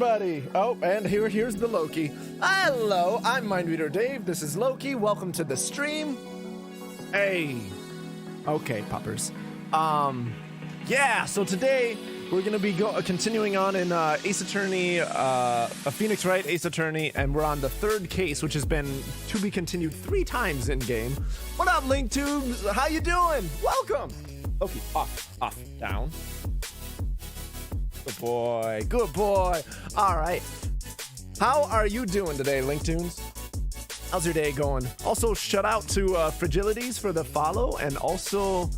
everybody. Oh, and here's the Loki. Hello, I'm Mindreader Dave. This is Loki. Welcome to the stream. Hey. Okay, puppers. Yeah, so today we're gonna be continuing on in Ace Attorney, a Phoenix Wright Ace Attorney, and we're on the third case, which has been to be continued 3 times in game. What up, LinkTubes? How you doing? Welcome. Loki, off, down. Good boy, good boy. All right. How are you doing today, LinkTunes? How's your day going? Also, shout out to Fragilities for the follow, and also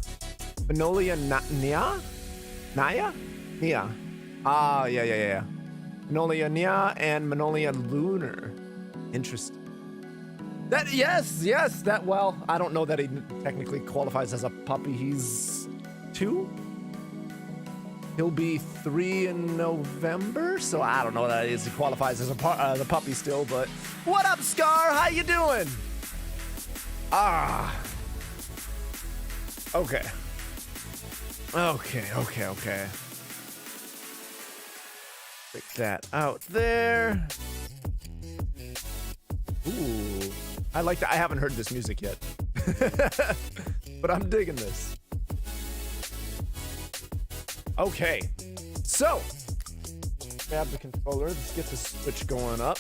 Manolia Nia? Nia. Ah, yeah. Manolia Nia and Manolia Lunar. Interesting. Yes, that, well, I don't know that he technically qualifies as a puppy. He's 2? He'll be 3 in November, so I don't know that he qualifies as a puppy still, but what up, Scar? How you doing? Okay. Pick that out there. Ooh, I like that. I haven't heard this music yet, but I'm digging this. Okay, so grab the controller. Let's get the switch going up.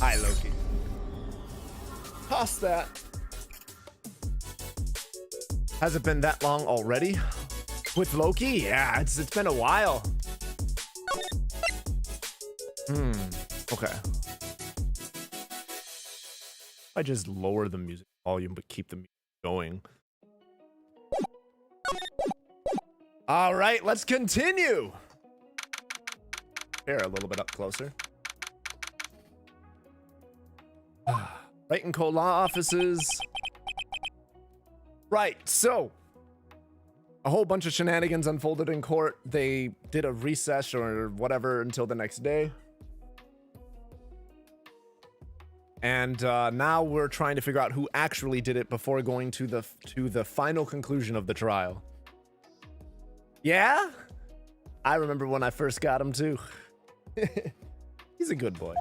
Hi, Loki. Toss that. Has it been that long already? With Loki? Yeah, it's been a while. Okay. I just lower the music volume but keep the music going. All right, let's continue. Here, a little bit up closer. Wright and Co. law offices. Right, so a whole bunch of shenanigans unfolded in court. They did a recess or whatever until the next day. And now we're trying to figure out who actually did it before going to the final conclusion of the trial. Yeah? I remember when I first got him too. He's a good boy.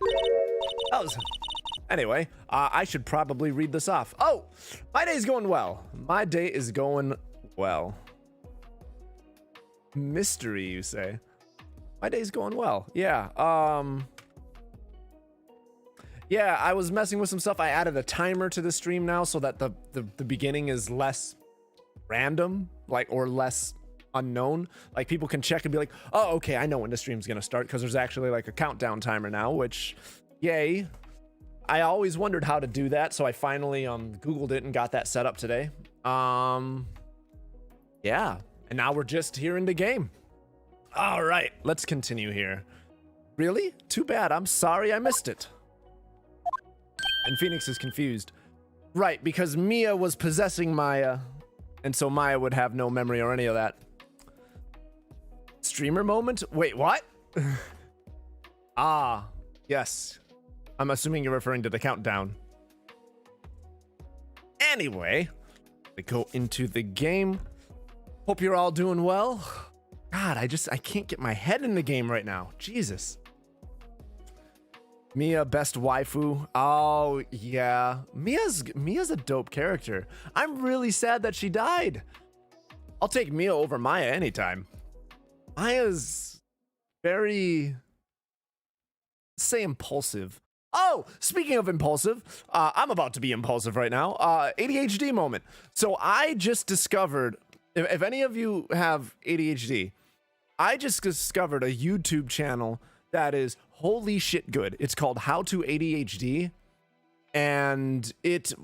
Anyway, I should probably read this off. Oh, my day's going well. My day is going well. Mystery, you say? My day's going well. Yeah. Yeah, I was messing with some stuff. I added a timer to the stream now so that the beginning is less random, or less unknown. Like, people can check and be like, oh, okay, I know when the stream's gonna start, because there's actually like a countdown timer now, which, yay. I always wondered how to do that, so I finally Googled it and got that set up today. Yeah, and now we're just here in the game. All right, let's continue here. Really? Too bad. I'm sorry I missed it. And Phoenix is confused. Right, because Mia was possessing Maya, and so Maya would have no memory or any of that. Streamer moment? Wait, what? Yes. I'm assuming you're referring to the countdown. Anyway, we go into the game. Hope you're all doing well. God, I can't get my head in the game right now. Jesus. Mia, best waifu. Oh, yeah. Mia's a dope character. I'm really sad that she died. I'll take Mia over Maya anytime. Maya's very, say, impulsive. Oh, speaking of impulsive, I'm about to be impulsive right now. ADHD moment. So I just discovered, if any of you have ADHD, I just discovered a YouTube channel that is holy shit good. It's called How to ADHD, and it's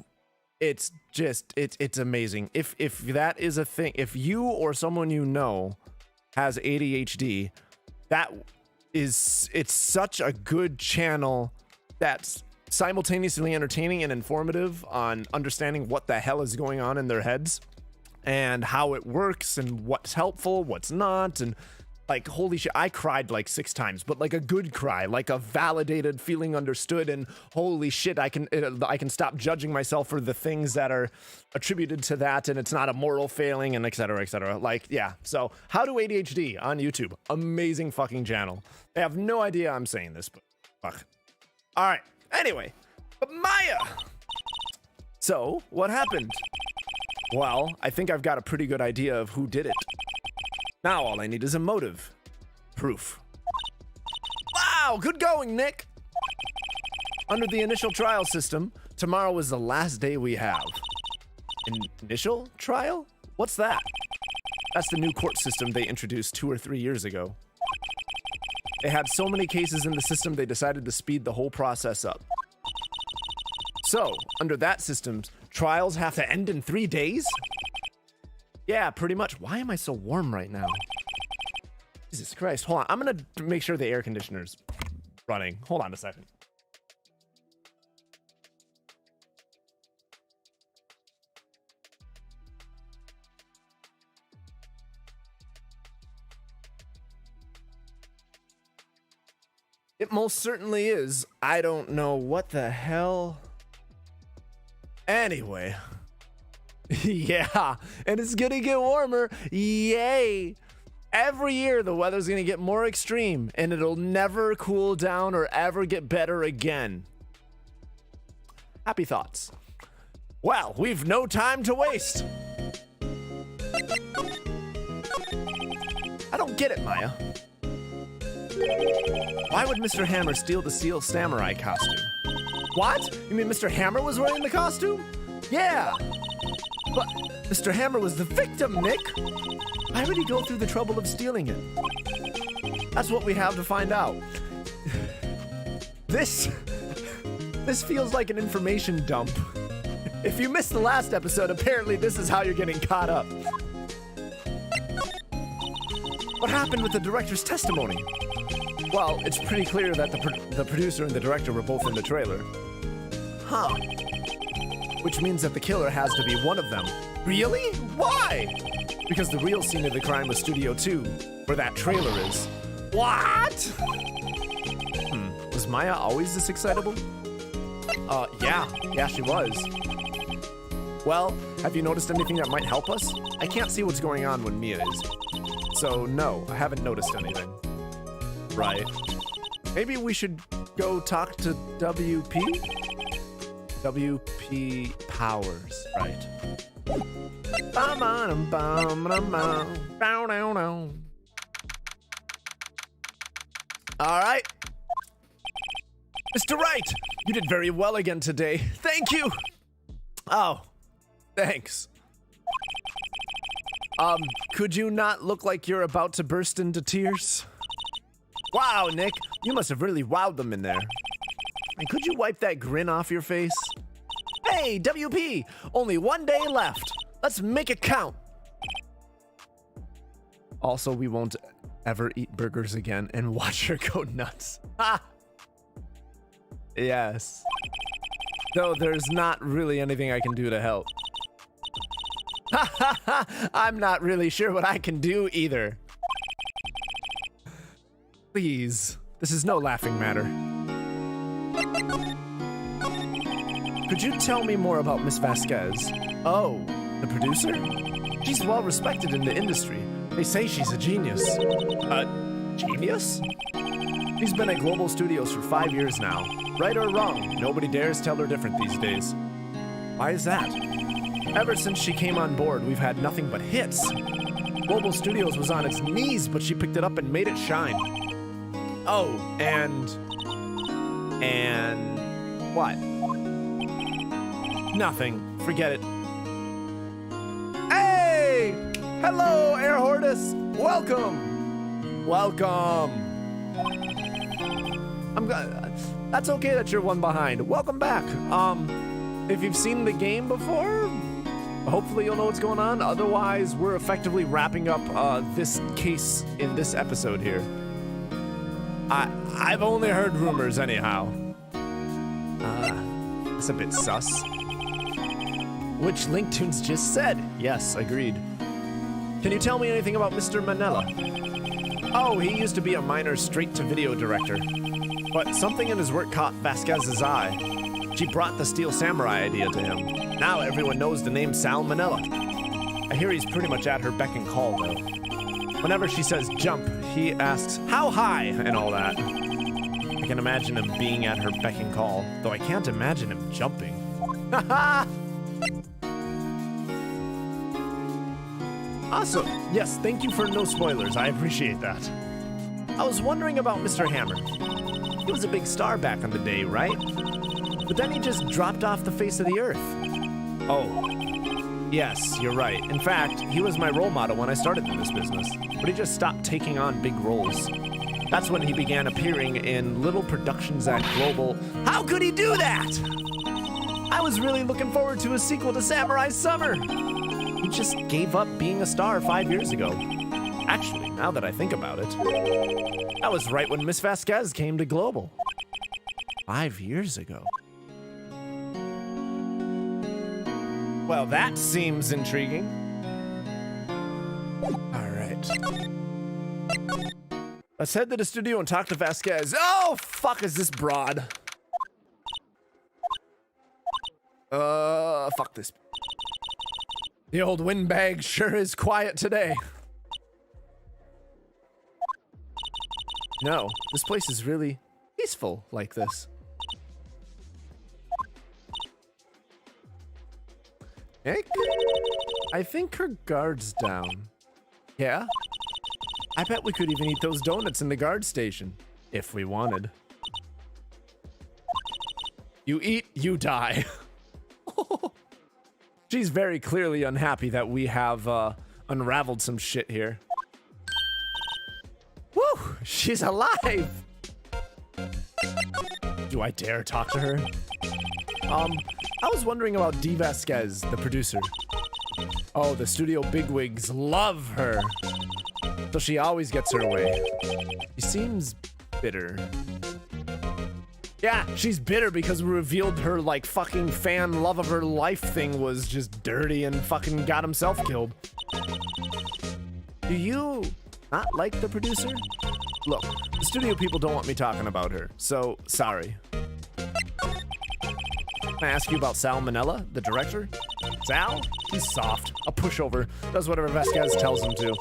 amazing. If that is a thing, if you or someone you know has ADHD, it's such a good channel that's simultaneously entertaining and informative on understanding what the hell is going on in their heads and how it works and what's helpful, what's not, and Like, holy shit, I cried like 6 times, but like a good cry, like a validated feeling understood, and holy shit, I can stop judging myself for the things that are attributed to that, and it's not a moral failing, and et cetera, et cetera. Like, yeah, so How to ADHD on YouTube. Amazing fucking channel. They have no idea I'm saying this, but fuck. All right, anyway, but Maya! So, what happened? Well, I think I've got a pretty good idea of who did it. Now all I need is a motive. Proof. Wow, good going, Nick! Under the initial trial system, tomorrow is the last day we have. Initial trial? What's that? That's the new court system they introduced 2 or 3 years ago. They had so many cases in the system they decided to speed the whole process up. So, under that system, trials have to end in 3 days? Yeah, pretty much. Why am I so warm right now? Jesus Christ. Hold on. I'm going to make sure the air conditioner's running. Hold on a second. It most certainly is. I don't know what the hell. Anyway. Yeah, and it's gonna get warmer. Yay! Every year the weather's gonna get more extreme, and it'll never cool down or ever get better again. Happy thoughts. Well, we've no time to waste. I don't get it, Maya. Why would Mr. Hammer steal the Steel Samurai costume? What? You mean Mr. Hammer was wearing the costume? Yeah! But Mr. Hammer was the victim, Nick! Why would he go through the trouble of stealing it? That's what we have to find out. This feels like an information dump. If you missed the last episode, apparently this is how you're getting caught up. What happened with the director's testimony? Well, it's pretty clear that the producer and the director were both in the trailer. Huh. Which means that the killer has to be one of them. Really? Why? Because the real scene of the crime was Studio 2, where that trailer is. What? Was Maya always this excitable? Yeah, she was. Well, have you noticed anything that might help us? I can't see what's going on when Mia is. So no, I haven't noticed anything. Right. Maybe we should go talk to WP? WP Powers, right. All right. Mr. Wright, you did very well again today. Thank you. Oh, thanks. Could you not look like you're about to burst into tears? Wow, Nick, you must have really wowed them in there. And could you wipe that grin off your face? Hey, WP, only 1 day left. Let's make it count. Also, we won't ever eat burgers again and watch her go nuts. Ha! Yes. Though there's not really anything I can do to help. Ha ha ha! I'm not really sure what I can do either. Please, this is no laughing matter. Could you tell me more about Miss Vasquez? Oh, the producer? She's well respected in the industry. They say she's a genius. A genius? She's been at Global Studios for 5 years now. Right or wrong, nobody dares tell her different these days. Why is that? Ever since she came on board, we've had nothing but hits. Global Studios was on its knees, but she picked it up and made it shine. Oh, and what? Nothing. Forget it. Hey! Hello, Air Hortus! Welcome! Welcome! That's okay that you're one behind. Welcome back. If you've seen the game before, hopefully you'll know what's going on. Otherwise, we're effectively wrapping up this case in this episode here. I've only heard rumors anyhow. It's a bit sus. Which Linktoons just said. Yes, agreed. Can you tell me anything about Mr. Manella? Oh, he used to be a minor straight-to-video director. But something in his work caught Vasquez's eye. She brought the Steel Samurai idea to him. Now everyone knows the name Sal Manella. I hear he's pretty much at her beck and call, though. Whenever she says jump, he asks, how high, and all that. I can imagine him being at her beck and call, though I can't imagine him jumping. Haha! Awesome. Yes, thank you for no spoilers. I appreciate that. I was wondering about Mr. Hammer. He was a big star back in the day, right? But then he just dropped off the face of the earth. Oh. Yes, you're right. In fact, he was my role model when I started in this business, but he just stopped taking on big roles. That's when he began appearing in little productions at Global. How could he do that? I was really looking forward to a sequel to Samurai Summer. He just gave up being a star 5 years ago. Actually, now that I think about it, that was right when Miss Vasquez came to Global. 5 years ago. Well, that seems intriguing. All right. Let's head to the studio and talk to Vasquez. Oh, fuck, is this broad? Fuck this. The old windbag sure is quiet today. No, this place is really peaceful like this. Nick? I think her guard's down. Yeah? I bet we could even eat those donuts in the guard station. If we wanted. You eat, you die. She's very clearly unhappy that we have unraveled some shit here. Woo! She's alive! Do I dare talk to her? I was wondering about D. Vasquez, the producer. Oh, the studio bigwigs love her. So she always gets her way. She seems bitter. Yeah, she's bitter because we revealed her, like, fucking fan love of her life thing was just dirty and fucking got himself killed. Do you not like the producer? Look, the studio people don't want me talking about her, so sorry. Can I ask you about Sal Manella, the director? Sal? He's soft, a pushover, does whatever Vasquez tells him to.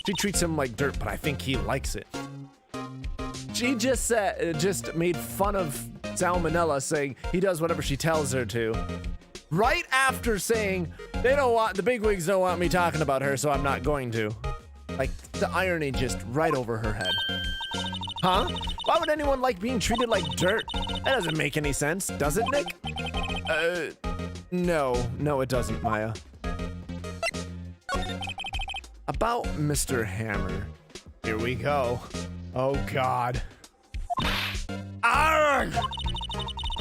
She treats him like dirt, but I think he likes it. She just made fun of Sal Manella, saying he does whatever she tells her to. Right after saying, the bigwigs don't want me talking about her, so I'm not going to. Like, the irony just right over her head. Huh? Why would anyone like being treated like dirt? That doesn't make any sense, does it, Nick? No, it doesn't, Maya. About Mr. Hammer. Here we go. Oh, God. Arrgh!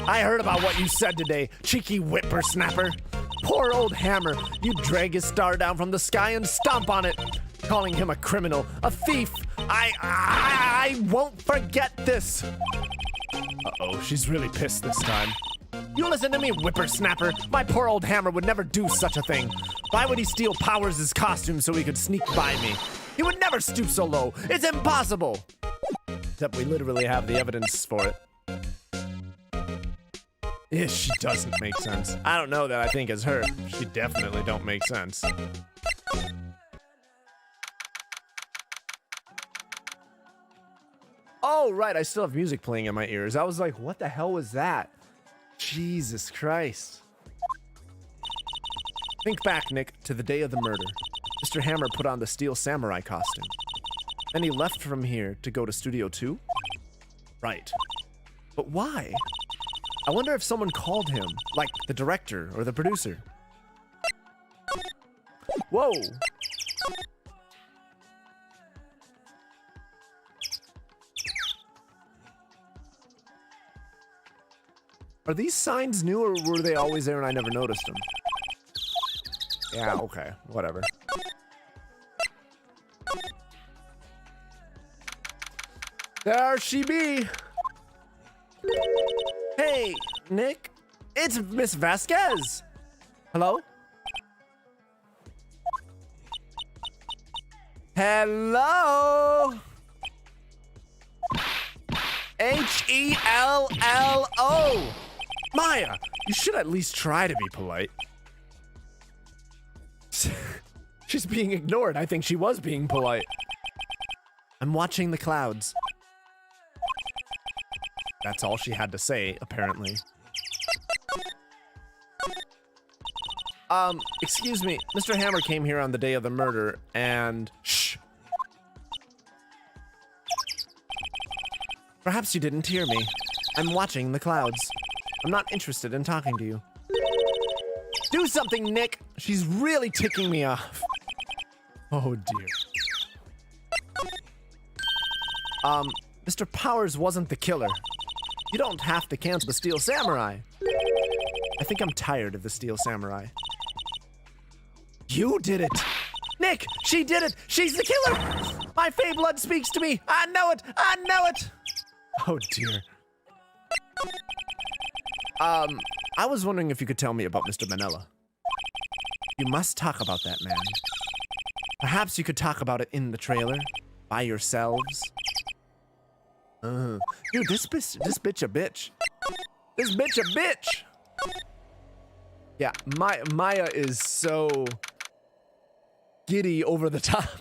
I heard about what you said today, cheeky whippersnapper. Poor old Hammer, you drag his star down from the sky and stomp on it, calling him a criminal, a thief. I won't forget this. Uh-oh, she's really pissed this time. You listen to me, whippersnapper. My poor old Hammer would never do such a thing. Why would he steal Powers' costume so he could sneak by me? He would never stoop so low. It's impossible. Except we literally have the evidence for it. Yeah, she doesn't make sense. I don't know that I think it's her. She definitely don't make sense. Oh, right, I still have music playing in my ears. I was like, what the hell was that? Jesus Christ. Think back, Nick, to the day of the murder. Mr. Hammer put on the Steel Samurai costume. Then he left from here to go to Studio 2? Right. But why? I wonder if someone called him, like the director or the producer. Whoa! Are these signs new, or were they always there and I never noticed them? Yeah, okay, whatever. There she be! Hey, Nick, it's Miss Vasquez. Hello? Hello? H-E-L-L-O. Maya, you should at least try to be polite. She's being ignored. I think she was being polite. I'm watching the clouds. That's all she had to say, apparently. Excuse me. Mr. Hammer came here on the day of the murder, and... Shh. Perhaps you didn't hear me. I'm watching the clouds. I'm not interested in talking to you. Do something, Nick! She's really ticking me off. Oh, dear. Mr. Powers wasn't the killer. You don't have to cancel the Steel Samurai. I think I'm tired of the Steel Samurai. You did it! Nick, she did it! She's the killer! My Fey blood speaks to me! I know it! I know it! Oh, dear. I was wondering if you could tell me about Mr. Manella. You must talk about that man. Perhaps you could talk about it in the trailer, by yourselves. Dude, this bitch a bitch. This bitch a bitch! Yeah, Maya is so giddy over the top.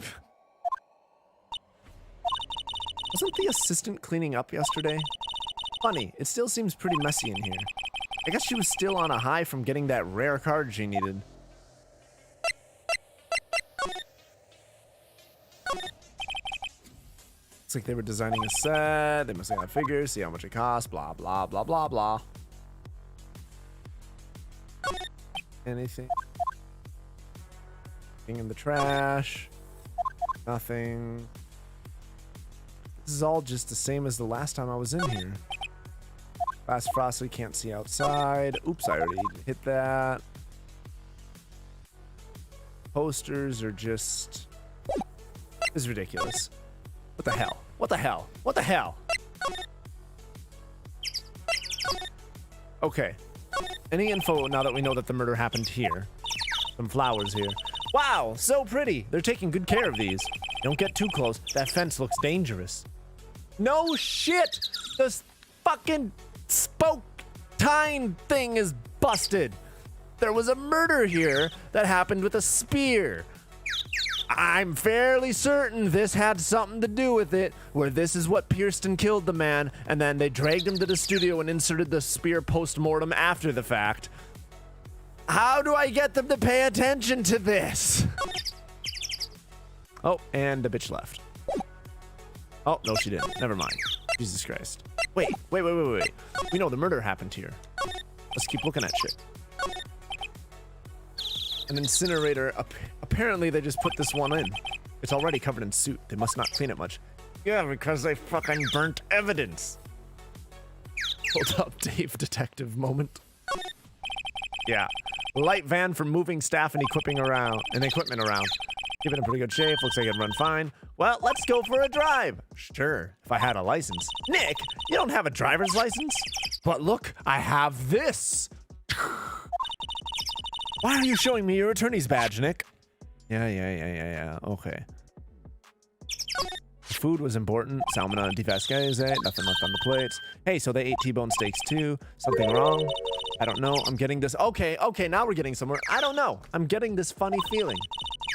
Wasn't the assistant cleaning up yesterday? Funny, it still seems pretty messy in here. I guess she was still on a high from getting that rare card she needed. Looks like they were designing a set. They must have figures, see how much it costs, blah, blah, blah, blah, blah. Anything? Anything in the trash? Nothing. This is all just the same as the last time I was in here. Last frostly, can't see outside. Oops, I already hit that. Posters are just... This is ridiculous. What the hell? What the hell? What the hell? Okay. Any info now that we know that the murder happened here? Some flowers here. Wow, so pretty. They're taking good care of these. Don't get too close. That fence looks dangerous. No shit! This fucking spoke tine thing is busted. There was a murder here that happened with a spear. I'm fairly certain this had something to do with it, where this is what pierced and killed the man, and then they dragged him to the studio and inserted the spear post-mortem after the fact. How do I get them to pay attention to this? Oh, and the bitch left. Oh, no, she didn't. Never mind. Jesus Christ. Wait. We know the murder happened here. Let's keep looking at shit. An incinerator. Apparently, they just put this one in. It's already covered in soot. They must not clean it much. Yeah, because they fucking burnt evidence. Hold up, Dave detective moment. Yeah. Light van for moving staff and equipment around. Keep it in pretty good shape. Looks like it'd run fine. Well, let's go for a drive. Sure, if I had a license. Nick, you don't have a driver's license? But look, I have this. Why are you showing me your attorney's badge, Nick? Yeah. Okay. The food was important. Salmon di Vasquez, nothing left on the plates. Hey, so they ate T-bone steaks too. Something wrong? I don't know. I'm getting this. Okay, now we're getting somewhere. I don't know. I'm getting this funny feeling.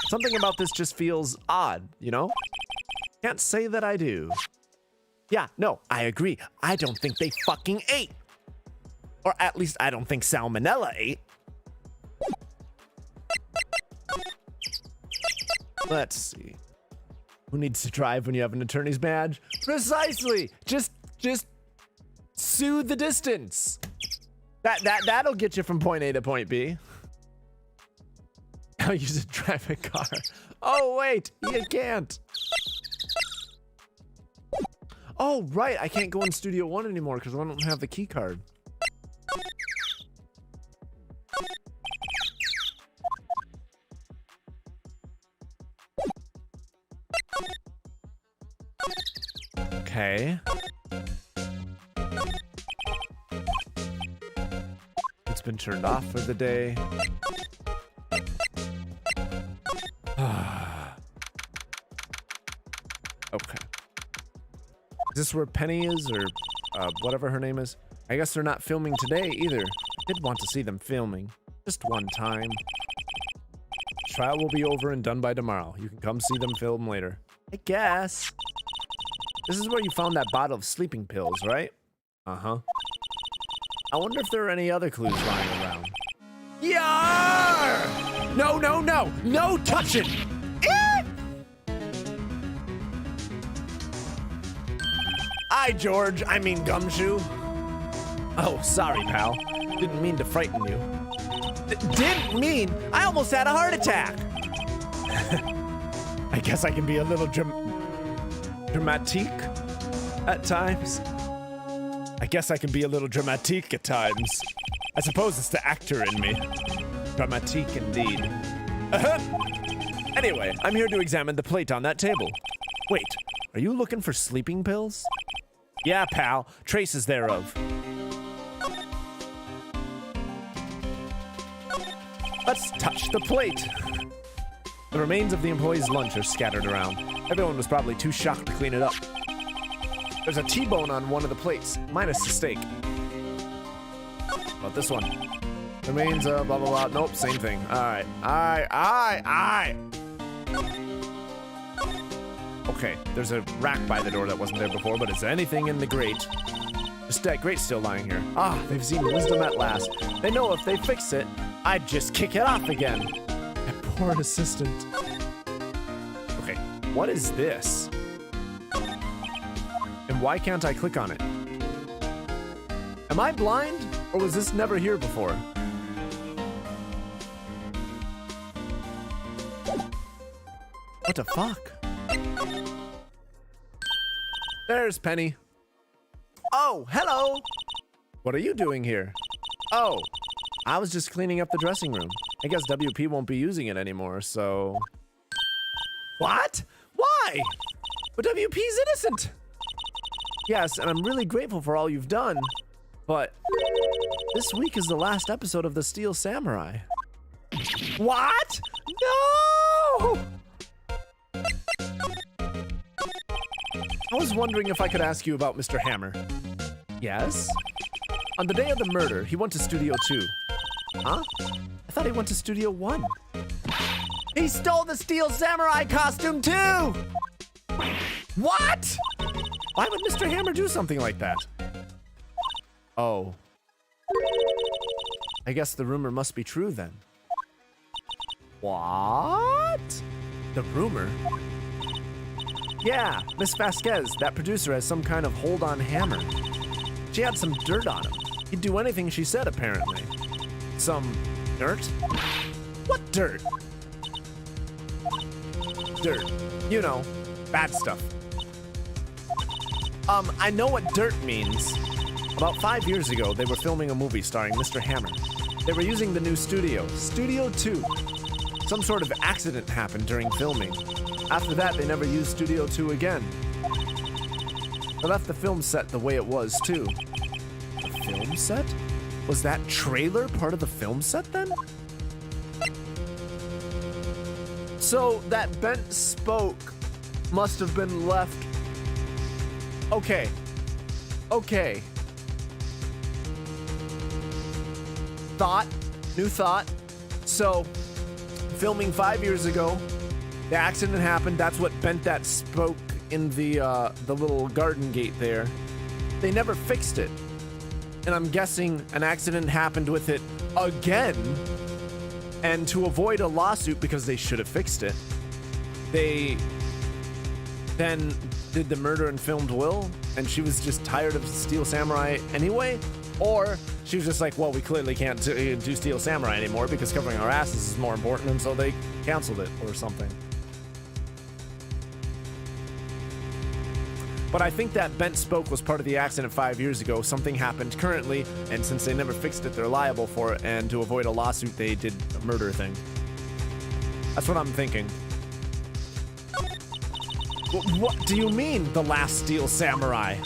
Something about this just feels odd, you know? Can't say that I do. Yeah, no, I agree. I don't think they fucking ate. Or at least I don't think Salmonella ate. Let's see. Who needs to drive when you have an attorney's badge? Precisely. Just soothe the distance. That'll get you from point A to point B. I'll use it to drive a car. Oh wait, you can't. Oh right, I can't go in Studio One anymore because I don't have the key card. Okay. It's been turned off for the day. Okay. Is this where Penny is, or whatever her name is. I guess they're not filming today either. I did want to see them filming. Just one time. Trial will be over and done by tomorrow. You can come see them film later. I guess. This is where you found that bottle of sleeping pills, right? Uh-huh. I wonder if there are any other clues lying around. Yar! No, no, no! No touching! Hi, George. I mean Gumshoe. Oh, sorry, pal. Didn't mean to frighten you. Didn't mean? I almost had a heart attack. I guess I can be a little dramatique at times. I guess I can be a little dramatique at times. I suppose it's the actor in me. Dramatique indeed. Anyway, I'm here to examine the plate on that table. Wait, are you looking for sleeping pills? Yeah, pal. Traces thereof. Let's touch the plate. The remains of the employee's lunch are scattered around. Everyone was probably too shocked to clean it up. There's a T-bone on one of the plates, minus the steak. About this one. Remains blah, blah, blah. Nope, same thing. Alright. Okay, there's a rack by the door that wasn't there before, but is there anything in the grate? The grate's still lying here. Ah, they've seen wisdom at last. They know if they fix it, I'd just kick it off again. That poor assistant. Okay, what is this? And why can't I click on it? Am I blind? Or was this never here before? What the fuck? There's Penny. Oh, hello! What are you doing here? Oh, I was just cleaning up the dressing room. I guess WP won't be using it anymore, so... What? Why? But WP's innocent! Yes, and I'm really grateful for all you've done, but this week is the last episode of The Steel Samurai. What? No! I was wondering if I could ask you about Mr. Hammer. Yes? On the day of the murder, he went to Studio 2. Huh? I thought he went to Studio 1. He stole the Steel Samurai costume too! What? Why would Mr. Hammer do something like that? Oh. I guess the rumor must be true then. What? The rumor? Yeah, Miss Vasquez, that producer has some kind of hold on Hammer. She had some dirt on him. He'd do anything she said, apparently. Some dirt? What dirt? Dirt. You know, bad stuff. I know what dirt means. About 5 years ago, they were filming a movie starring Mr. Hammer. They were using the new studio, Studio 2. Some sort of accident happened during filming. After that, they never used Studio 2 again. They left the film set the way it was, too. The film set? Was that trailer part of the film set, then? So, that bent spoke must have been left... Okay. Okay. Thought. New thought. So, filming 5 years ago, the accident happened. That's what bent that spoke in the little garden gate there. They never fixed it. And I'm guessing an accident happened with it again. And to avoid a lawsuit, because they should have fixed it, they then did the murder and filmed Will, and she was just tired of Steel Samurai anyway? Or she was just like, well, we clearly can't do Steel Samurai anymore because covering our asses is more important, and so they canceled it or something. But I think that bent spoke was part of the accident 5 years ago. Something happened currently, and since they never fixed it, they're liable for it, and to avoid a lawsuit, they did a murder thing. That's what I'm thinking. What do you mean, the last Steel Samurai?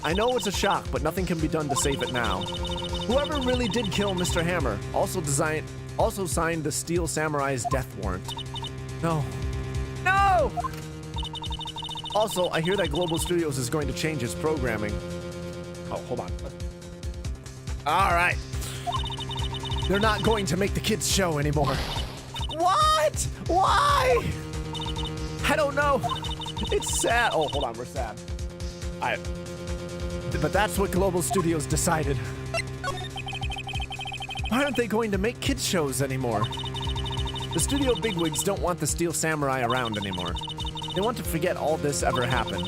I know it's a shock, but nothing can be done to save it now. Whoever really did kill Mr. Hammer also signed the Steel Samurai's death warrant. No. No! Also, I hear that Global Studios is going to change its programming. Oh, hold on. All right. They're not going to make the kids show anymore. What? Why? I don't know. It's sad. Oh, hold on. We're sad. But that's what Global Studios decided. Why aren't they going to make kids shows anymore? The studio bigwigs don't want the Steel Samurai around anymore. They want to forget all this ever happened.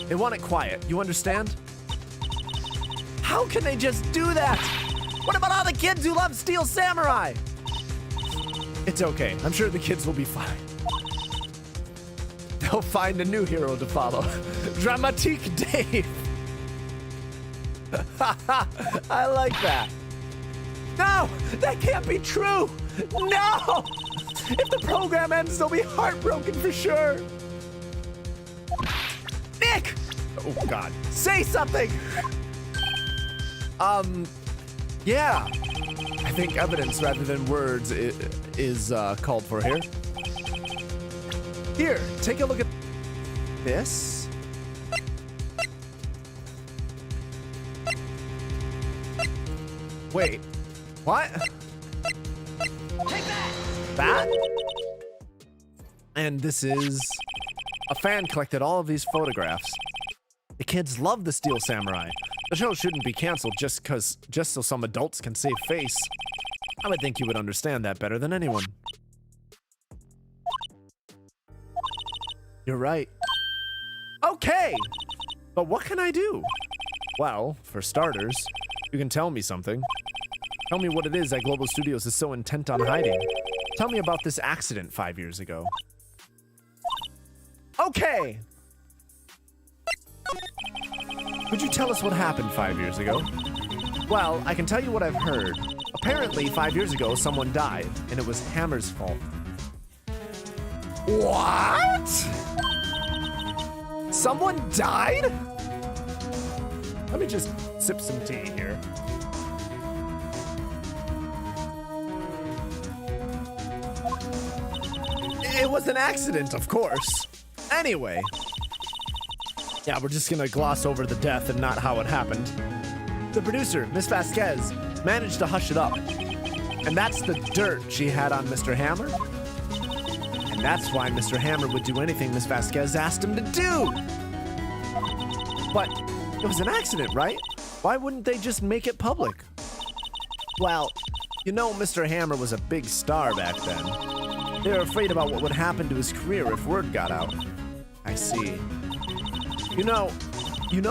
They want it quiet. You understand? How can they just do that? What about all the kids who love Steel Samurai? It's okay. I'm sure the kids will be fine. They'll find a new hero to follow. Dramatique Dave. I like that. No, that can't be true. No! If the program ends, they'll be heartbroken for sure. Nick! Oh, God. Say something! Yeah. I think evidence rather than words is called for here. Here, take a look at this. Wait, what? Take that! That? And this is... A fan collected all of these photographs. The kids love the Steel Samurai. The show shouldn't be canceled just so some adults can save face. I would think you would understand that better than anyone. You're right. Okay! But what can I do? Well, for starters, you can tell me something. Tell me what it is that Global Studios is so intent on hiding. Tell me about this accident 5 years ago. Okay! Could you tell us what happened 5 years ago? Well, I can tell you what I've heard. Apparently, 5 years ago, someone died, and it was Hammer's fault. What? Someone died? Let me just sip some tea here. It was an accident, of course. Anyway. Yeah, we're just gonna gloss over the death and not how it happened. The producer, Miss Vasquez, managed to hush it up. And that's the dirt she had on Mr. Hammer. And that's why Mr. Hammer would do anything Miss Vasquez asked him to do. But it was an accident, right? Why wouldn't they just make it public? Well, you know Mr. Hammer was a big star back then. They were afraid about what would happen to his career if word got out. I see. You know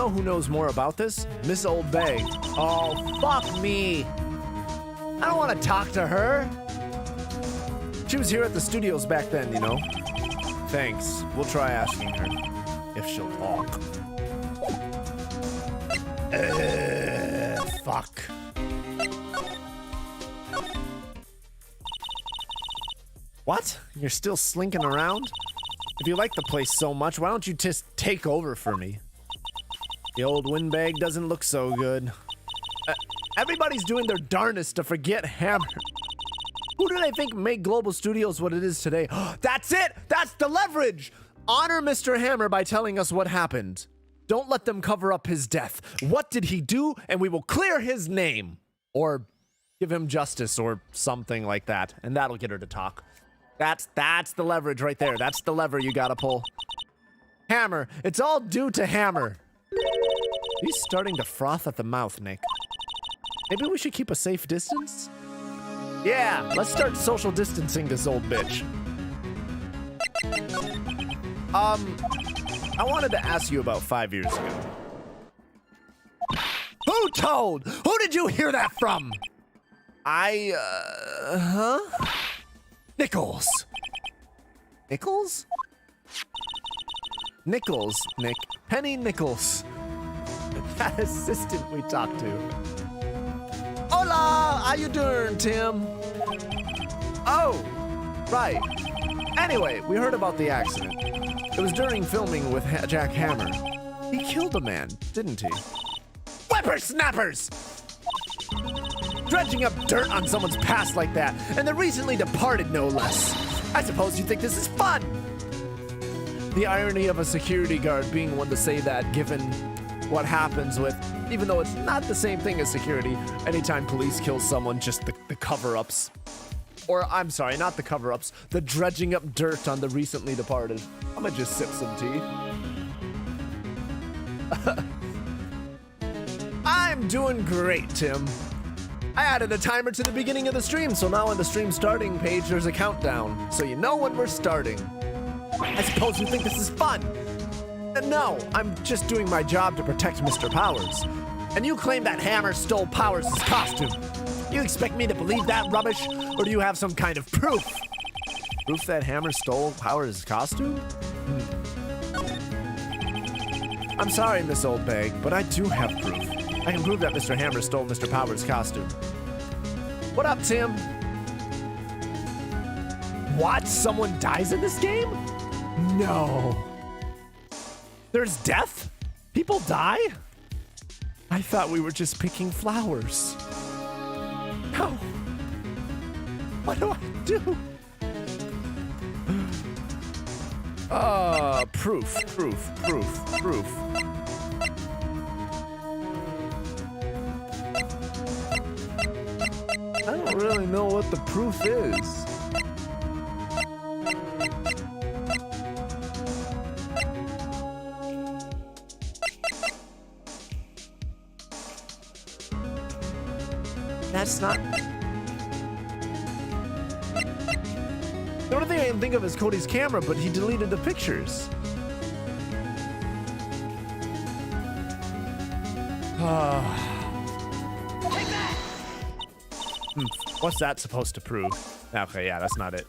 who knows more about this? Miss Old Bay. Oh, fuck me. I don't want to talk to her. She was here at the studios back then, you know. Thanks. We'll try asking her. If she'll talk. Fuck. What? You're still slinking around? If you like the place so much, why don't you just take over for me? The old windbag doesn't look so good. Everybody's doing their darnest to forget Hammer. Who do they think made Global Studios what it is today? That's it! That's the leverage! Honor Mr. Hammer by telling us what happened. Don't let them cover up his death. What did he do? And we will clear his name. Or give him justice or something like that. And that'll get her to talk. That's the leverage right there. That's the lever you gotta pull. Hammer. It's all due to Hammer. He's starting to froth at the mouth, Nick. Maybe we should keep a safe distance? Yeah, let's start social distancing this old bitch. I wanted to ask you about 5 years ago. Who told? Who did you hear that from? Nichols. Nichols? Nichols, Nick. Penny Nichols. That assistant we talked to. Hola! How you doing, Tim? Oh, right. Anyway, we heard about the accident. It was during filming with Jack Hammer. He killed a man, didn't he? Whippersnappers! Dredging up dirt on someone's past like that, and the recently departed no less. I suppose you think this is fun. The irony of a security guard being one to say that, given what happens with, even though it's not the same thing as security, anytime police kill someone, just the cover-ups. Or, I'm sorry, not the cover-ups, the dredging up dirt on the recently departed. I'm gonna just sip some tea. I'm doing great, Tim. I added a timer to the beginning of the stream, so now on the stream starting page, there's a countdown, so you know when we're starting. I suppose you think this is fun. No, I'm just doing my job to protect Mr. Powers. And you claim that Hammer stole Powers' costume. You expect me to believe that rubbish, or do you have some kind of proof? Proof that Hammer stole Powers' costume? I'm sorry, Miss Oldbag, but I do have proof. I can prove that Mr. Hammer stole Mr. Powers' costume. What up, Tim? What? Someone dies in this game? No. There's death? People die? I thought we were just picking flowers. No. What do I do? Proof. I don't really know what the proof is. That's not... The only thing I can think of is Cody's camera, but he deleted the pictures. What's that supposed to prove? Okay, yeah, that's not it.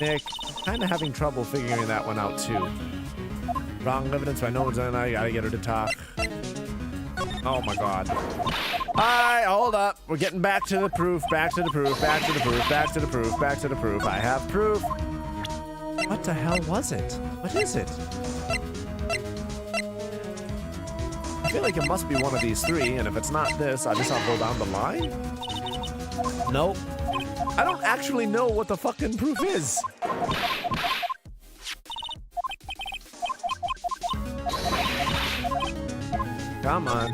Nick, I'm kind of having trouble figuring that one out too. Wrong evidence by no one's on. I gotta get her to talk. Oh my god. Alright, hold up. We're getting back to the proof, back to the proof, back to the proof, back to the proof, back to the proof. I have proof. What the hell was it? What is it? I feel like it must be one of these three, and if it's not this, I guess I'll go down the line? Nope. I don't actually know what the fucking proof is. Come on.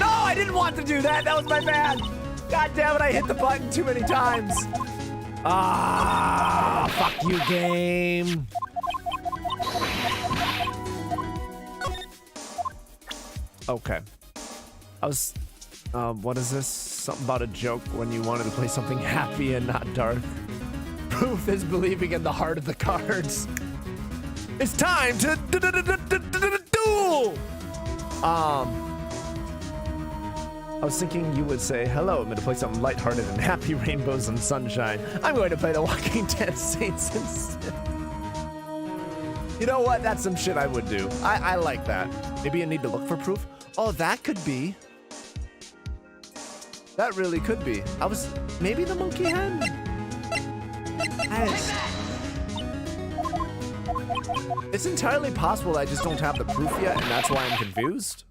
No, I didn't want to do that. That was my bad. God damn it, I hit the button too many times. Ah, fuck you, game. Okay. I was, what is this? Something about a joke when you wanted to play something happy and not dark. Proof is believing in the heart of the cards. It's time to duel! I was thinking you would say, hello, I'm going to play something lighthearted and happy, rainbows and sunshine. I'm going to play The Walking Dead Saints instead. You know what? That's some shit I would do. I like that. Maybe you need to look for proof. Oh, that could be. That really could be. Maybe the monkey hen? It's entirely possible I just don't have the proof yet, and that's why I'm confused.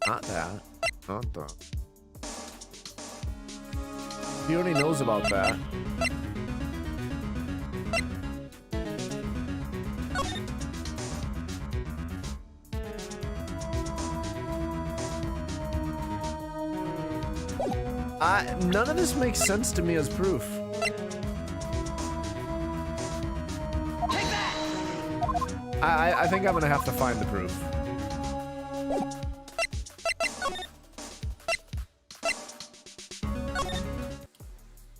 Not that. Not that. He already knows about that. None of this makes sense to me as proof. I think I'm gonna have to find the proof.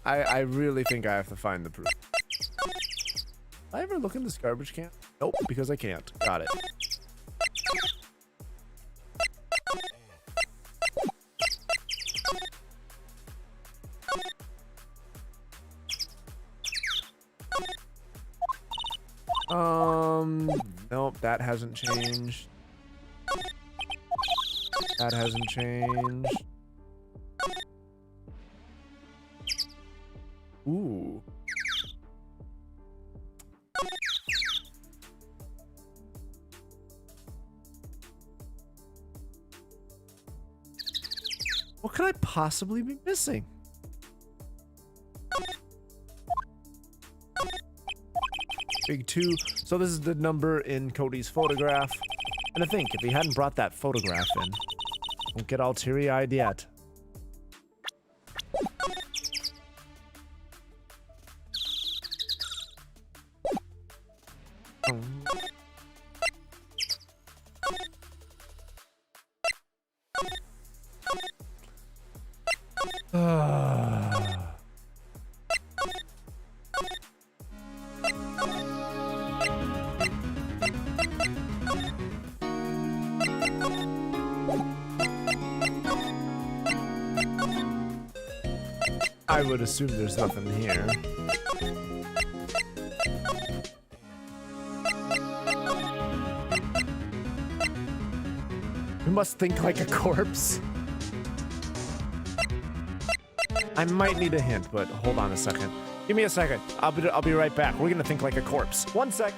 I really think I have to find the proof. Did I ever look in this garbage can? Nope, because I can't. Got it. Nope, that hasn't changed. That hasn't changed. Ooh. What could I possibly be missing? Big 2. So this is the number in Cody's photograph. And I think if he hadn't brought that photograph in, don't get all teary-eyed yet. I would assume there's nothing here. You must think like a corpse. I might need a hint, but hold on a second. Give me a second. I'll be right back. We're gonna think like a corpse. 1 sec.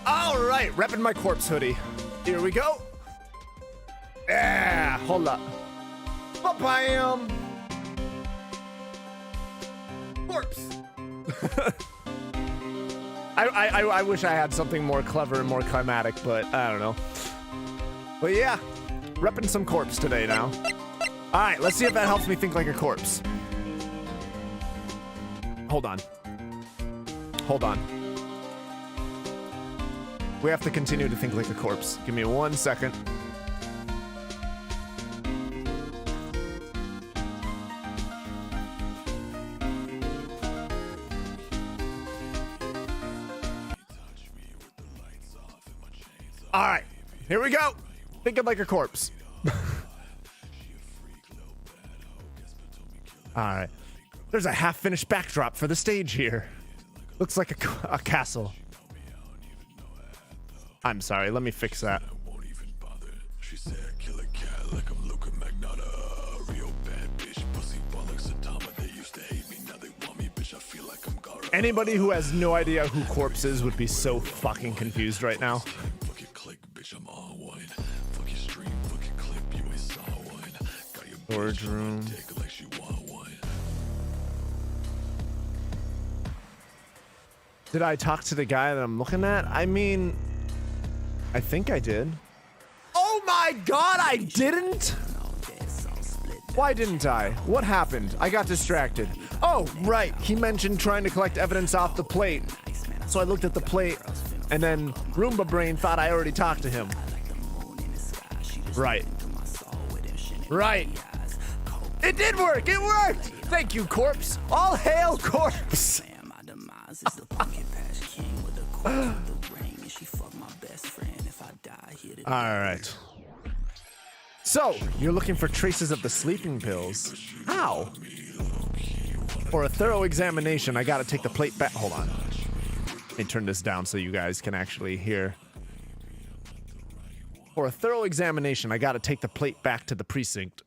All right, repping my corpse hoodie. Here we go. Yeah, hold up. Ba-bam! Corpse. I wish I had something more clever and more climatic, but I don't know. But yeah, repping some corpse today now. All right, let's see if that helps me think like a corpse. Hold on. Hold on. We have to continue to think like a corpse. Give me 1 second. All right, here we go. Thinking like a corpse. All right. There's a half-finished backdrop for the stage here. Looks like a castle. I'm sorry, let me fix that. Anybody who has no idea who Corpse is would be so fucking confused right now. Storage room. Did I talk to the guy that I'm looking at? I mean, I think I did. Oh my god, I didn't? Why didn't I? What happened? I got distracted. Oh, right. He mentioned trying to collect evidence off the plate. So I looked at the plate, and then Roomba Brain thought I already talked to him. Right. Right. It did work! It worked! Thank you, Corpse. All hail, Corpse! Alright. So, you're looking for traces of the sleeping pills. How? For a thorough examination, I gotta take the plate back. Hold on. Let me turn this down so you guys can actually hear. For a thorough examination, I gotta take the plate back to the precinct.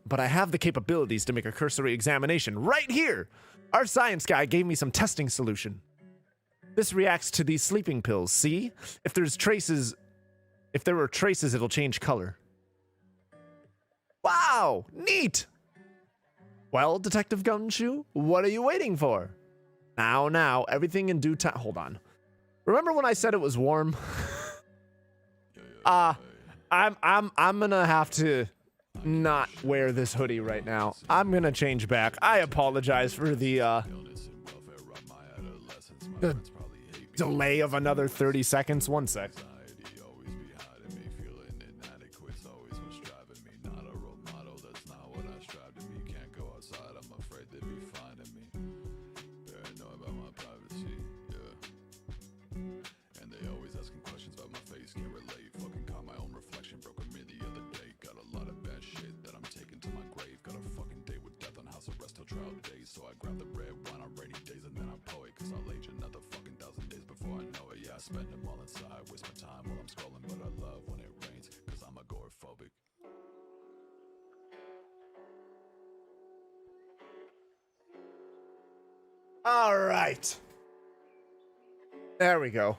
But I have the capabilities to make a cursory examination right here! Our science guy gave me some testing solution. This reacts to these sleeping pills, see? If there were traces, it'll change color. Wow, neat! Well, Detective Gumshoe, what are you waiting for? Now, everything in due time. Hold on. Remember when I said it was warm? I'm gonna have to not wear this hoodie right now. I'm gonna change back. I apologize for the delay of another 30 seconds. 1 sec. I grab the red wine on rainy days and then I pour it, cause I'll age another fucking 1,000 days before I know it. Yeah, I spend them all inside, waste my time while I'm scrolling, but I love when it rains, cause I'm agoraphobic. All right. There we go.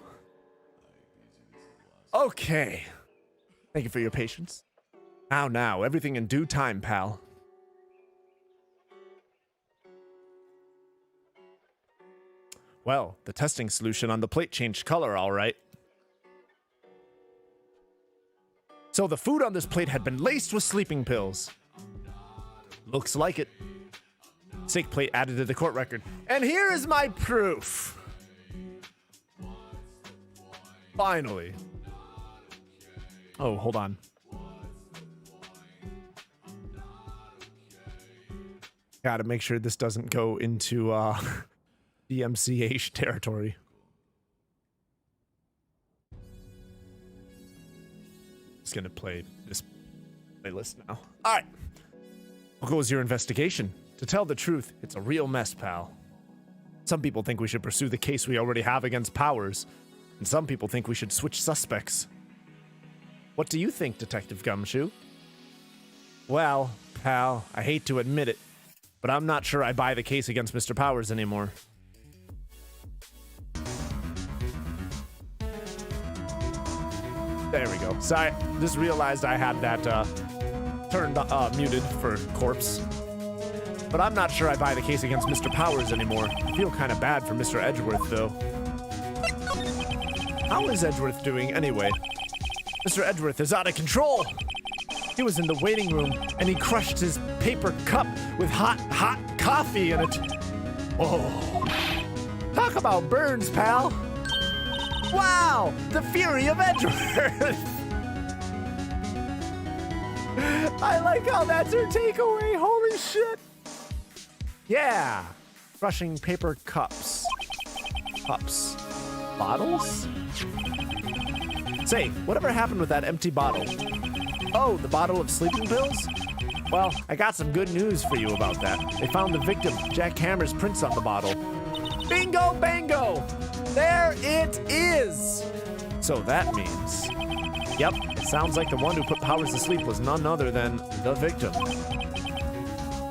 Okay. Thank you for your patience. Now, everything in due time, pal. Well, the testing solution on the plate changed color, all right. So the food on this plate had been laced with sleeping pills. Looks like it. Steak plate added to the court record. And here is my proof. Finally. Oh, hold on. Gotta make sure this doesn't go into DMCA territory. Just gonna play this playlist now. All right. How goes your investigation? To tell the truth, it's a real mess, pal. Some people think we should pursue the case we already have against Powers, and some people think we should switch suspects. What do you think, Detective Gumshoe? Well, pal, I hate to admit it, but I'm not sure I buy the case against Mr. Powers anymore. There we go. Sorry, just realized I had that turned muted for Corpse. But I'm not sure I buy the case against Mr. Powers anymore. I feel kind of bad for Mr. Edgeworth, though. How is Edgeworth doing anyway? Mr. Edgeworth is out of control! He was in the waiting room, and he crushed his paper cup with hot coffee in it. Oh. Talk about burns, pal! Wow! The fury of Edgeworth! I like how that's her takeaway, holy shit! Yeah! Crushing paper cups. Cups. Bottles? Say, whatever happened with that empty bottle? Oh, the bottle of sleeping pills? Well, I got some good news for you about that. They found the victim, Jack Hammer's prints on the bottle. Bingo bango! There it is! So that means... Yep, it sounds like the one who put Powers to sleep was none other than the victim.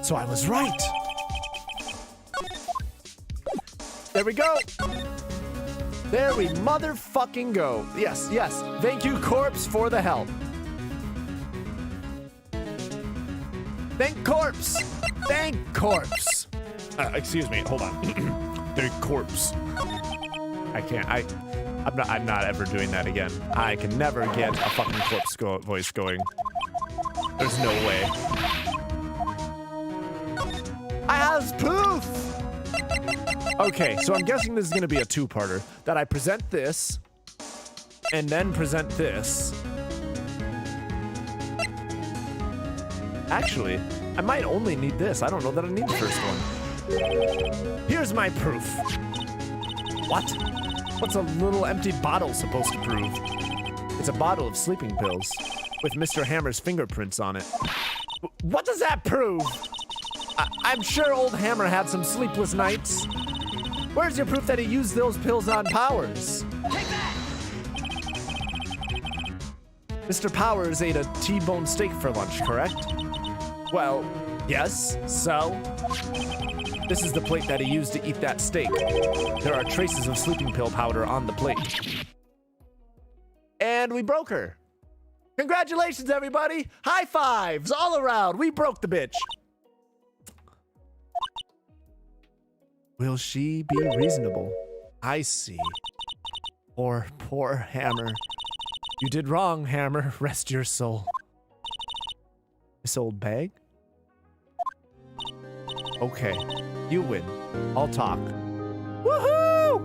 So I was right! There we go! There we motherfucking go. Yes, yes. Thank you, Corpse, for the help. Thank Corpse! Thank Corpse! Excuse me, hold on. Thank Corpse. I can't, I'm not ever doing that again. I can never get a fucking Corpse voice going. There's no way. I have proof! Okay, so I'm guessing this is gonna be a two-parter. That I present this, and then present this. Actually, I might only need this. I don't know that I need the first one. Here's my proof. What? What's a little empty bottle supposed to prove? It's a bottle of sleeping pills with Mr. Hammer's fingerprints on it. What does that prove? I'm sure old Hammer had some sleepless nights. Where's your proof that he used those pills on Powers? Take that! Mr. Powers ate a T-bone steak for lunch, correct? Well, yes, so? This is the plate that he used to eat that steak. There are traces of sleeping pill powder on the plate. And we broke her. Congratulations, everybody! High fives all around. We broke the bitch. Will she be reasonable? I see. Poor Hammer. You did wrong, Hammer. Rest your soul. This old bag? Okay, you win. I'll talk. Woohoo!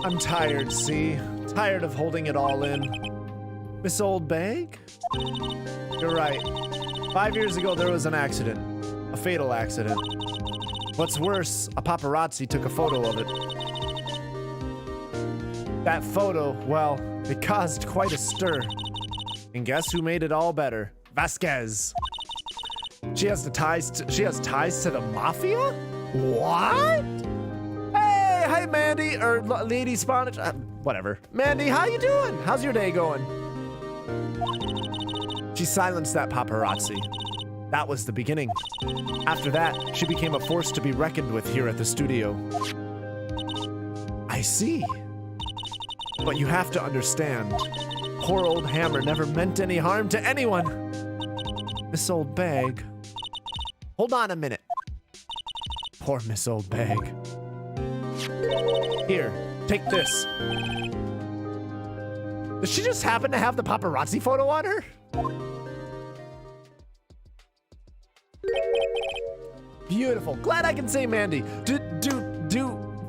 I'm tired, see? Tired of holding it all in. Miss Old Bag? You're right. 5 years ago, there was an accident. A fatal accident. What's worse, a paparazzi took a photo of it. That photo, well, it caused quite a stir. And guess who made it all better? Vasquez. She has ties to the mafia? What? Hey, Mandy, or Lady Spanish, whatever. Mandy, how you doing? How's your day going? She silenced that paparazzi. That was the beginning. After that, she became a force to be reckoned with here at the studio. I see. But you have to understand, poor old Hammer never meant any harm to anyone. Miss Old Bag. Hold on a minute. Poor Miss Old Bag. Here, take this. Does she just happen to have the paparazzi photo on her? Beautiful. Glad I can say Mandy.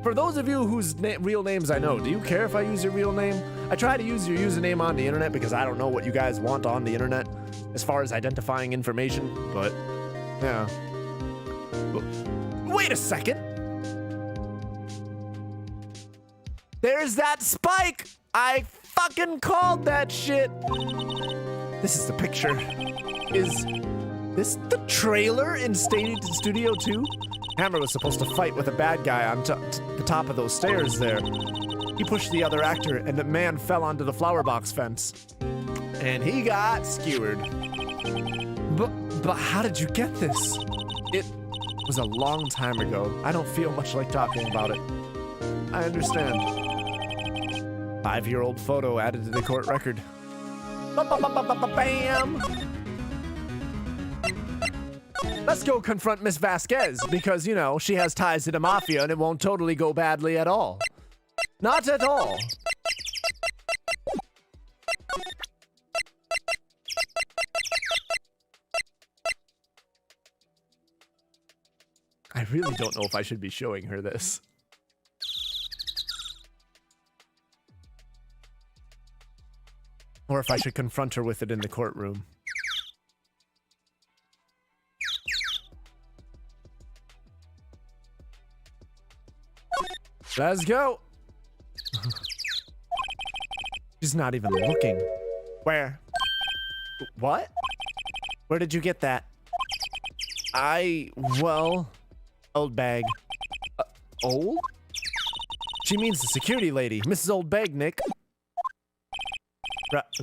For those of you whose real names I know, do you care if I use your real name? I try to use your username on the internet because I don't know what you guys want on the internet as far as identifying information, but yeah. Wait a second. There's that spike. I fucking called that shit. This is the picture. Is this the trailer in Studio 2? Hammer was supposed to fight with a bad guy on the top of those stairs there. He pushed the other actor, and the man fell onto the flower box fence. And he got skewered. But how did you get this? It was a long time ago. I don't feel much like talking about it. I understand. 5-year-old photo added to the court record. Bam! Let's go confront Miss Vasquez, because, you know, she has ties to the mafia and it won't totally go badly at all. Not at all. I really don't know if I should be showing her this. Or if I should confront her with it in the courtroom. Let's go. She's not even looking. Where? What? Where did you get that? Well, Old Bag. Old? She means the security lady, Mrs. Old Bag, Nick.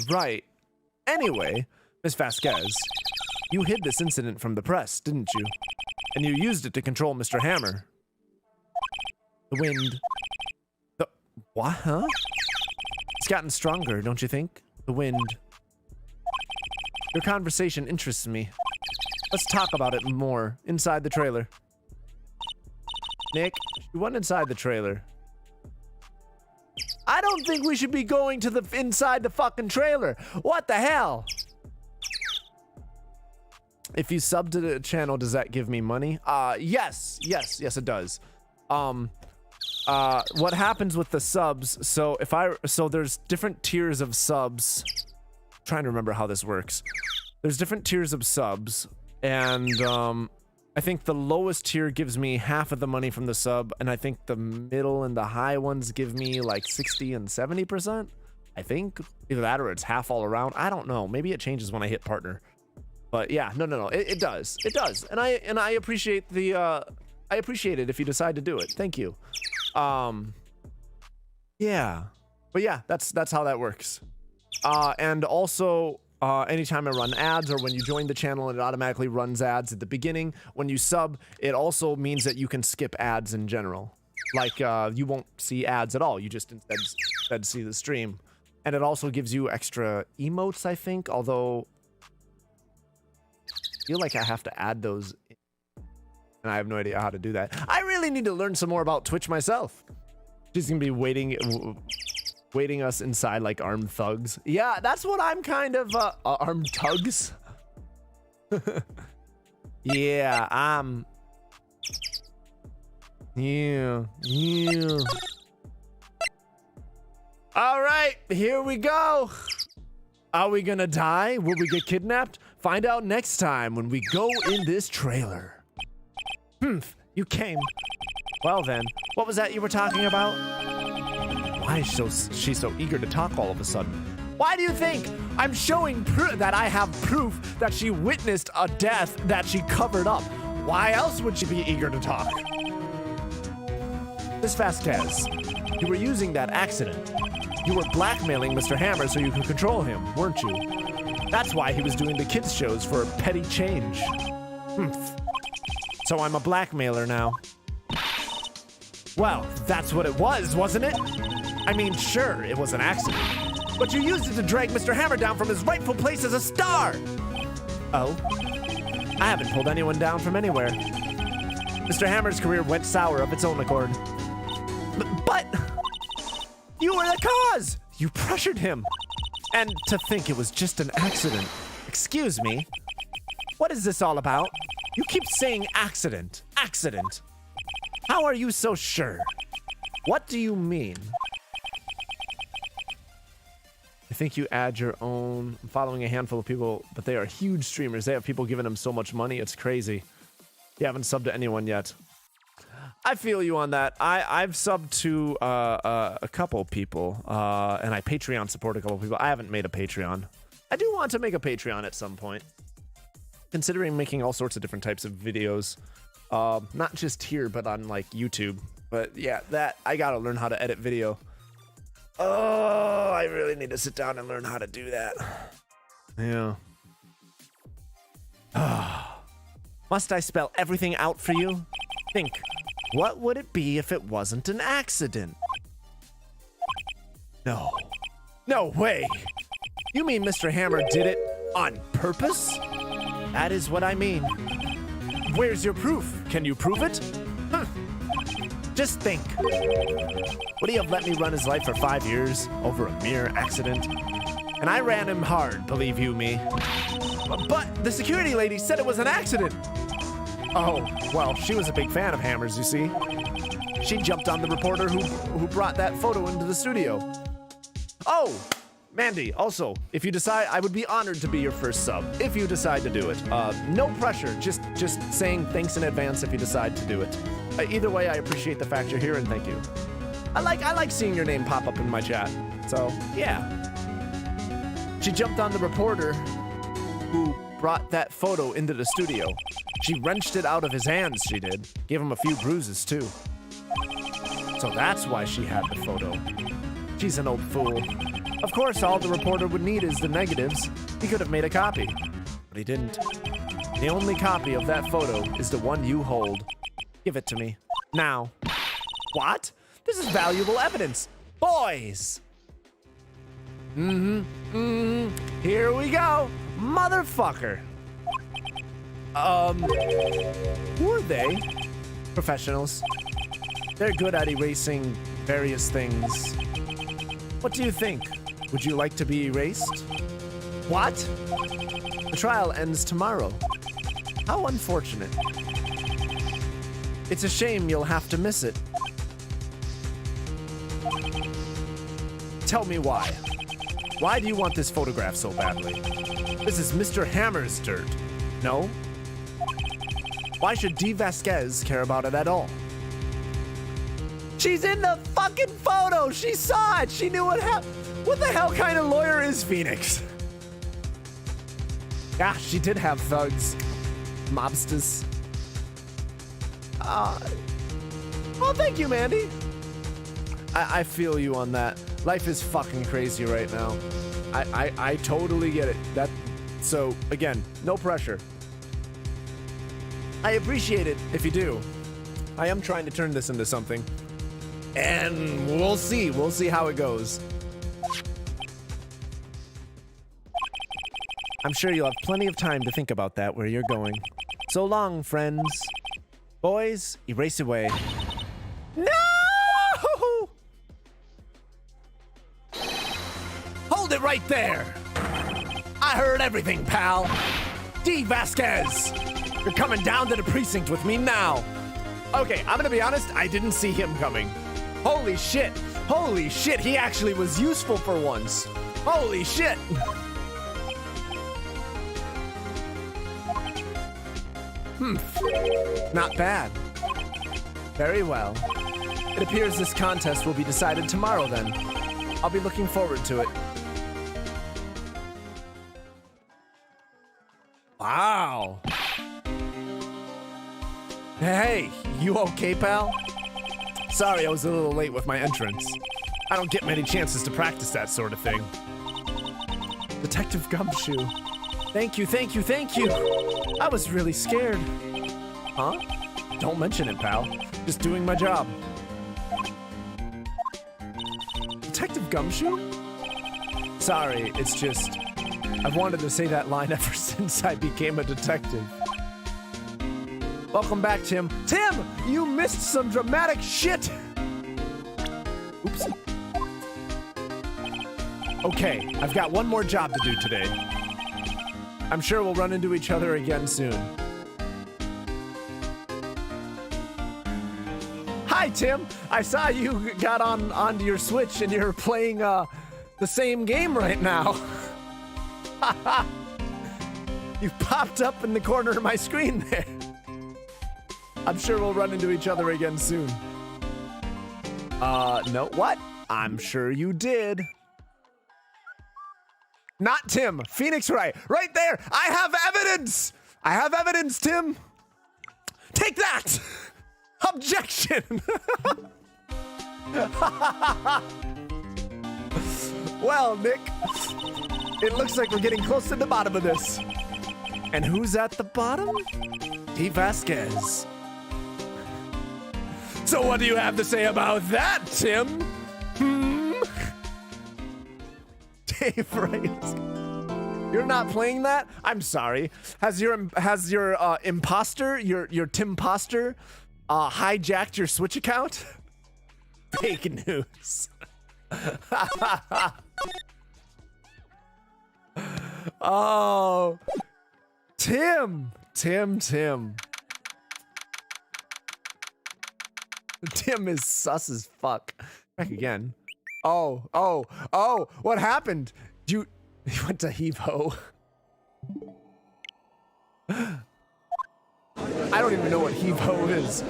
Right. Anyway, Miss Vasquez, you hid this incident from the press, didn't you? And you used it to control Mr. Hammer. The wind. What, huh? It's gotten stronger, don't you think? The wind. Your conversation interests me. Let's talk about it more inside the trailer. Nick, you went inside the trailer. I don't think we should be going to the inside the fucking trailer. What the hell? If you sub to the channel, does that give me money? Yes, it does. What happens with the subs? So there's different tiers of subs. I'm trying to remember how this works. There's different tiers of subs, and I think the lowest tier gives me half of the money from the sub, and I think the middle and the high ones give me like 60 and 70%. I think either that or it's half all around. I don't know. Maybe it changes when I hit partner. But yeah, no. It does. It does. And I appreciate the I appreciate it if you decide to do it. Thank you. Yeah. But yeah, that's how that works. And also anytime I run ads, or when you join the channel, it automatically runs ads at the beginning. When you sub, it also means that you can skip ads in general. Like, you won't see ads at all. You just instead see the stream. And it also gives you extra emotes, I think, although I feel like I have to add those in, and I have no idea how to do that. I really need to learn some more about Twitch myself. She's gonna be waiting us inside like armed thugs. Yeah, that's what I'm kind of, armed thugs? Yeah, yeah. All right, here we go. Are we gonna die? Will we get kidnapped? Find out next time when we go in this trailer. You came. Well then, what was that you were talking about? Why is she so eager to talk all of a sudden? Why do you think I'm showing that I have proof that she witnessed a death that she covered up? Why else would she be eager to talk? Miss Vasquez, you were using that accident. You were blackmailing Mr. Hammer so you could control him, weren't you? That's why he was doing the kids' shows for petty change. So I'm a blackmailer now. Well, that's what it was, wasn't it? I mean, sure, it was an accident. But you used it to drag Mr. Hammer down from his rightful place as a star! Oh? I haven't pulled anyone down from anywhere. Mr. Hammer's career went sour of its own accord. But you were the cause! You pressured him! And to think it was just an accident. Excuse me? What is this all about? You keep saying accident. Accident. How are you so sure? What do you mean? I think you add your own. I'm following a handful of people, but they are huge streamers. They have people giving them so much money, it's crazy. You haven't subbed to anyone yet. I feel you on that. I've subbed to a couple people, and I Patreon support a couple people. I haven't made a Patreon. I do want to make a Patreon at some point. Considering making all sorts of different types of videos. Not just here, but on like YouTube. But yeah, that I gotta learn how to edit video. Oh, I really need to sit down and learn how to do that. Yeah. Must I spell everything out for you? Think, what would it be if it wasn't an accident? No. No way. You mean Mr. Hammer did it on purpose? That is what I mean. Where's your proof? Can you prove it? Just think. Would he have let me run his life for 5 years over a mere accident? And I ran him hard, believe you me. But the security lady said it was an accident. Oh, well, she was a big fan of Hammer's, you see. She jumped on the reporter who brought that photo into the studio. Oh, Mandy, also, if you decide, I would be honored to be your first sub, if you decide to do it. No pressure, just saying thanks in advance if you decide to do it. Either way, I appreciate the fact you're here and thank you. I like seeing your name pop up in my chat, so yeah. She jumped on the reporter who brought that photo into the studio. She wrenched it out of his hands, she did. Gave him a few bruises, too. So that's why she had the photo. She's an old fool. Of course, all the reporter would need is the negatives. He could have made a copy, but he didn't. The only copy of that photo is the one you hold. Give it to me. Now. What? This is valuable evidence. Boys! Here we go. Motherfucker. Who are they? Professionals. They're good at erasing various things. What do you think? Would you like to be erased? What? The trial ends tomorrow. How unfortunate. It's a shame you'll have to miss it. Tell me why. Why do you want this photograph so badly? This is Mr. Hammer's dirt. No? Why should D. Vasquez care about it at all? She's in the fucking photo! She saw it! She knew what happened! What the hell kind of lawyer is Phoenix? Yeah, she did have thugs. Mobsters. Well, thank you, Mandy. I feel you on that. Life is fucking crazy right now. I totally get it. So, again, no pressure. I appreciate it if you do. I am trying to turn this into something. And we'll see. We'll see how it goes. I'm sure you'll have plenty of time to think about that where you're going. So long, friends. Boys, erase away. No! Hold it right there. I heard everything, pal. D. Vasquez, you're coming down to the precinct with me now. Okay, I'm gonna be honest, I didn't see him coming. Holy shit. Holy shit, he actually was useful for once. Holy shit. Not bad. Very well. It appears this contest will be decided tomorrow then. I'll be looking forward to it. Wow. Hey, you okay, pal? Sorry, I was a little late with my entrance. I don't get many chances to practice that sort of thing. Detective Gumshoe. Thank you, thank you, thank you. I was really scared. Huh? Don't mention it, pal. Just doing my job. Detective Gumshoe? Sorry, it's just... I've wanted to say that line ever since I became a detective. Welcome back, Tim. Tim, you missed some dramatic shit! Oops. Okay, I've got one more job to do today. I'm sure we'll run into each other again soon. Hi, Tim. I saw you got onto your Switch and you're playing the same game right now. You popped up in the corner of my screen there. I'm sure we'll run into each other again soon. No, what? I'm sure you did. Not Tim. Phoenix Wright. Right there. I have evidence. I have evidence, Tim. Take that. Objection. Well, Nick, it looks like we're getting close to the bottom of this. And who's at the bottom? Dave Vasquez. So what do you have to say about that, Tim? Dave Wright. You're not playing that? I'm sorry. Has your imposter, your Timposter, hijacked your Switch account? Fake news. Oh, Tim. Tim is sus as fuck. Back again. Oh, what happened? You went to Heave-Ho. I don't even know what Heave-Ho is.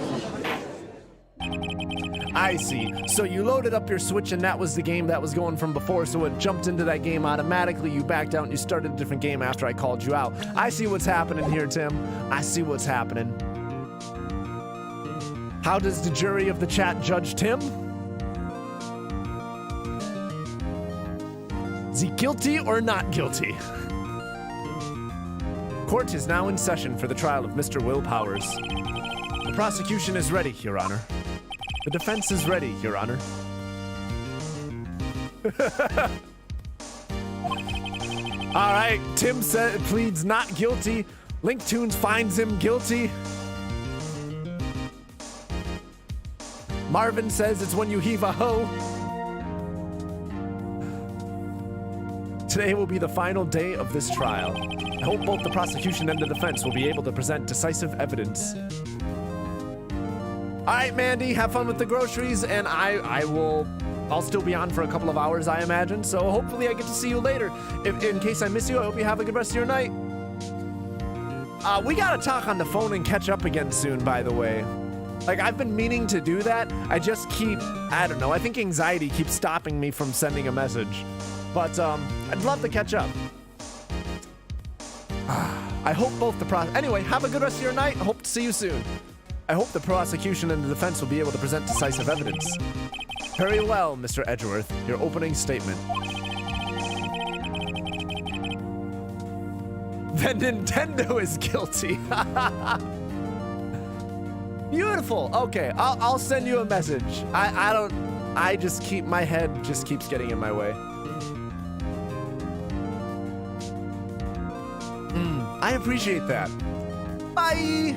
I see. So you loaded up your Switch and that was the game that was going from before, so it jumped into that game automatically. You backed out and you started a different game after I called you out. I see what's happening here, Tim. I see what's happening. How does the jury of the chat judge Tim? Is he guilty or not guilty? Court is now in session for the trial of Mr. Will Powers. The prosecution is ready, Your Honor. The defense is ready, Your Honor. All right, Tim pleads not guilty. Linktunes finds him guilty. Marvin says it's when you heave a hoe. Today will be the final day of this trial. I hope both the prosecution and the defense will be able to present decisive evidence. All right, Mandy, have fun with the groceries, and I'll still be on for a couple of hours, I imagine, so hopefully I get to see you later. In case I miss you, I hope you have a good rest of your night. We gotta talk on the phone and catch up again soon, by the way. Like, I've been meaning to do that. I just keep, I don't know, I think anxiety keeps stopping me from sending a message. But, I'd love to catch up. I hope both anyway, have a good rest of your night. I hope to see you soon. I hope the prosecution and the defense will be able to present decisive evidence. Very well, Mr. Edgeworth, your opening statement. Then Nintendo is guilty. Beautiful. Okay, I'll send you a message. I just keep, my head just keeps getting in my way. I appreciate that. Bye.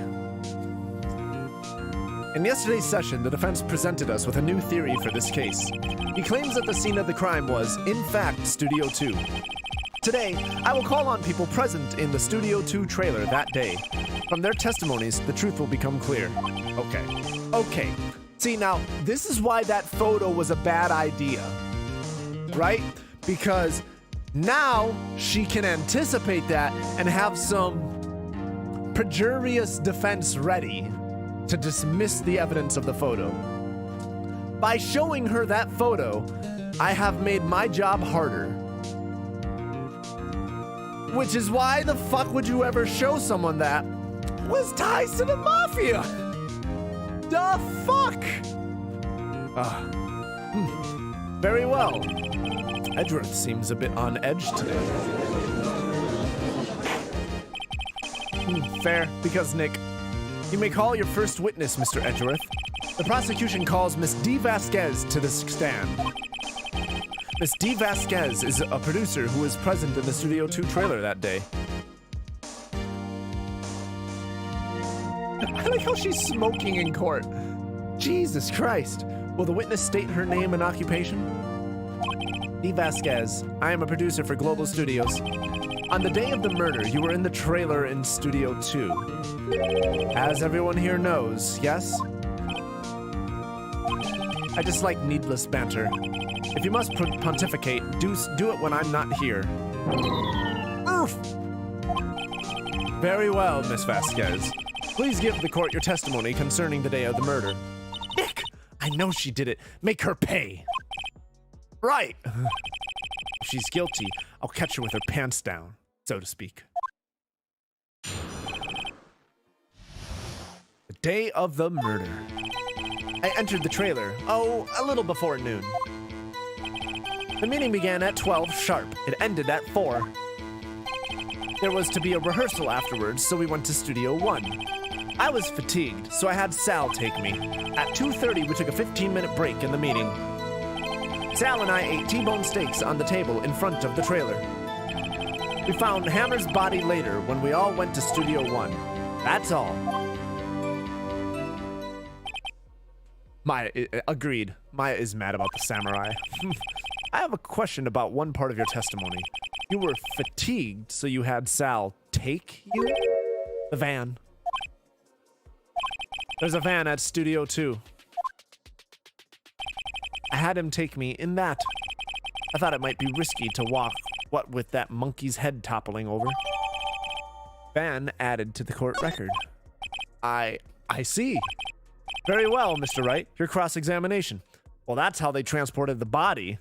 In yesterday's session, the defense presented us with a new theory for this case. He claims that the scene of the crime was, in fact, Studio 2. Today, I will call on people present in the Studio 2 trailer that day. From their testimonies, the truth will become clear. Okay. See, now, this is why that photo was a bad idea, right? Because now she can anticipate that and have some perjurious defense ready to dismiss the evidence of the photo. By showing her that photo, I have made my job harder. Which is why the fuck would you ever show someone that was ties to the mafia? The fuck? Very well. Edgeworth seems a bit on edge today. Fair, because Nick. You may call your first witness, Mr. Edgeworth. The prosecution calls Miss D. Vasquez to the stand. Miss D. Vasquez is a producer who was present in the Studio 2 trailer that day. I like how she's smoking in court. Jesus Christ. Will the witness state her name and occupation? D. Vasquez. I am a producer for Global Studios. On the day of the murder, you were in the trailer in Studio 2. As everyone here knows, yes? I dislike needless banter. If you must pontificate, do it when I'm not here. Oof! Very well, Miss Vasquez. Please give the court your testimony concerning the day of the murder. Nick! I know she did it. Make her pay. Right. If she's guilty, I'll catch her with her pants down, so to speak. The day of the murder. I entered the trailer, a little before noon. The meeting began at 12 sharp. It ended at 4. There was to be a rehearsal afterwards, so we went to Studio 1. I was fatigued, so I had Sal take me. At 2:30, we took a 15-minute break in the meeting. Sal and I ate T-bone steaks on the table in front of the trailer. We found Hammer's body later when we all went to Studio 1. That's all. Maya, agreed. Maya is mad about the samurai. I have a question about one part of your testimony. You were fatigued, so you had Sal take you? The van. There's a van at Studio 2. I had him take me in that. I thought it might be risky to walk, what with that monkey's head toppling over. Van added to the court record. I see. Very well, Mr. Wright. Your cross-examination. Well, that's how they transported the body.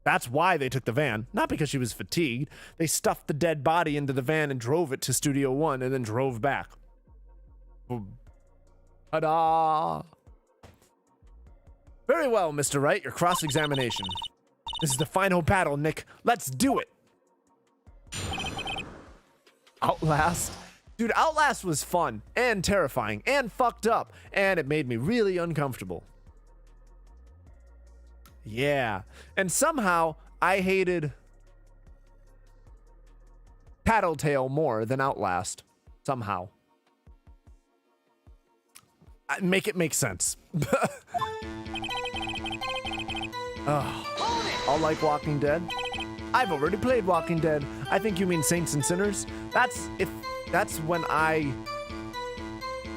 That's why they took the van. Not because she was fatigued. They stuffed the dead body into the van and drove it to Studio 1 and then drove back. Ta-da! Very well, Mr. Wright. Your cross-examination. This is the final battle, Nick. Let's do it! Outlast? Dude, Outlast was fun and terrifying and fucked up, and it made me really uncomfortable. Yeah. And somehow, I hated Tattletale more than Outlast. Somehow. Make it make sense. I'll like Walking Dead. I've already played Walking Dead. I think you mean Saints and Sinners. That's when I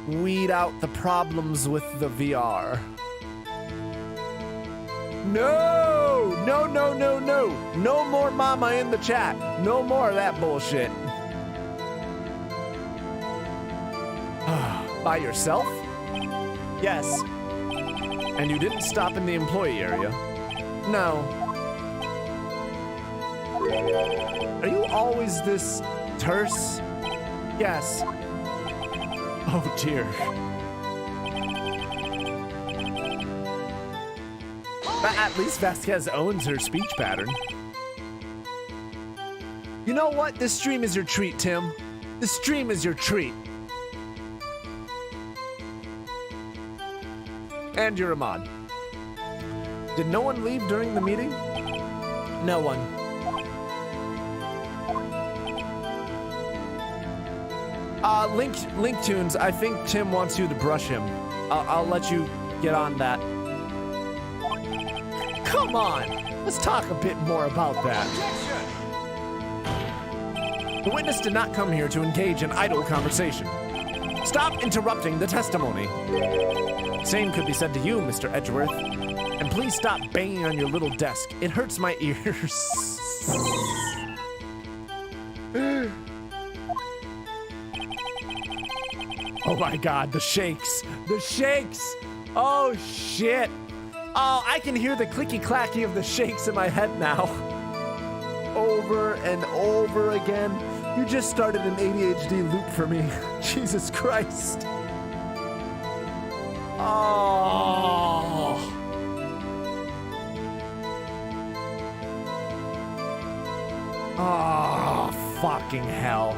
weed out the problems with the VR. No! No more mama in the chat. No more of that bullshit. By yourself? Yes. And you didn't stop in the employee area? No. Are you always this terse? Yes. Oh dear. At least Vasquez owns her speech pattern. You know what? This stream is your treat, Tim. This stream is your treat. And you're a mod. Did no one leave during the meeting? No one. Link Tunes, I think Tim wants you to brush him. I'll let you get on that. Come on! Let's talk a bit more about that. The witness did not come here to engage in idle conversation. Stop interrupting the testimony. Same could be said to you, Mr. Edgeworth. And please stop banging on your little desk. It hurts my ears. Oh my god, the shakes. The shakes! Oh shit! Oh, I can hear the clicky-clacky of the shakes in my head now. Over and over again. You just started an ADHD loop for me. Jesus Christ. Oh. Oh, fucking hell.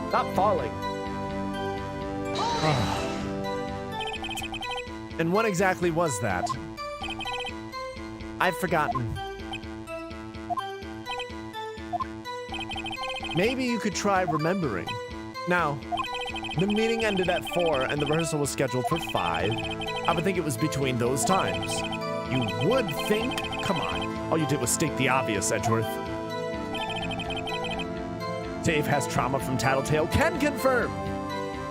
Stop falling. Oh. And what exactly was that? I've forgotten. Maybe you could try remembering. Now, the meeting ended at 4 and the rehearsal was scheduled for 5. I would think it was between those times. You would think? Come on. All you did was state the obvious, Edgeworth. Dave has trauma from Tattletale. Can confirm.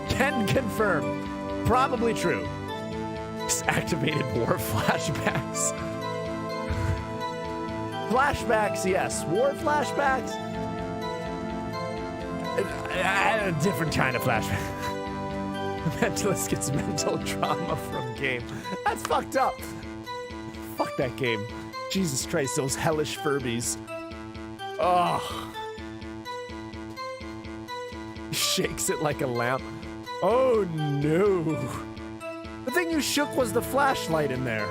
Can confirm. Probably true. Activated war flashbacks. Flashbacks, yes. War flashbacks? A different kind of flashback. Mentalist gets mental trauma from game. That's fucked up. Fuck that game. Jesus Christ, those hellish Furbies. Ugh. He shakes it like a lamp. Oh no. The thing you shook was the flashlight in there.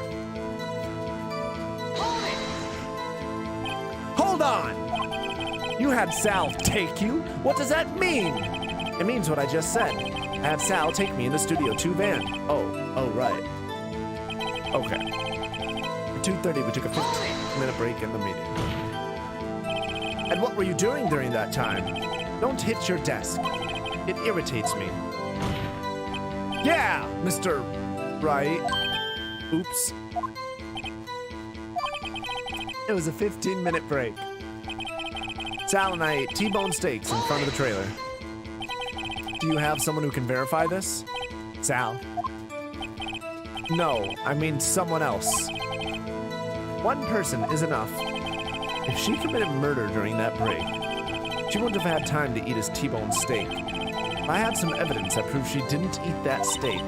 Hold on! You had Sal take you? What does that mean? It means what I just said. I had Sal take me in the Studio 2 van. Oh, right. Okay. At 2:30, we took a 15-minute break in the meeting. And what were you doing during that time? Don't hit your desk. It irritates me. Yeah, Mr. Right. Oops. It was a 15-minute break. Sal and I ate T-bone steaks in front of the trailer. Do you have someone who can verify this? Sal. No, I mean someone else. One person is enough. If she committed murder during that break, she wouldn't have had time to eat his T-bone steak. I had some evidence that proves she didn't eat that steak.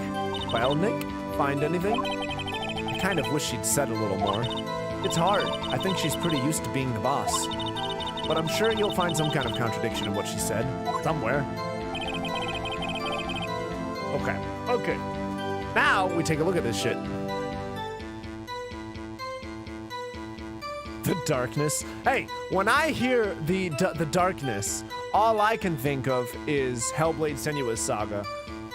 Well, Nick, find anything? I kind of wish she'd said a little more. It's hard. I think she's pretty used to being the boss. But I'm sure you'll find some kind of contradiction in what she said. Somewhere. Okay. Now we take a look at this shit. The darkness. Hey, when I hear the darkness, all I can think of is Hellblade: Senua's Saga.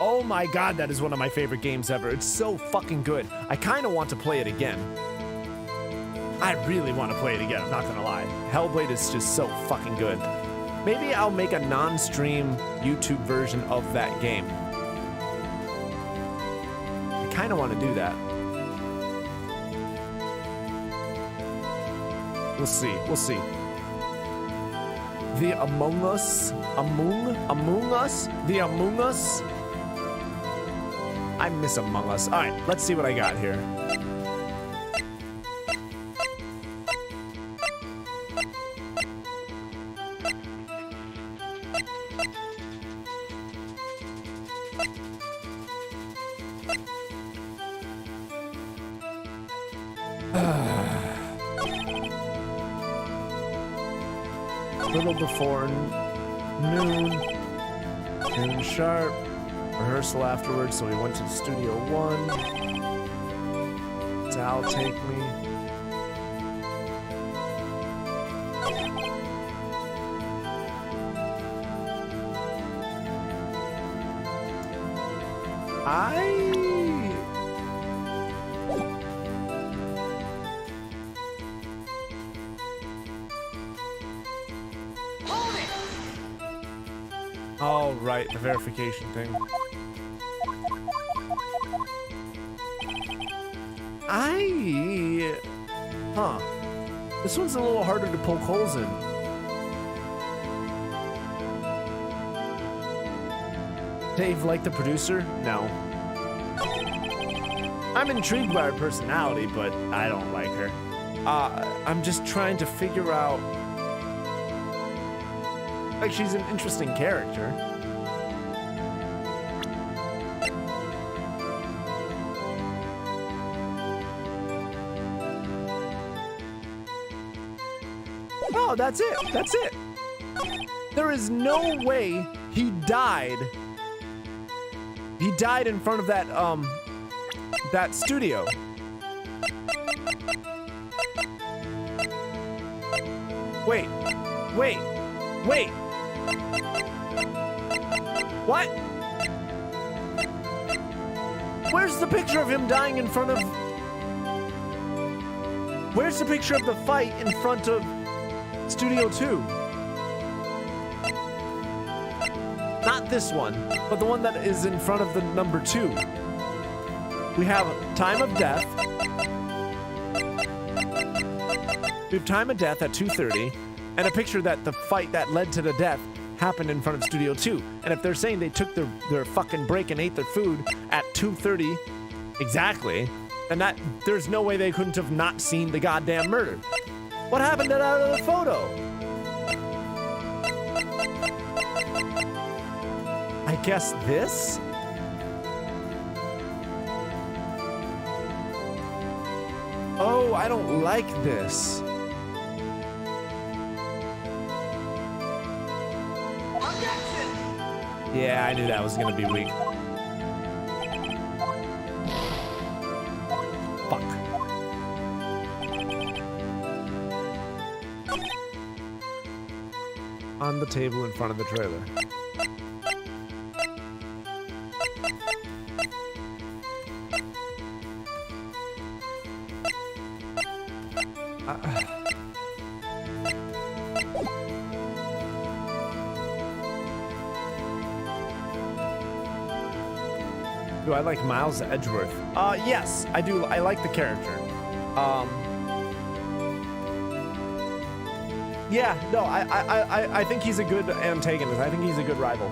Oh my god, that is one of my favorite games ever. It's so fucking good. I kind of want to play it again. I really want to play it again, I'm not gonna lie. Hellblade is just so fucking good. Maybe I'll make a non-stream YouTube version of that game. I kind of want to do that. We'll see. The Among Us? The Among Us? I miss Among Us. All right, let's see what I got here. A little before noon sharp. Rehearsal afterwards, so we went to Studio 1. Sal take me. Oh, right, the verification thing. Huh. This one's a little harder to poke holes in. Dave, like the producer? No. I'm intrigued by her personality, but I don't like her. I'm just trying to figure out... Like, she's an interesting character. No, that's it. That's it. There is no way he died. He died in front of that studio. Wait. What? Where's the picture of him dying in front of... Where's the picture of the fight in front of Studio 2? Not this one, but the one that is in front of the number 2. We have time of death. We have time of death at 2:30, and a picture that the fight that led to the death happened in front of Studio 2. And if they're saying they took their fucking break and ate their food at 2:30 exactly, then there's no way they couldn't have not seen the goddamn murder. What happened to that other photo? I guess this? Oh, I don't like this. Objection! Yeah, I knew that was gonna be weak. Fuck. On the table in front of the trailer. Do I like Miles Edgeworth? Yes, I do. I like the character. Yeah, no, I think he's a good antagonist. I think he's a good rival.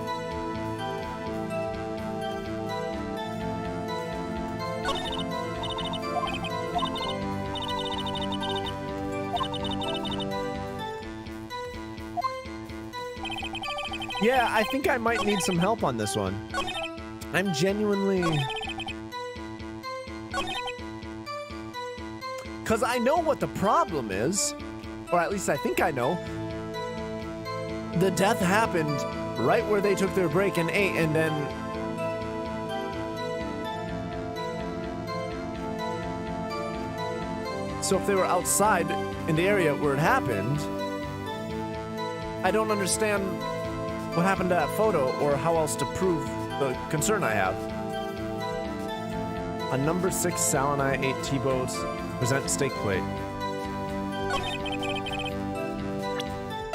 Yeah, I think I might need some help on this one. I'm genuinely... Because I know what the problem is, or at least I think I know. The death happened right where they took their break and ate, and then... So if they were outside in the area where it happened, I don't understand what happened to that photo or how else to prove the concern I have. A number 6 Sal and I ate T-bones. Present steak plate.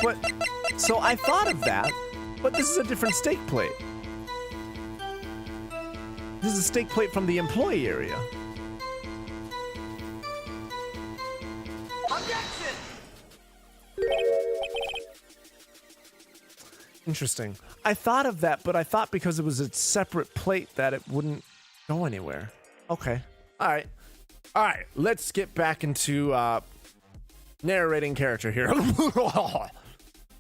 What? So I thought of that, but this is a different steak plate. This is a steak plate from the employee area. Objection! Interesting. I thought of that, but I thought because it was a separate plate that it wouldn't go anywhere. Okay. All right. All right. Let's get back into narrating character here. All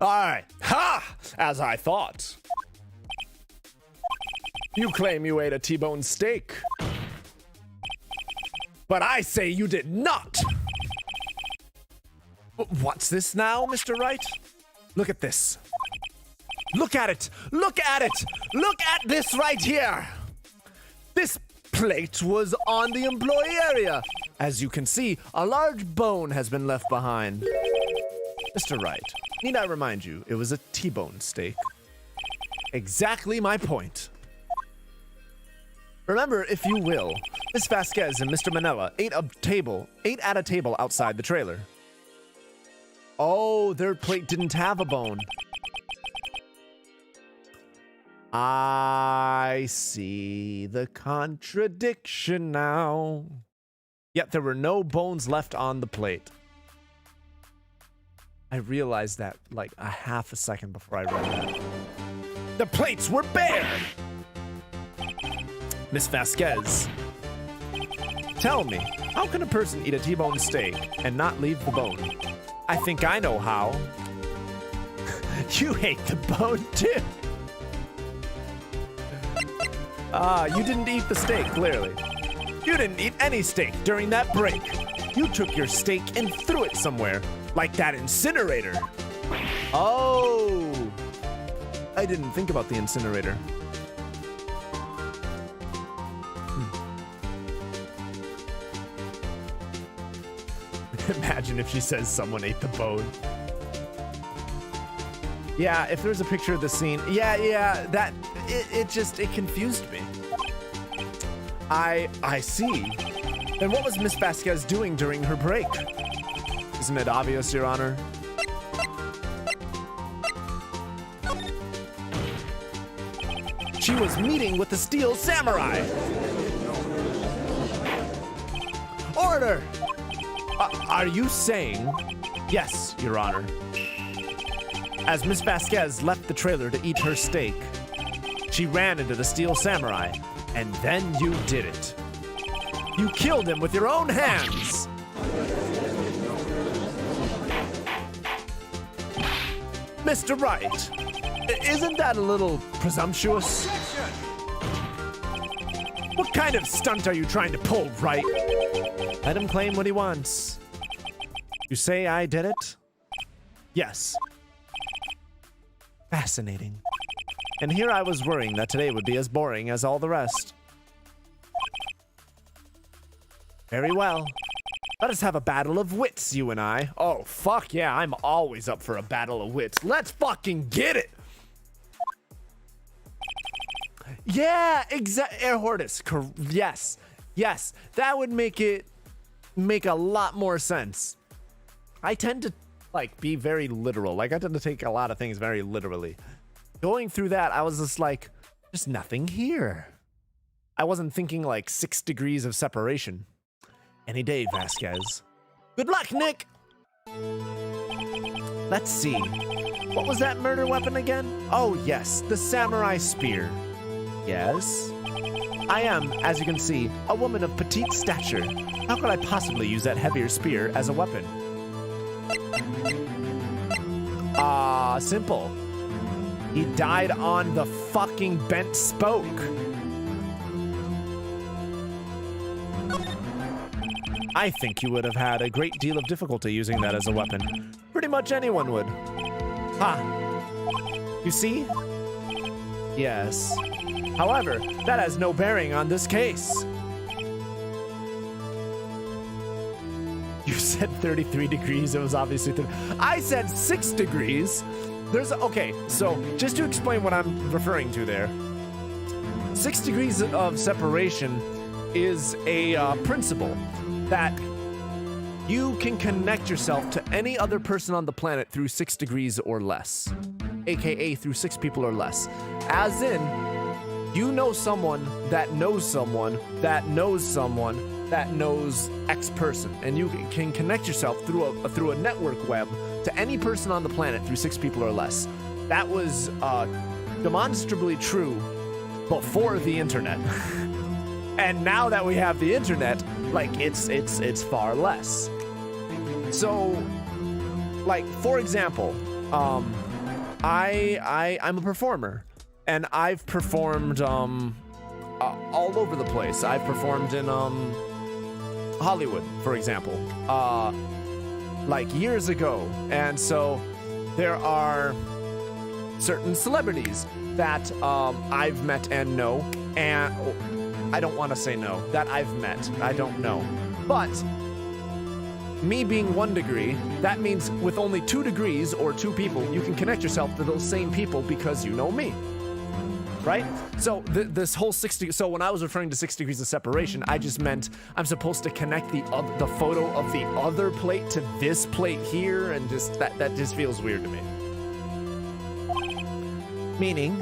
right. Ha! As I thought. You claim you ate a T-bone steak. But I say you did not. What's this now, Mr. Wright? Look at this. Look at it! Look at it! Look at this right here! This plate was on the employee area. As you can see, a large bone has been left behind. Mr. Wright, need I remind you, it was a T-bone steak. Exactly my point. Remember, if you will, Miss Vasquez and Mr. Manella ate at a table outside the trailer. Oh, their plate didn't have a bone. I see the contradiction now. Yet there were no bones left on the plate. I realized that like a half a second before I read that. The plates were bare! Miss Vasquez, tell me, how can a person eat a T-bone steak and not leave the bone? I think I know how. You ate the bone too. You didn't eat the steak, clearly. You didn't eat any steak during that break. You took your steak and threw it somewhere. Like that incinerator. Oh, I didn't think about the incinerator. Imagine if she says someone ate the bone. Yeah, if there's a picture of the scene, yeah, that it confused me. I see. Then what was Miss Vasquez doing during her break? Isn't it obvious, Your Honor? She was meeting with the Steel Samurai. Order! Are you saying? Yes, Your Honor. As Miss Vasquez left the trailer to eat her steak, she ran into the Steel Samurai, and then you did it. You killed him with your own hands. Mr. Wright, isn't that a little presumptuous? What kind of stunt are you trying to pull, Wright? Let him claim what he wants. You say I did it? Yes. Fascinating. And here I was worrying that today would be as boring as all the rest. Very well. Let us have a battle of wits, you and I. Oh, fuck yeah, I'm always up for a battle of wits. Let's fucking get it! Yeah, Air Hortus. Yes, that would make a lot more sense. I tend to be very literal. Like, I tend to take a lot of things very literally. Going through that, I was just like, there's nothing here. I wasn't thinking 6 degrees of separation. Any day, Vasquez. Good luck, Nick! Let's see. What was that murder weapon again? Oh, yes, the samurai spear. Yes? I am, as you can see, a woman of petite stature. How could I possibly use that heavier spear as a weapon? Simple. He died on the fucking bent spoke. I think you would have had a great deal of difficulty using that as a weapon. Pretty much anyone would. Ha! You see? Yes. However, that has no bearing on this case. You said 33 degrees, it was obviously I said 6 degrees. Okay, so just to explain what I'm referring to there. 6 degrees of separation is a principle that you can connect yourself to any other person on the planet through 6 degrees or less, aka through 6 people or less. As in, you know someone that knows someone that knows someone that knows X person, and you can connect yourself through a network web to any person on the planet through 6 people or less. That was demonstrably true before the internet. And now that we have the internet, it's far less. So, for example, I'm a performer, and I've performed all over the place. I've performed in Hollywood, for example, years ago. And so there are certain celebrities that I've met and know, and I don't want to say no, that I've met. I don't know. But me being 1 degree, that means with only 2 degrees or 2 people, you can connect yourself to those same people because you know me. Right? So this whole 60. So when I was referring to 6 degrees of separation, I just meant I'm supposed to connect the photo of the other plate to this plate here, and just that just feels weird to me. Meaning,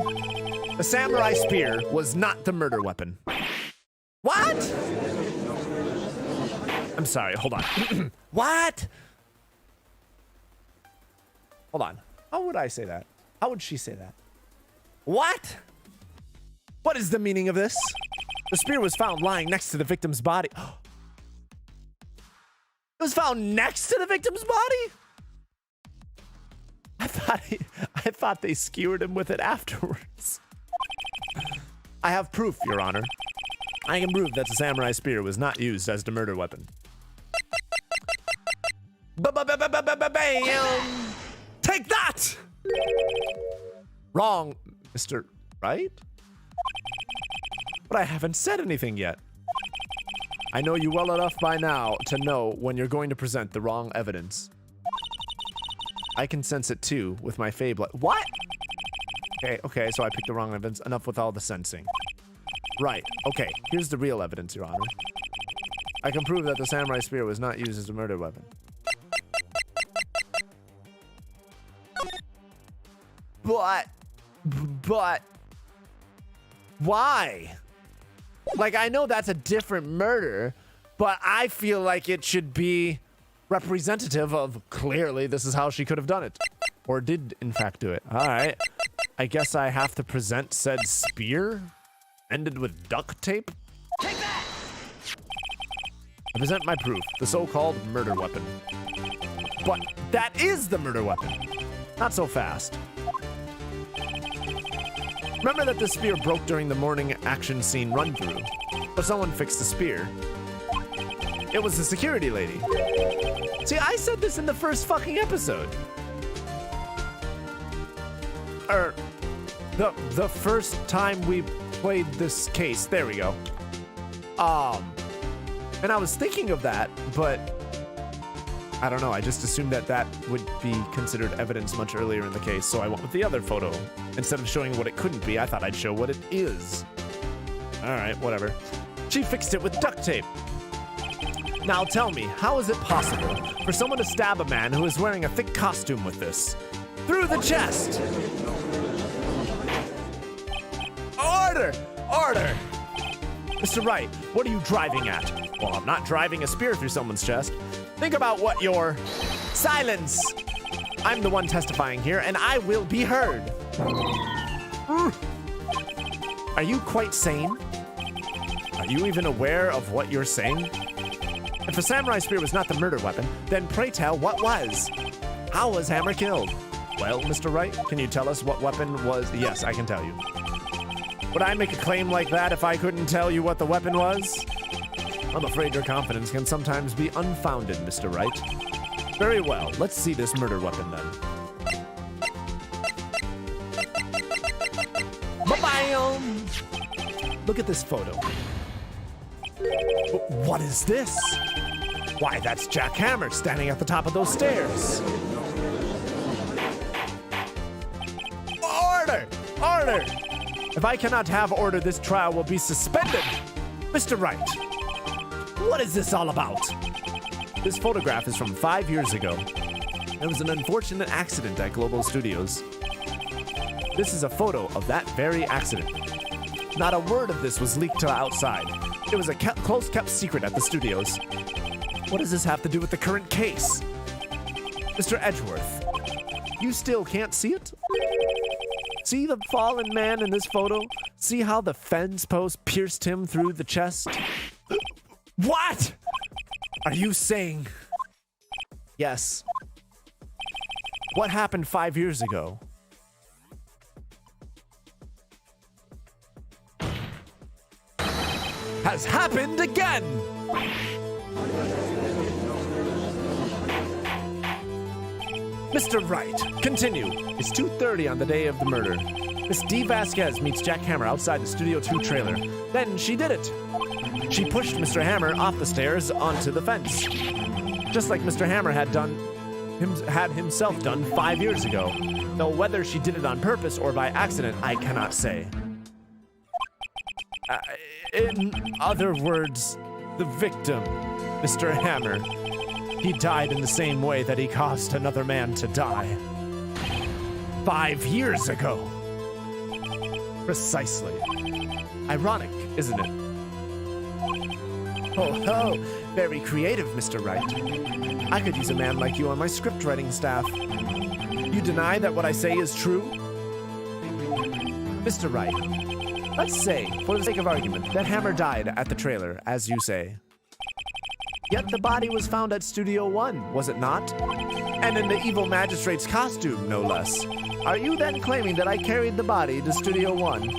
the samurai spear was not the murder weapon. What? I'm sorry. Hold on. What? Hold on. How would I say that? How would she say that? What? What is the meaning of this? The spear was found lying next to the victim's body. It was found next to the victim's body? I thought they skewered him with it afterwards. I have proof, Your Honor. I can prove that the samurai spear was not used as the murder weapon. Bang! Bam! Take that! Wrong, Mr. Right? But I haven't said anything yet. I know you well enough by now to know when you're going to present the wrong evidence. I can sense it too with my Fable. What? Okay, so I picked the wrong evidence. Enough with all the sensing. Right, okay, here's the real evidence, Your Honor. I can prove that the samurai spear was not used as a murder weapon. But, why? Like, I know that's a different murder, but I feel like it should be representative of clearly this is how she could have done it. Or did, in fact, do it. All right. I guess I have to present said spear? Ended with duct tape? Take that! I present my proof, the so-called murder weapon. But that is the murder weapon. Not so fast. Remember that the spear broke during the morning action scene run-through, but someone fixed the spear. It was the security lady. See, I said this in the first fucking episode. The first time we played this case. There we go. And I was thinking of that, but I don't know. I just assumed that that would be considered evidence much earlier in the case, so I went with the other photo. Instead of showing what it couldn't be, I thought I'd show what it is. All right, whatever. She fixed it with duct tape. Now tell me, how is it possible for someone to stab a man who is wearing a thick costume with this? Through the chest! Order! Order! Mr. Wright, what are you driving at? Well, I'm not driving a spear through someone's chest. Think about what you're... Silence! I'm the one testifying here, and I will be heard. Are you quite sane? Are you even aware of what you're saying? If a samurai spear was not the murder weapon, then pray tell what was? How was Hammer killed? Well, Mr. Wright, can you tell us what weapon was? Yes, I can tell you. Would I make a claim like that if I couldn't tell you what the weapon was? I'm afraid your confidence can sometimes be unfounded, Mr. Wright. Very well, let's see this murder weapon then. Ba-bam! Look at this photo. What is this? Why, that's Jack Hammer standing at the top of those stairs. Order! Order! If I cannot have order, this trial will be suspended. Mr. Wright, what is this all about? This photograph is from 5 years ago. There was an unfortunate accident at Global Studios. This is a photo of that very accident. Not a word of this was leaked to outside. It was a close-kept secret at the studios. What does this have to do with the current case? Mr. Edgeworth, you still can't see it? See the fallen man in this photo? See how the fence post pierced him through the chest? What? Are you saying? Yes. What happened 5 years ago? Has happened again! Mr. Wright, continue. It's 2:30 on the day of the murder. Miss D. Vasquez meets Jack Hammer outside the Studio 2 trailer. Then she did it. She pushed Mr. Hammer off the stairs onto the fence. Just like Mr. Hammer had himself done 5 years ago. Though whether she did it on purpose or by accident, I cannot say. In other words, the victim, Mr. Hammer, he died in the same way that he caused another man to die. 5 years ago. Precisely. Ironic, isn't it? Oh, very creative, Mr. Wright. I could use a man like you on my script writing staff. You deny that what I say is true? Mr. Wright, let's say, for the sake of argument, that Hammer died at the trailer, as you say. Yet the body was found at Studio 1, was it not? And in the evil magistrate's costume, no less. Are you then claiming that I carried the body to Studio 1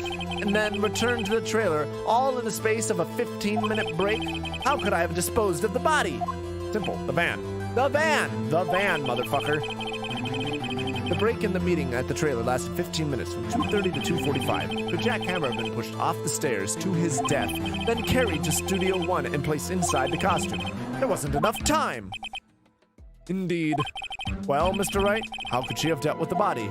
and then returned to the trailer all in the space of a 15-minute break? How could I have disposed of the body? Simple, the van. The van, motherfucker. The break in the meeting at the trailer lasted 15 minutes, from 2:30 to 2:45. Could Jack Hammer have been pushed off the stairs to his death, then carried to Studio One and placed inside the costume? There wasn't enough time. Indeed. Well, Mr. Wright, how could she have dealt with the body?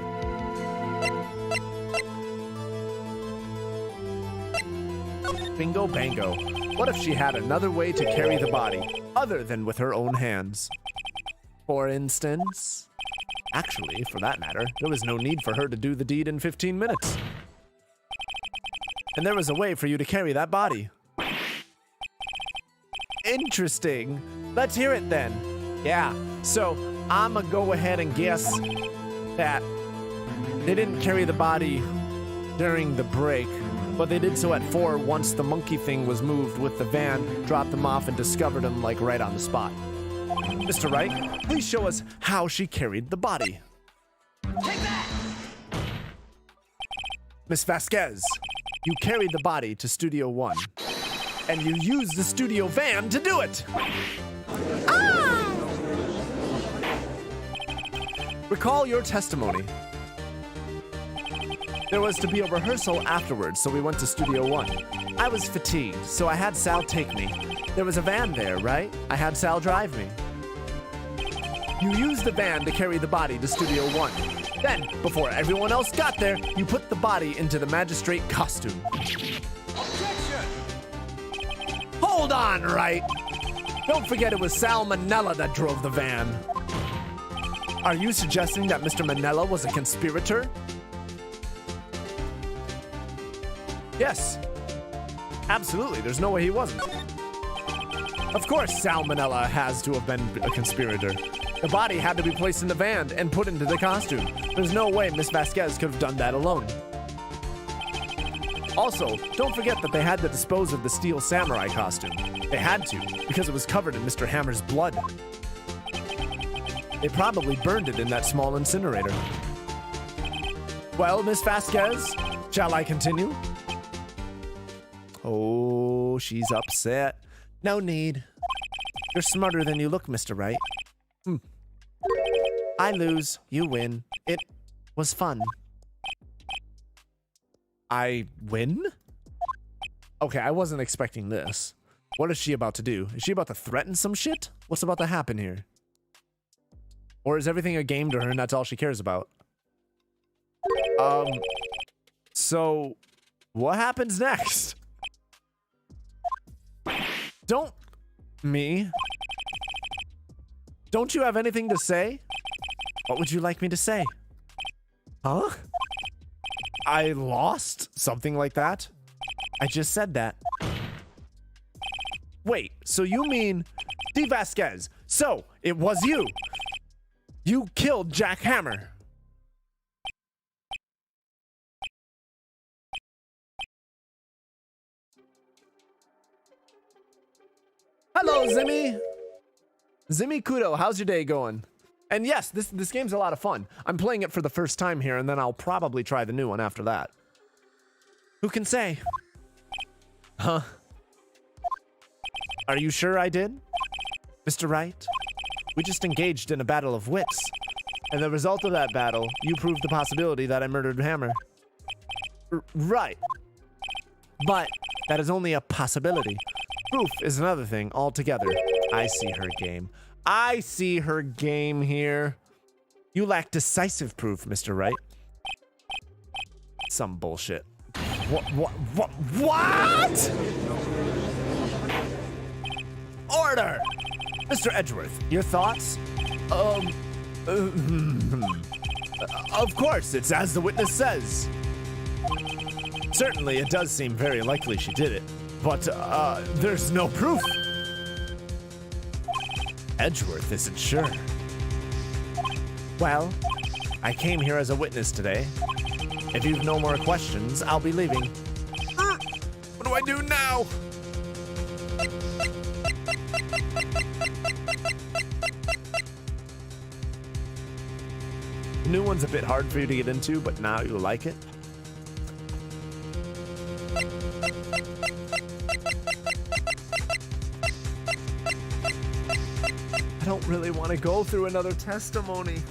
Bingo bango. What if she had another way to carry the body, other than with her own hands? For instance... Actually, for that matter, there was no need for her to do the deed in 15 minutes. And there was a way for you to carry that body. Interesting. Let's hear it then. Yeah, so I'ma go ahead and guess that they didn't carry the body during the break, but they did so at 4 once the monkey thing was moved with the van, dropped them off, and discovered them like right on the spot. Mr. Wright, please show us how she carried the body. Take that! Miss Vasquez, you carried the body to Studio One, and you used the studio van to do it. Recall your testimony. There was to be a rehearsal afterwards, so we went to Studio One. I was fatigued, so I had Sal take me. There was a van there, right? I had Sal drive me. You used the van to carry the body to Studio One. Then, before everyone else got there, you put the body into the magistrate costume. Objection! Hold on, Wright. Don't forget it was Sal Manella that drove the van. Are you suggesting that Mr. Manella was a conspirator? Yes. Absolutely, there's no way he wasn't. Of course, Sal Manella has to have been a conspirator. The body had to be placed in the van and put into the costume. There's no way Miss Vasquez could have done that alone. Also, don't forget that they had to dispose of the steel samurai costume. They had to, because it was covered in Mr. Hammer's blood. They probably burned it in that small incinerator. Well, Miss Vasquez, shall I continue? Oh, she's upset. No need. You're smarter than you look, Mr. Wright. I lose, you win. It was fun. I win? Okay, I wasn't expecting this. What is she about to do? Is she about to threaten some shit? What's about to happen here? Or is everything a game to her and that's all she cares about? So, what happens next? Don't you have anything to say? What would you like me to say? Huh? I lost? Something like that? I just said that. Wait, so you mean... D. Vasquez, so it was you. You killed Jack Hammer. Hello, Zimmy. Zimmy Kudo, how's your day going? And yes, this game's a lot of fun. I'm playing it for the first time here, and then I'll probably try the new one after that. Who can say? Huh? Are you sure I did? Mr. Wright? We just engaged in a battle of wits. And the result of that battle, you proved the possibility that I murdered Hammer. Right. But that is only a possibility. Proof is another thing altogether. I see her game. I see her game here. You lack decisive proof, Mr. Wright. Some bullshit. What? Order! Mr. Edgeworth, your thoughts? Of course, it's as the witness says. Certainly, it does seem very likely she did it. But, there's no proof. Edgeworth isn't sure. Well, I came here as a witness today. If you've no more questions, I'll be leaving. What do I do now? The new one's a bit hard for you to get into, but now you like it. I don't really want to go through another testimony.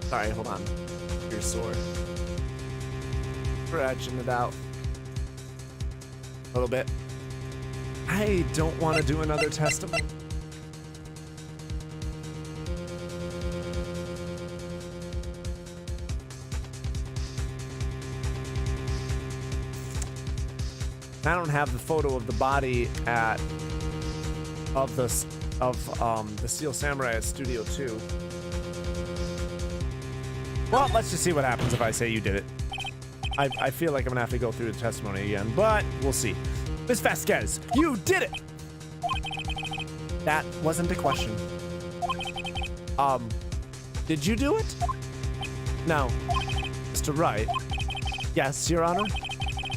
Sorry, hold on. You're sore. Stretching it out a little bit. I don't want to do another testimony. I don't have the photo of the body of the Steel Samurai at Studio 2. Well, let's just see what happens if I say you did it. I feel like I'm gonna have to go through the testimony again, but we'll see. Miss Vasquez, you did it! That wasn't a question. Did you do it? No. Mr. Wright? Yes, Your Honor?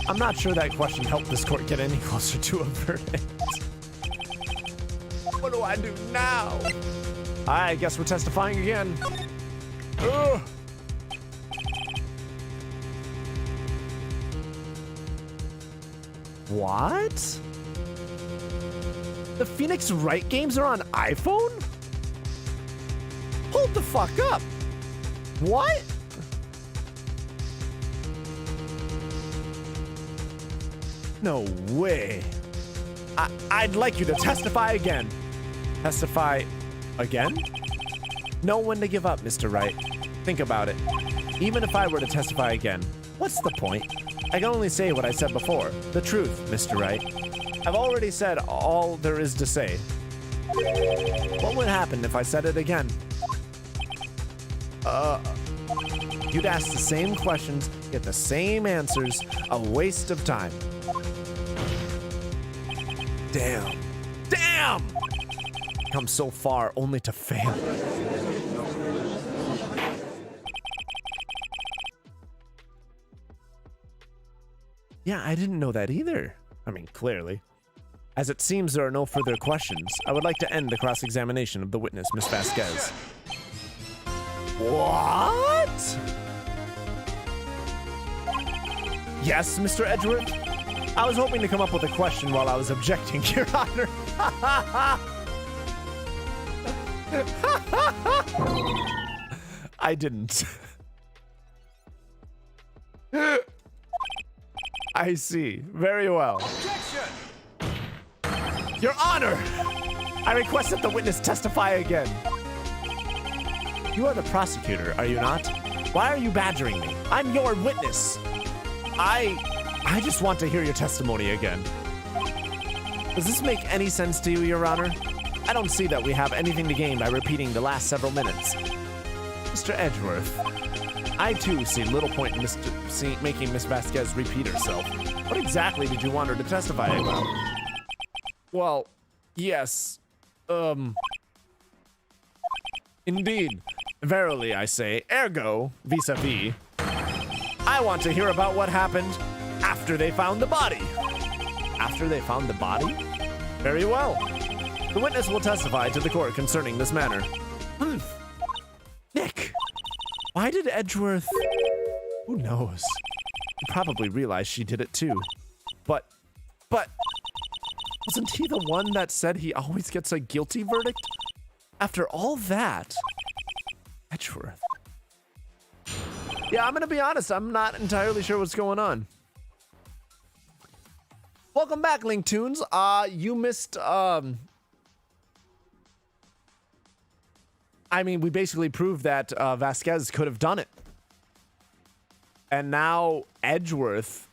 I'm not sure that question helped this court get any closer to a verdict. What do I do now? I guess we're testifying again. Ugh. What? The Phoenix Wright games are on iPhone? Hold the fuck up. What? No way. I'd like you to testify again. Testify again? Know when to give up, Mr. Wright. Think about it. Even if I were to testify again, what's the point? I can only say what I said before. The truth, Mr. Wright. I've already said all there is to say. What would happen if I said it again? You'd ask the same questions, get the same answers. A waste of time. Damn. Damn! Come so far only to fail. Yeah, I didn't know that either. I mean, clearly. As it seems there are no further questions, I would like to end the cross-examination of the witness, Miss Vasquez. What? Yes, Mr. Edgeworth? I was hoping to come up with a question while I was objecting, Your Honor. I didn't. I see. Very well. Objection! Your Honor! I request that the witness testify again. You are the prosecutor, are you not? Why are you badgering me? I'm your witness. I just want to hear your testimony again. Does this make any sense to you, Your Honor? I don't see that we have anything to gain by repeating the last several minutes. Mr. Edgeworth, I too see little point in making Miss Vasquez repeat herself. What exactly did you want her to testify about? Well, yes. Indeed. Verily, I say, ergo, vis-a-vis. I want to hear about what happened after they found the body. After they found the body? Very well. The witness will testify to the court concerning this matter. Nick, why did Edgeworth... Who knows? He probably realized she did it too. But... Wasn't he the one that said he always gets a guilty verdict? After all that... Edgeworth. Yeah, I'm gonna be honest, I'm not entirely sure what's going on. Welcome back, Linktoons. You missed, I mean, we basically proved that Vasquez could have done it. And now Edgeworth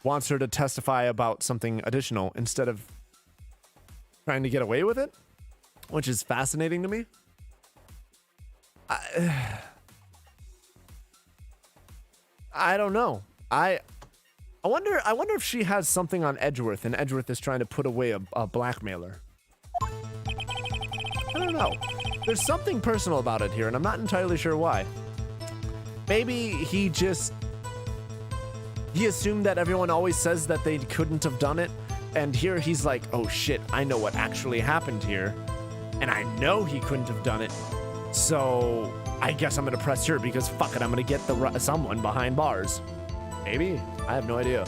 wants her to testify about something additional instead of trying to get away with it, which is fascinating to me. I don't know. I wonder if she has something on Edgeworth and Edgeworth is trying to put away a blackmailer. I don't know. There's something personal about it here, and I'm not entirely sure why. Maybe he assumed that everyone always says that they couldn't have done it, and here he's like, oh shit, I know what actually happened here, and I know he couldn't have done it, so I guess I'm gonna press her because fuck it, I'm gonna get someone behind bars. Maybe? I have no idea.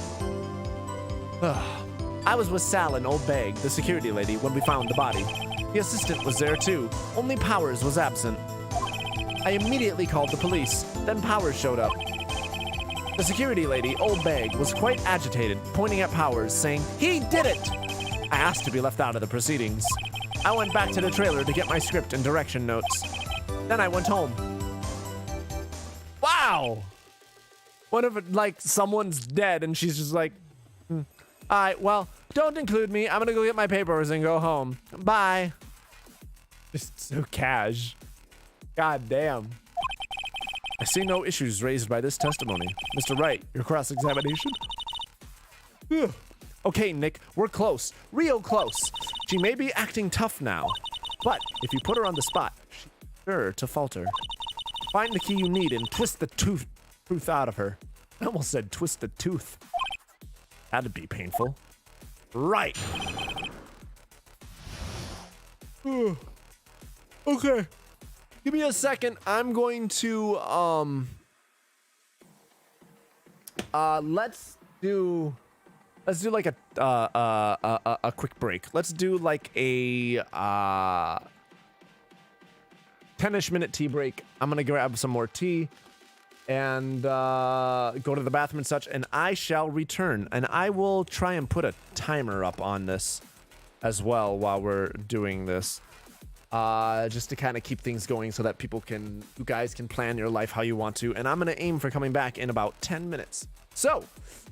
I was with Sal and Old Bag, the security lady, when we found the body. The assistant was there too, only Powers was absent. I immediately called the police, then Powers showed up. The security lady, Old Bag, was quite agitated, pointing at Powers, saying, "He did it!" I asked to be left out of the proceedings. I went back to the trailer to get my script and direction notes. Then I went home. Wow! What if, like, someone's dead and she's just like, all right, well, don't include me. I'm gonna go get my papers and go home. Bye. Just so cash. God damn. I see no issues raised by this testimony. Mr. Wright, your cross-examination? Okay, Nick, we're close. Real close. She may be acting tough now, but if you put her on the spot, she's sure to falter. Find the key you need and twist the truth out of her. I almost said twist the tooth. That'd be painful. Right. Okay. Give me a second. I'm going to let's do like a quick break. Let's do like a 10-ish minute tea break. I'm gonna grab some more tea and go to the bathroom and such, and I shall return, and I will try and put a timer up on this as well while we're doing this, just to kind of keep things going so that you guys can plan your life how you want to, and I'm gonna aim for coming back in about 10 minutes. So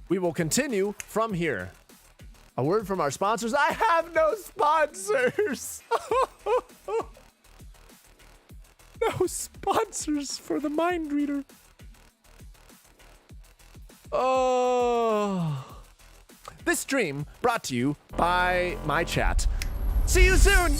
we will continue from here. A word from our sponsors. I have no sponsors. No sponsors for the Mind Reader. Oh. This stream brought to you by my chat. See you soon.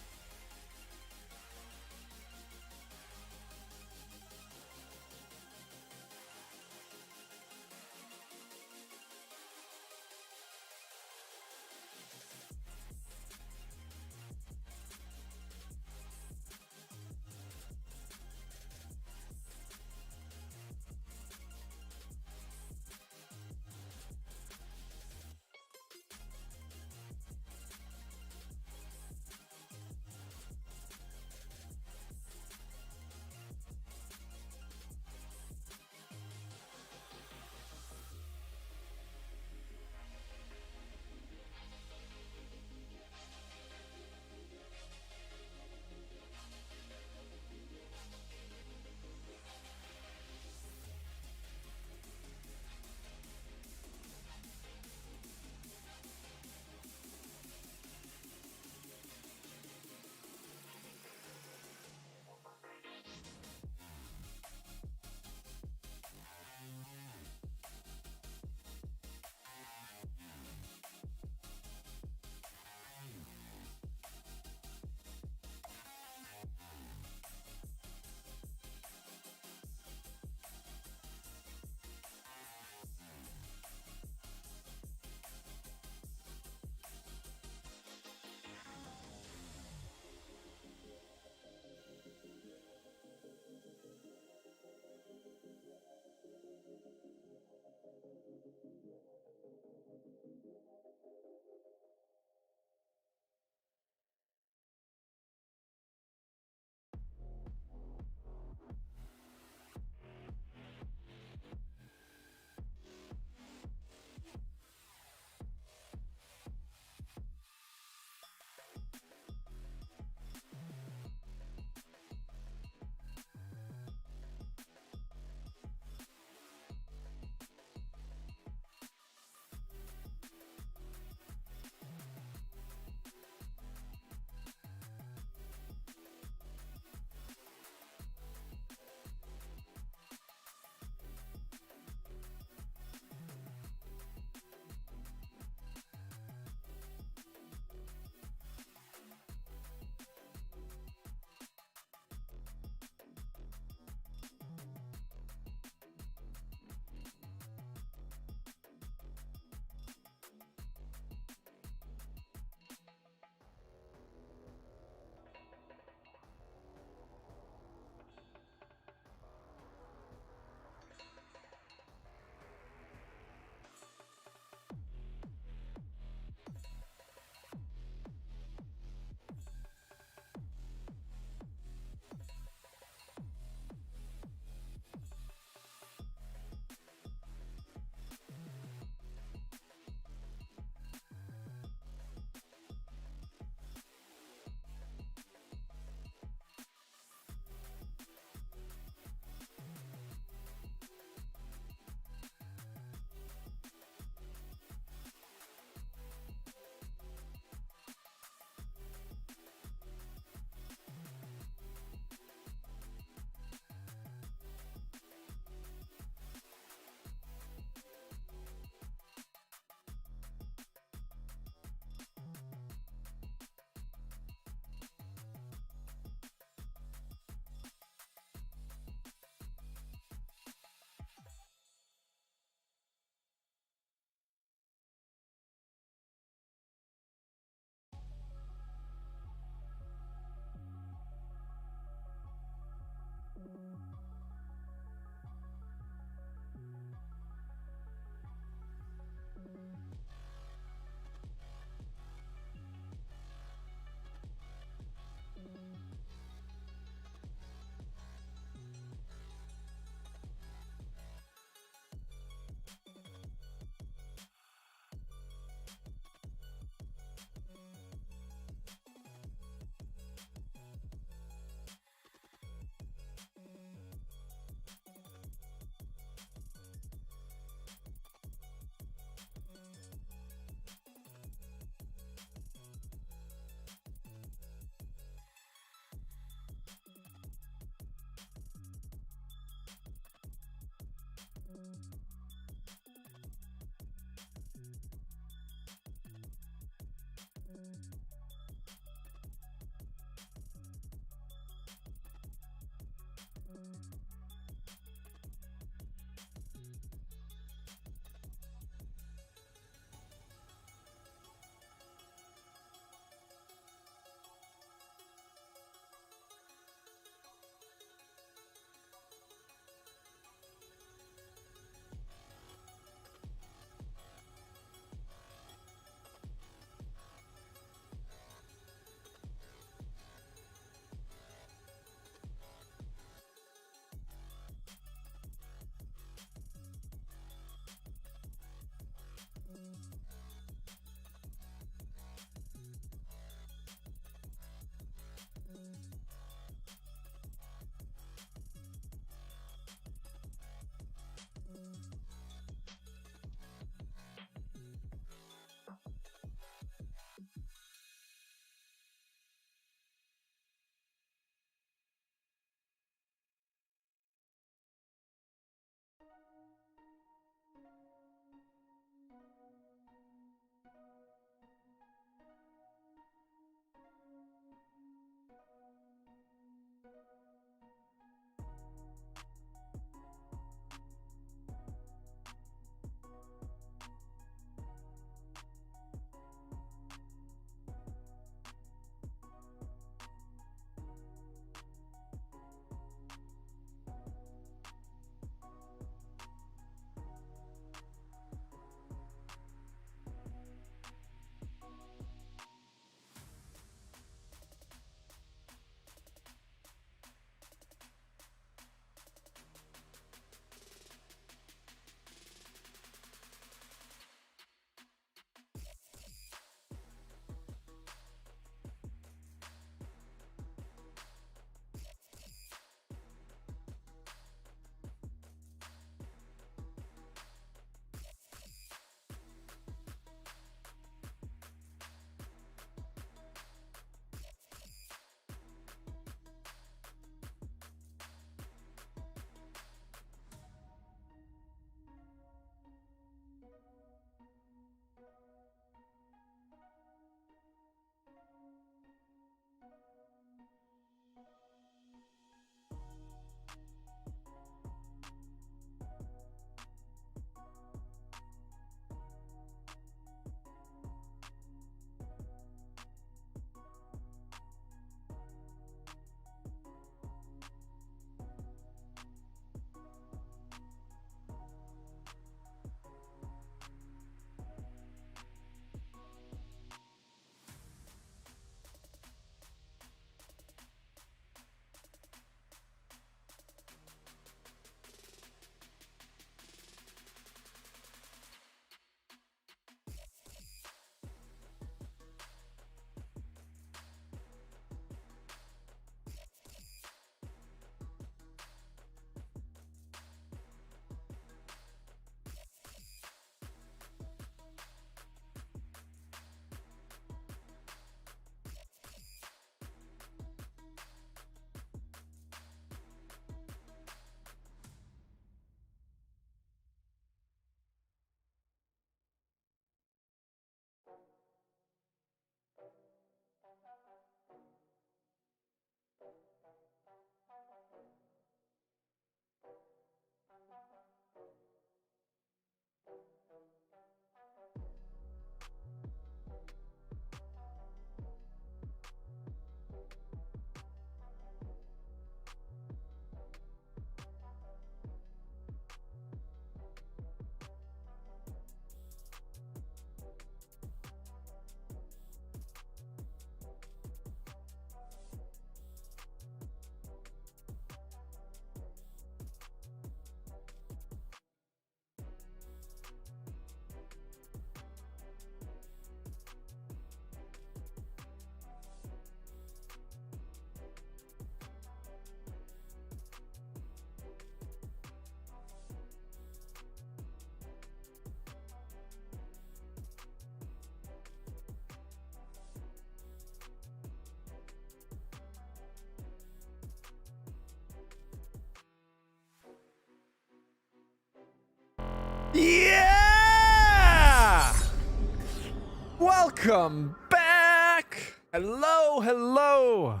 Welcome back. Hello, hello.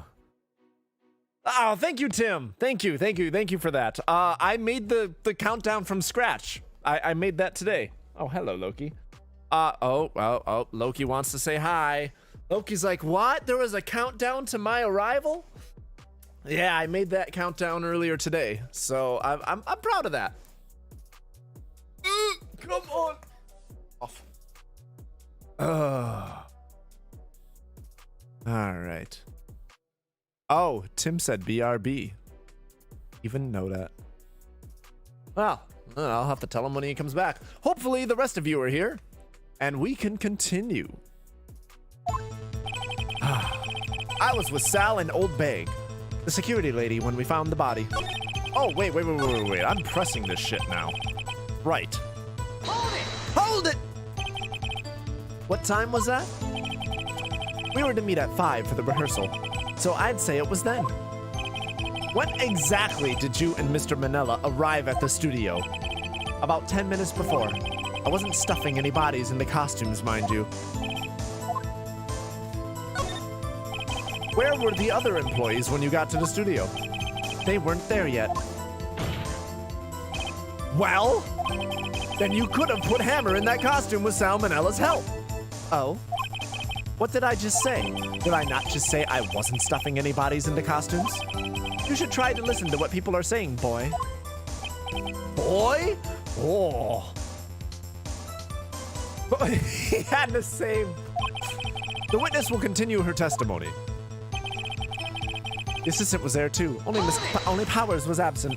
Oh, thank you, Tim. Thank you for that. I made the countdown from scratch. I made that today. Oh, hello, Loki. Loki wants to say hi. Loki's like, what? There was a countdown to my arrival? Yeah, I made that countdown earlier today, so I'm proud of that. Come on. Off. All right. Oh, Tim said BRB. Even know that. Well, I'll have to tell him when he comes back. Hopefully the rest of you are here, and we can continue. I was with Sal and Old Bag, the security lady, when we found the body. Oh, wait. I'm pressing this shit now. Right. Hold it! What time was that? We were to meet at 5 for the rehearsal, so I'd say it was then. When exactly did you and Mr. Manella arrive at the studio? About 10 minutes before. I wasn't stuffing any bodies in the costumes, mind you. Where were the other employees when you got to the studio? They weren't there yet. Well, then you could have put Hammer in that costume with Sal Manella's help. Oh? What did I just say? Did I not just say I wasn't stuffing any bodies into costumes? You should try to listen to what people are saying, boy. Boy? Oh. He had the same. The witness will continue her testimony. The assistant was there too. Only Powers was absent.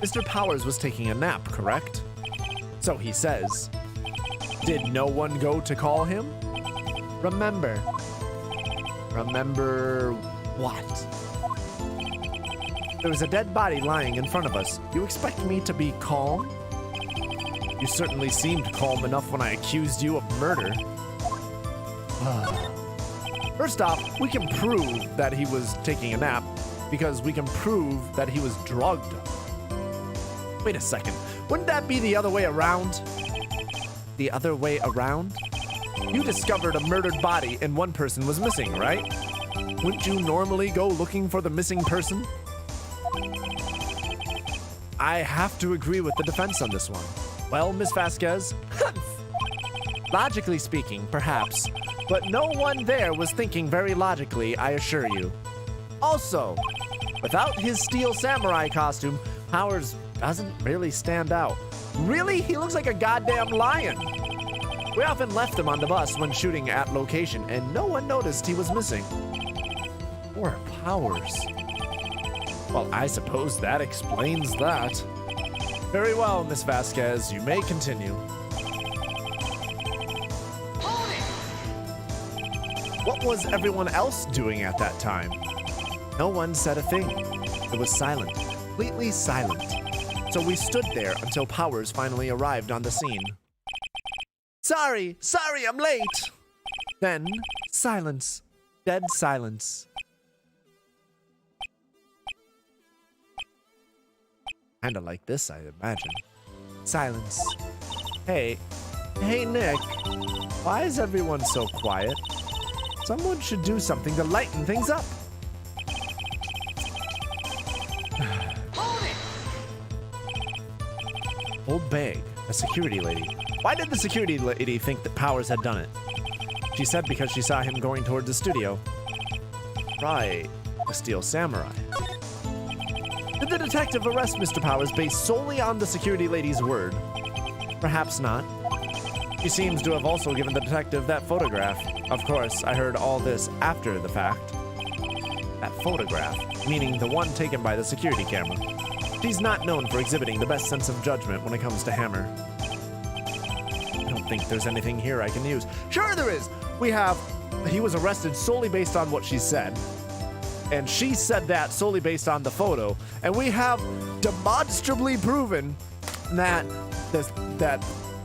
Mr. Powers was taking a nap, correct? So he says. Did no one go to call him? Remember what? There was a dead body lying in front of us. You expect me to be calm? You certainly seemed calm enough when I accused you of murder. First off, we can prove that he was taking a nap because we can prove that he was drugged. Wait a second. Wouldn't that be the other way around? The other way around? You discovered a murdered body and one person was missing, right? Wouldn't you normally go looking for the missing person? I have to agree with the defense on this one. Well, Miss Vasquez, logically speaking, perhaps, but no one there was thinking very logically, I assure you. Also, without his steel samurai costume, Powers doesn't really stand out. Really? He looks like a goddamn lion. We often left him on the bus when shooting at location, and no one noticed he was missing. Poor Powers. Well, I suppose that explains that. Very well, Miss Vasquez, you may continue. What was everyone else doing at that time? No one said a thing. It was silent, completely silent. So we stood there until Powers finally arrived on the scene. Sorry, I'm late. Then, silence. Dead silence. Kinda like this, I imagine. Silence. Hey, Nick. Why is everyone so quiet? Someone should do something to lighten things up. Old Bag, a security lady. Why did the security lady think that Powers had done it? She said because she saw him going toward the studio. Right, the Steel Samurai. Did the detective arrest Mr. Powers based solely on the security lady's word? Perhaps not. She seems to have also given the detective that photograph. Of course, I heard all this after the fact. That photograph, meaning the one taken by the security camera. She's not known for exhibiting the best sense of judgment when it comes to Hammer. I don't think there's anything here I can use. Sure there is! He was arrested solely based on what she said. And she said that solely based on the photo. And we have demonstrably proven that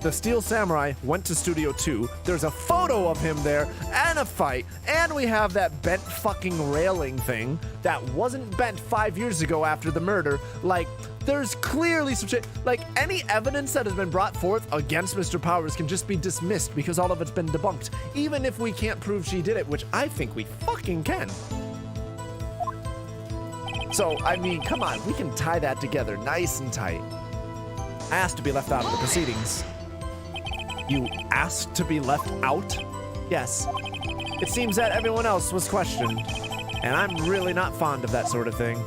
The Steel Samurai went to Studio 2. There's a photo of him there and a fight. And we have that bent fucking railing thing that wasn't bent 5 years ago after the murder. Like, there's clearly some shit. Like, any evidence that has been brought forth against Mr. Powers can just be dismissed because all of it's been debunked. Even if we can't prove she did it, which I think we fucking can. So, I mean, come on. We can tie that together nice and tight. I asked to be left out of the proceedings. You asked to be left out? Yes. It seems that everyone else was questioned, and I'm really not fond of that sort of thing.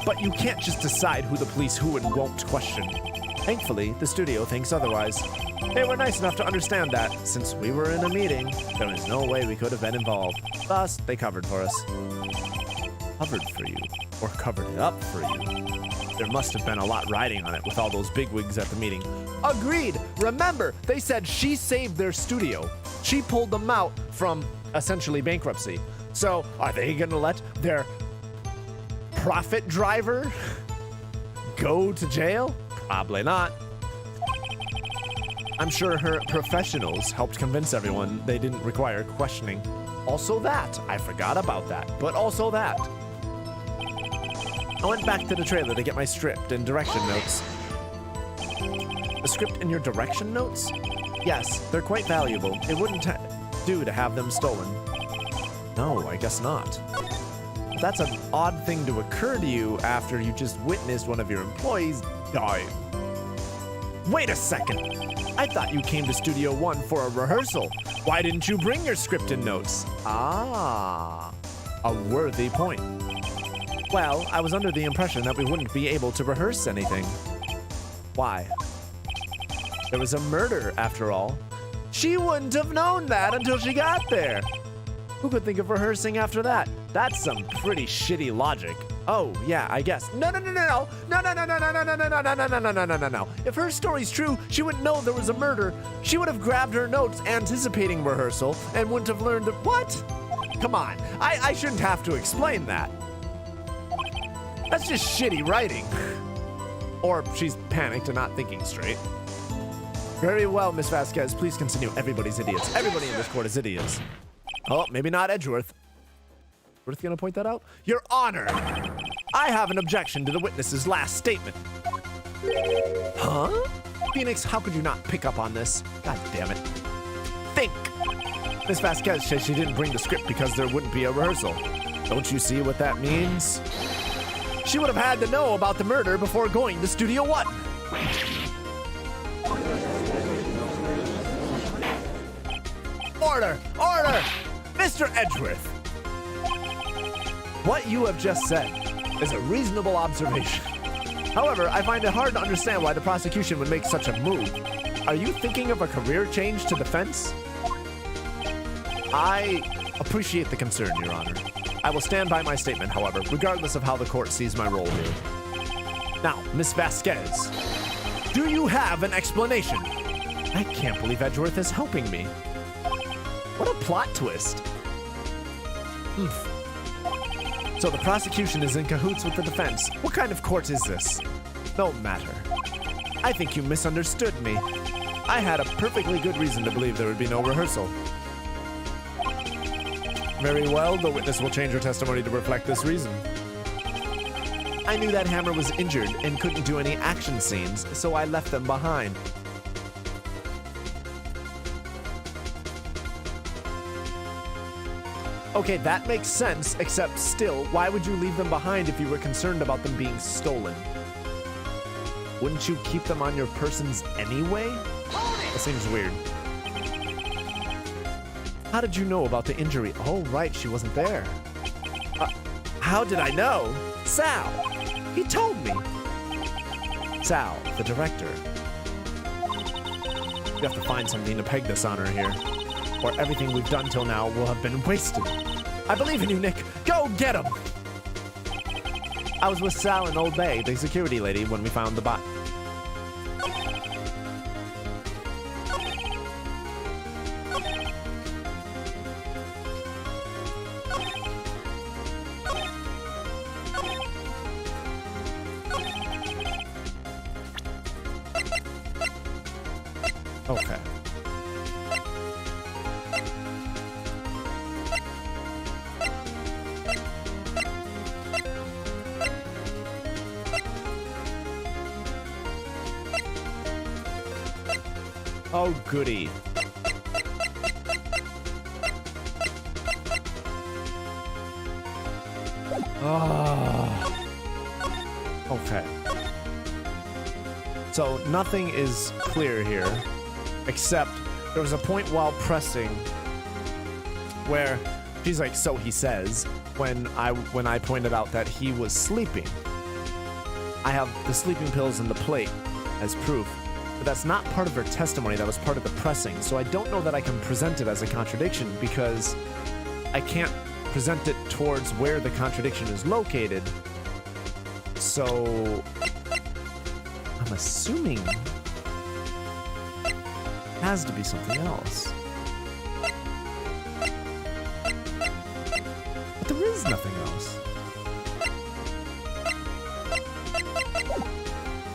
But you can't just decide who the police who and won't question. Thankfully, the studio thinks otherwise. They were nice enough to understand that, since we were in a meeting, there was no way we could have been involved. Thus, they covered for us. Covered for you, or covered it up for you. There must have been a lot riding on it with all those bigwigs at the meeting. Agreed! Remember, they said she saved their studio. She pulled them out from, essentially, bankruptcy. So, are they gonna let their profit driver go to jail? Probably not. I'm sure her professionals helped convince everyone they didn't require questioning. Also that. I forgot about that. But also that. I went back to the trailer to get my script and direction notes. The script and your direction notes? Yes, they're quite valuable. It wouldn't do to have them stolen. No, I guess not. That's an odd thing to occur to you after you just witnessed one of your employees die. Wait a second. I thought you came to Studio One for a rehearsal. Why didn't you bring your script and notes? Ah, a worthy point. Well, I was under the impression that we wouldn't be able to rehearse anything. Why? There was a murder, after all. She wouldn't have known that until she got there. Who could think of rehearsing after that? That's some pretty shitty logic. Oh, yeah, I guess. No. If her story's true, she wouldn't know there was a murder. She would have grabbed her notes anticipating rehearsal and wouldn't have learned that. What? Come on, I shouldn't have to explain that. That's just shitty writing. Or she's panicked and not thinking straight. Very well, Miss Vasquez, please continue. Everybody's idiots. Everybody in this court is idiots. Oh, maybe not Edgeworth. Edgeworth gonna point that out? Your Honor, I have an objection to the witness's last statement. Huh? Phoenix, how could you not pick up on this? God damn it. Think. Miss Vasquez says she didn't bring the script because there wouldn't be a rehearsal. Don't you see what that means? She would have had to know about the murder before going to Studio One. Order! Order! Mr. Edgeworth! What you have just said is a reasonable observation. However, I find it hard to understand why the prosecution would make such a move. Are you thinking of a career change to defense? I appreciate the concern, Your Honor. I will stand by my statement, however, regardless of how the court sees my role here. Now, Miss Vasquez, do you have an explanation? I can't believe Edgeworth is helping me. What a plot twist. So the prosecution is in cahoots with the defense. What kind of court is this? No matter. I think you misunderstood me. I had a perfectly good reason to believe there would be no rehearsal. Very well, the witness will change her testimony to reflect this reason. I knew that Hammer was injured and couldn't do any action scenes, so I left them behind. Okay, that makes sense, except still, why would you leave them behind if you were concerned about them being stolen? Wouldn't you keep them on your persons anyway? That seems weird. How did you know about the injury? Oh, right, she wasn't there. How did I know? Sal! He told me! Sal, the director. You have to find something to peg this on her here, or everything we've done till now will have been wasted. I believe in you, Nick. Go get him! I was with Sal and Old Bay, the security lady, when we found the bot. Okay. Oh, goody. Oh. Okay. So nothing is clear here, except there was a point while pressing where she's like, so he says, when I pointed out that he was sleeping. I have the sleeping pills and the plate as proof, but that's not part of her testimony. That was part of the pressing. So I don't know that I can present it as a contradiction because I can't present it towards where the contradiction is located. So I'm assuming it has to be something else. But there is nothing else.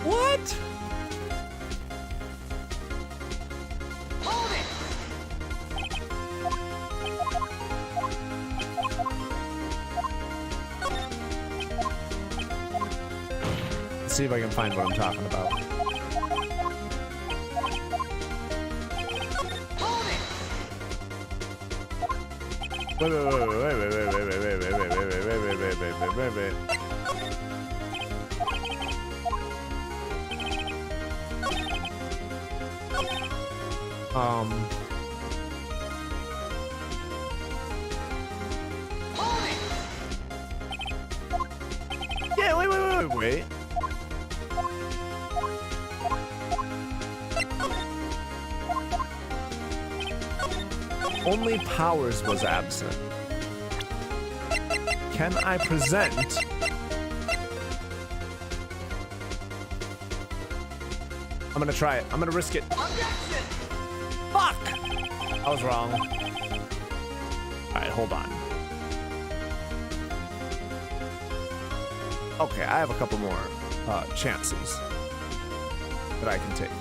What? Hold it! Let's see if I can find what I'm talking about. Hold it! Wait. Hold it! Yeah, wait. Only Powers was absent. Can I present? I'm gonna try it. I'm gonna risk it. Objection! Fuck! I was wrong. Alright, hold on. Okay, I have a couple more chances that I can take.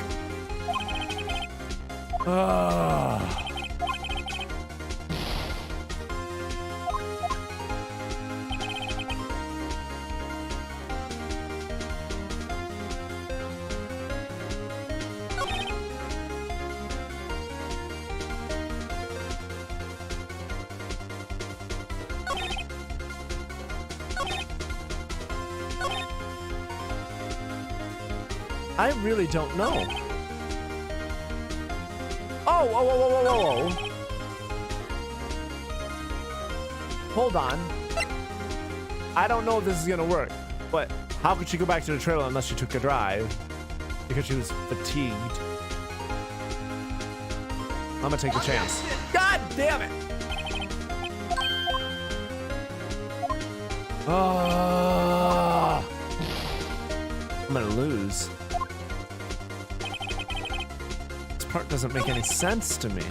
I really don't know. Whoa. Hold on. I don't know if this is gonna work, but how could she go back to the trailer unless she took a drive? Because she was fatigued. I'm gonna take the chance. God damn it! Oh, I'm gonna lose. This part doesn't make any sense to me.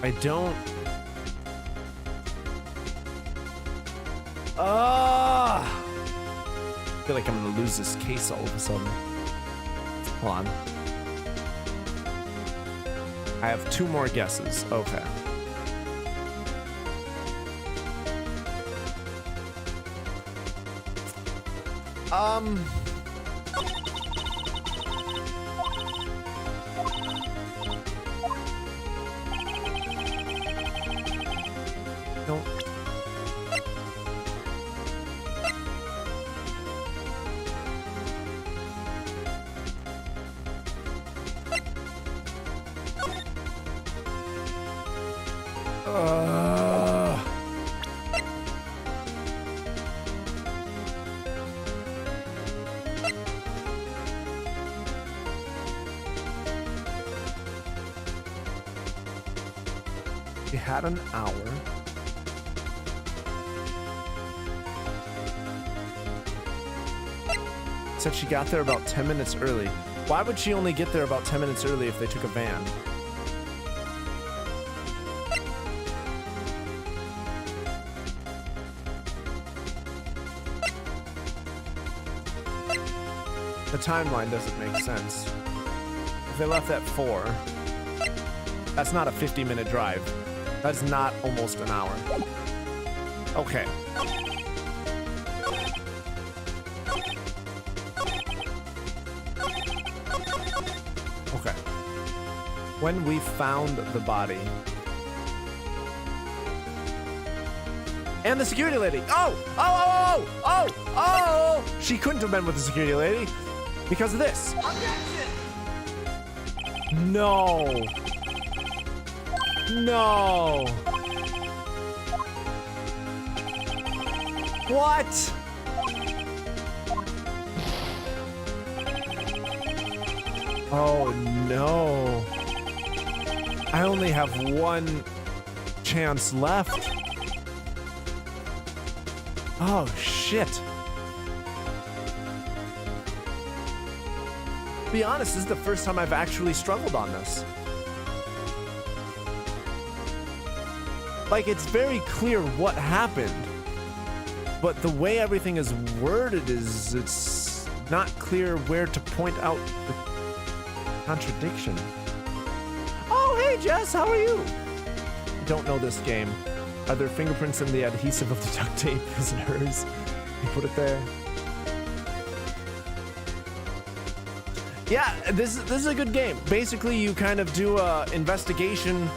I don't. I feel like I'm gonna lose this case all of a sudden. Hold on. I have 2 more guesses. Okay. No. We had an hour. Said she got there about 10 minutes early. Why would she only get there about 10 minutes early if they took a van? The timeline doesn't make sense. If they left at 4, that's not a 50-minute drive. That's not almost an hour. Okay. Okay. When we found the body. And the security lady. Oh! Oh! Oh! Oh! Oh! Oh! She couldn't have been with the security lady because of this. Objection! No. No. What? Oh no. I only have one chance left. Oh shit. To be honest, this is the first time I've actually struggled on this. Like, it's very clear what happened, but the way everything is worded is it's not clear where to point out the contradiction. Oh, hey Jess, how are you? I don't know this game. Are there fingerprints in the adhesive of the duct tape? Is it hers? You put it there. Yeah, this is a good game. Basically, you kind of do a investigation,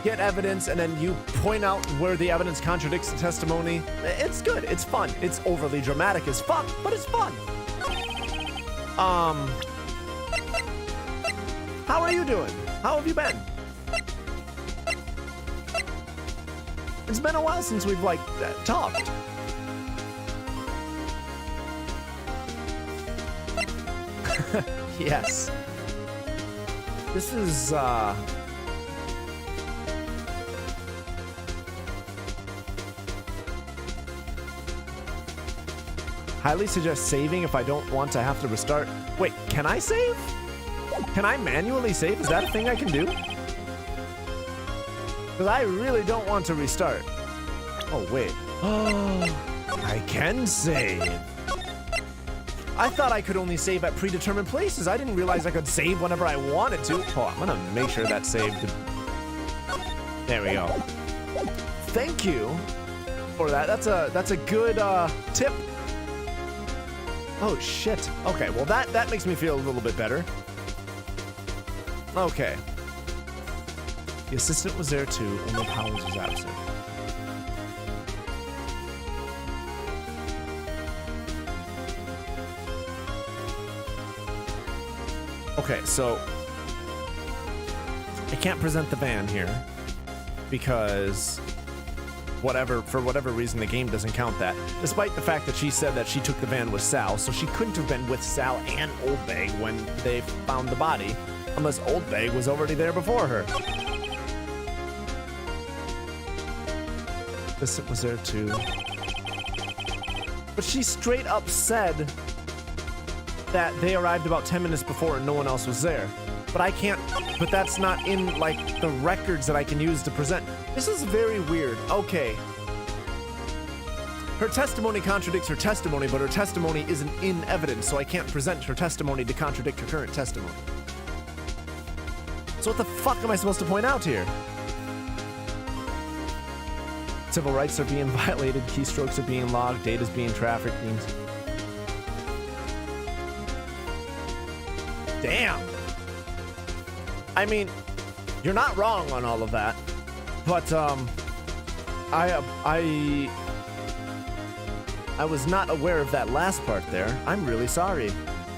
get evidence, and then you point out where the evidence contradicts the testimony. It's good. It's fun. It's overly dramatic as fuck, but it's fun. How are you doing? How have you been? It's been a while since we've, like, talked. Yes. This is, highly suggest saving if I don't want to have to restart. Wait, can I save? Can I manually save? Is that a thing I can do? Because I really don't want to restart. Oh, wait. Oh, I can save. I thought I could only save at predetermined places. I didn't realize I could save whenever I wanted to. Oh, I'm gonna make sure that's saved. There we go. Thank you for that. That's a good tip. Oh shit. Okay, well that makes me feel a little bit better. Okay. The assistant was there too, only Powers was absent. Okay, so I can't present the van here because for whatever reason the game doesn't count that, despite the fact that she said that she took the van with Sal, so she couldn't have been with Sal and Old Bag when they found the body, unless Old Bag was already there before her. This was there too. But she straight up said that they arrived about 10 minutes before and no one else was there. But I can't, but that's not in like the records that I can use to present. This is very weird. Okay. Her testimony contradicts her testimony, but her testimony isn't in evidence, so I can't present her testimony to contradict her current testimony. So what the fuck am I supposed to point out here? Civil rights are being violated, keystrokes are being logged, data's being trafficked, Damn. I mean, you're not wrong on all of that, but I was not aware of that last part there. I'm really sorry.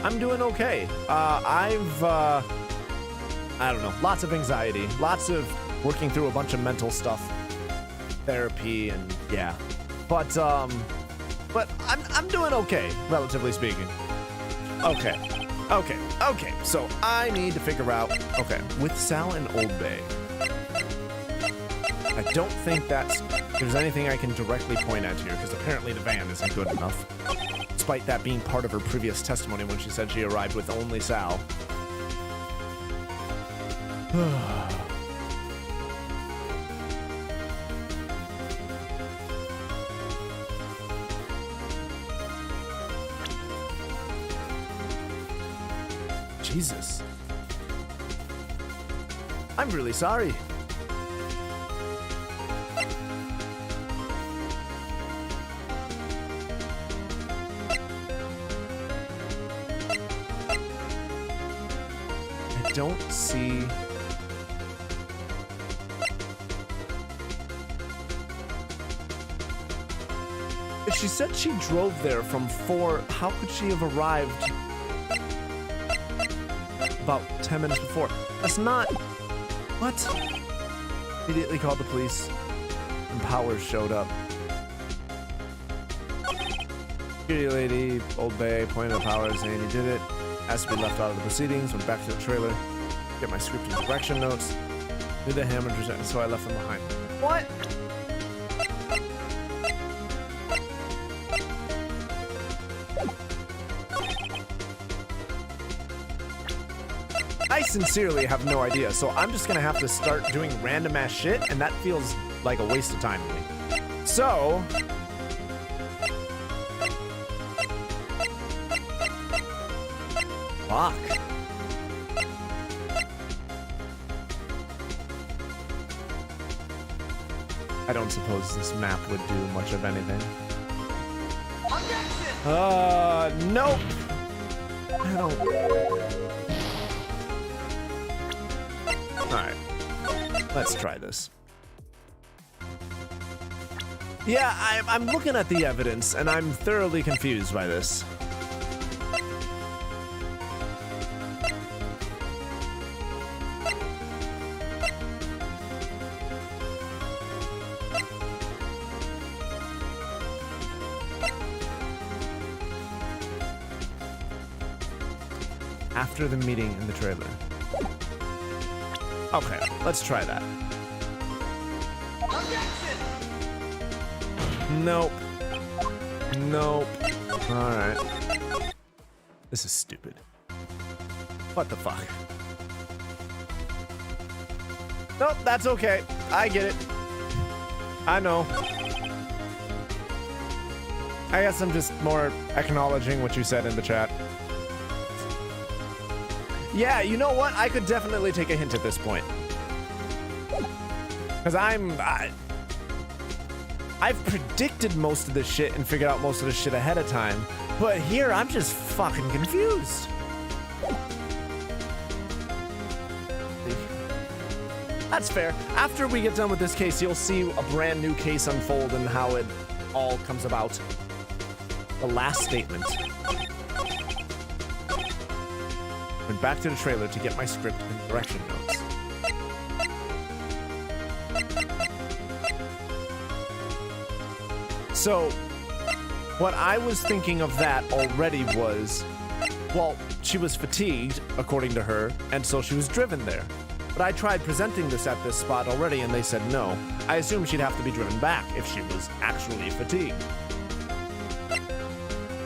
I'm doing okay. I don't know, lots of anxiety, lots of working through a bunch of mental stuff, therapy, and yeah. But I'm doing okay, relatively speaking. Okay. So I need to figure out, with Sal and Old Bay. I don't think there's anything I can directly point at here, because apparently the van isn't good enough. Despite that being part of her previous testimony when she said she arrived with only Sal. Jesus. I'm really sorry. I don't see... If she said she drove there from 4, how could she have arrived about 10 minutes before? That's not... What? Immediately called the police and Powers showed up. Security lady, Old Bay, pointed at Powers saying he did it. Asked to be left out of the proceedings, went back to the trailer, get my script and direction notes. Knew the hammer, so I left them behind. What? I sincerely have no idea, so I'm just gonna have to start doing random ass shit, and that feels like a waste of time to me. So... Fuck. I don't suppose this map would do much of anything. Nope. I don't... Alright, let's try this. Yeah, I'm looking at the evidence, and I'm thoroughly confused by this. After the meeting in the trailer. Okay, let's try that. Nope. Nope. Alright. This is stupid. What the fuck? Nope, that's okay. I get it. I know. I guess I'm just more acknowledging what you said in the chat. Yeah, you know what? I could definitely take a hint at this point. Because I've predicted most of this shit and figured out most of this shit ahead of time. But here, I'm just fucking confused. That's fair. After we get done with this case, you'll see a brand new case unfold and how it all comes about. The last statement. Went back to the trailer to get my script and direction notes. So, what I was thinking of that already was, well, she was fatigued, according to her, and so she was driven there. But I tried presenting this at this spot already, and they said no. I assumed she'd have to be driven back if she was actually fatigued.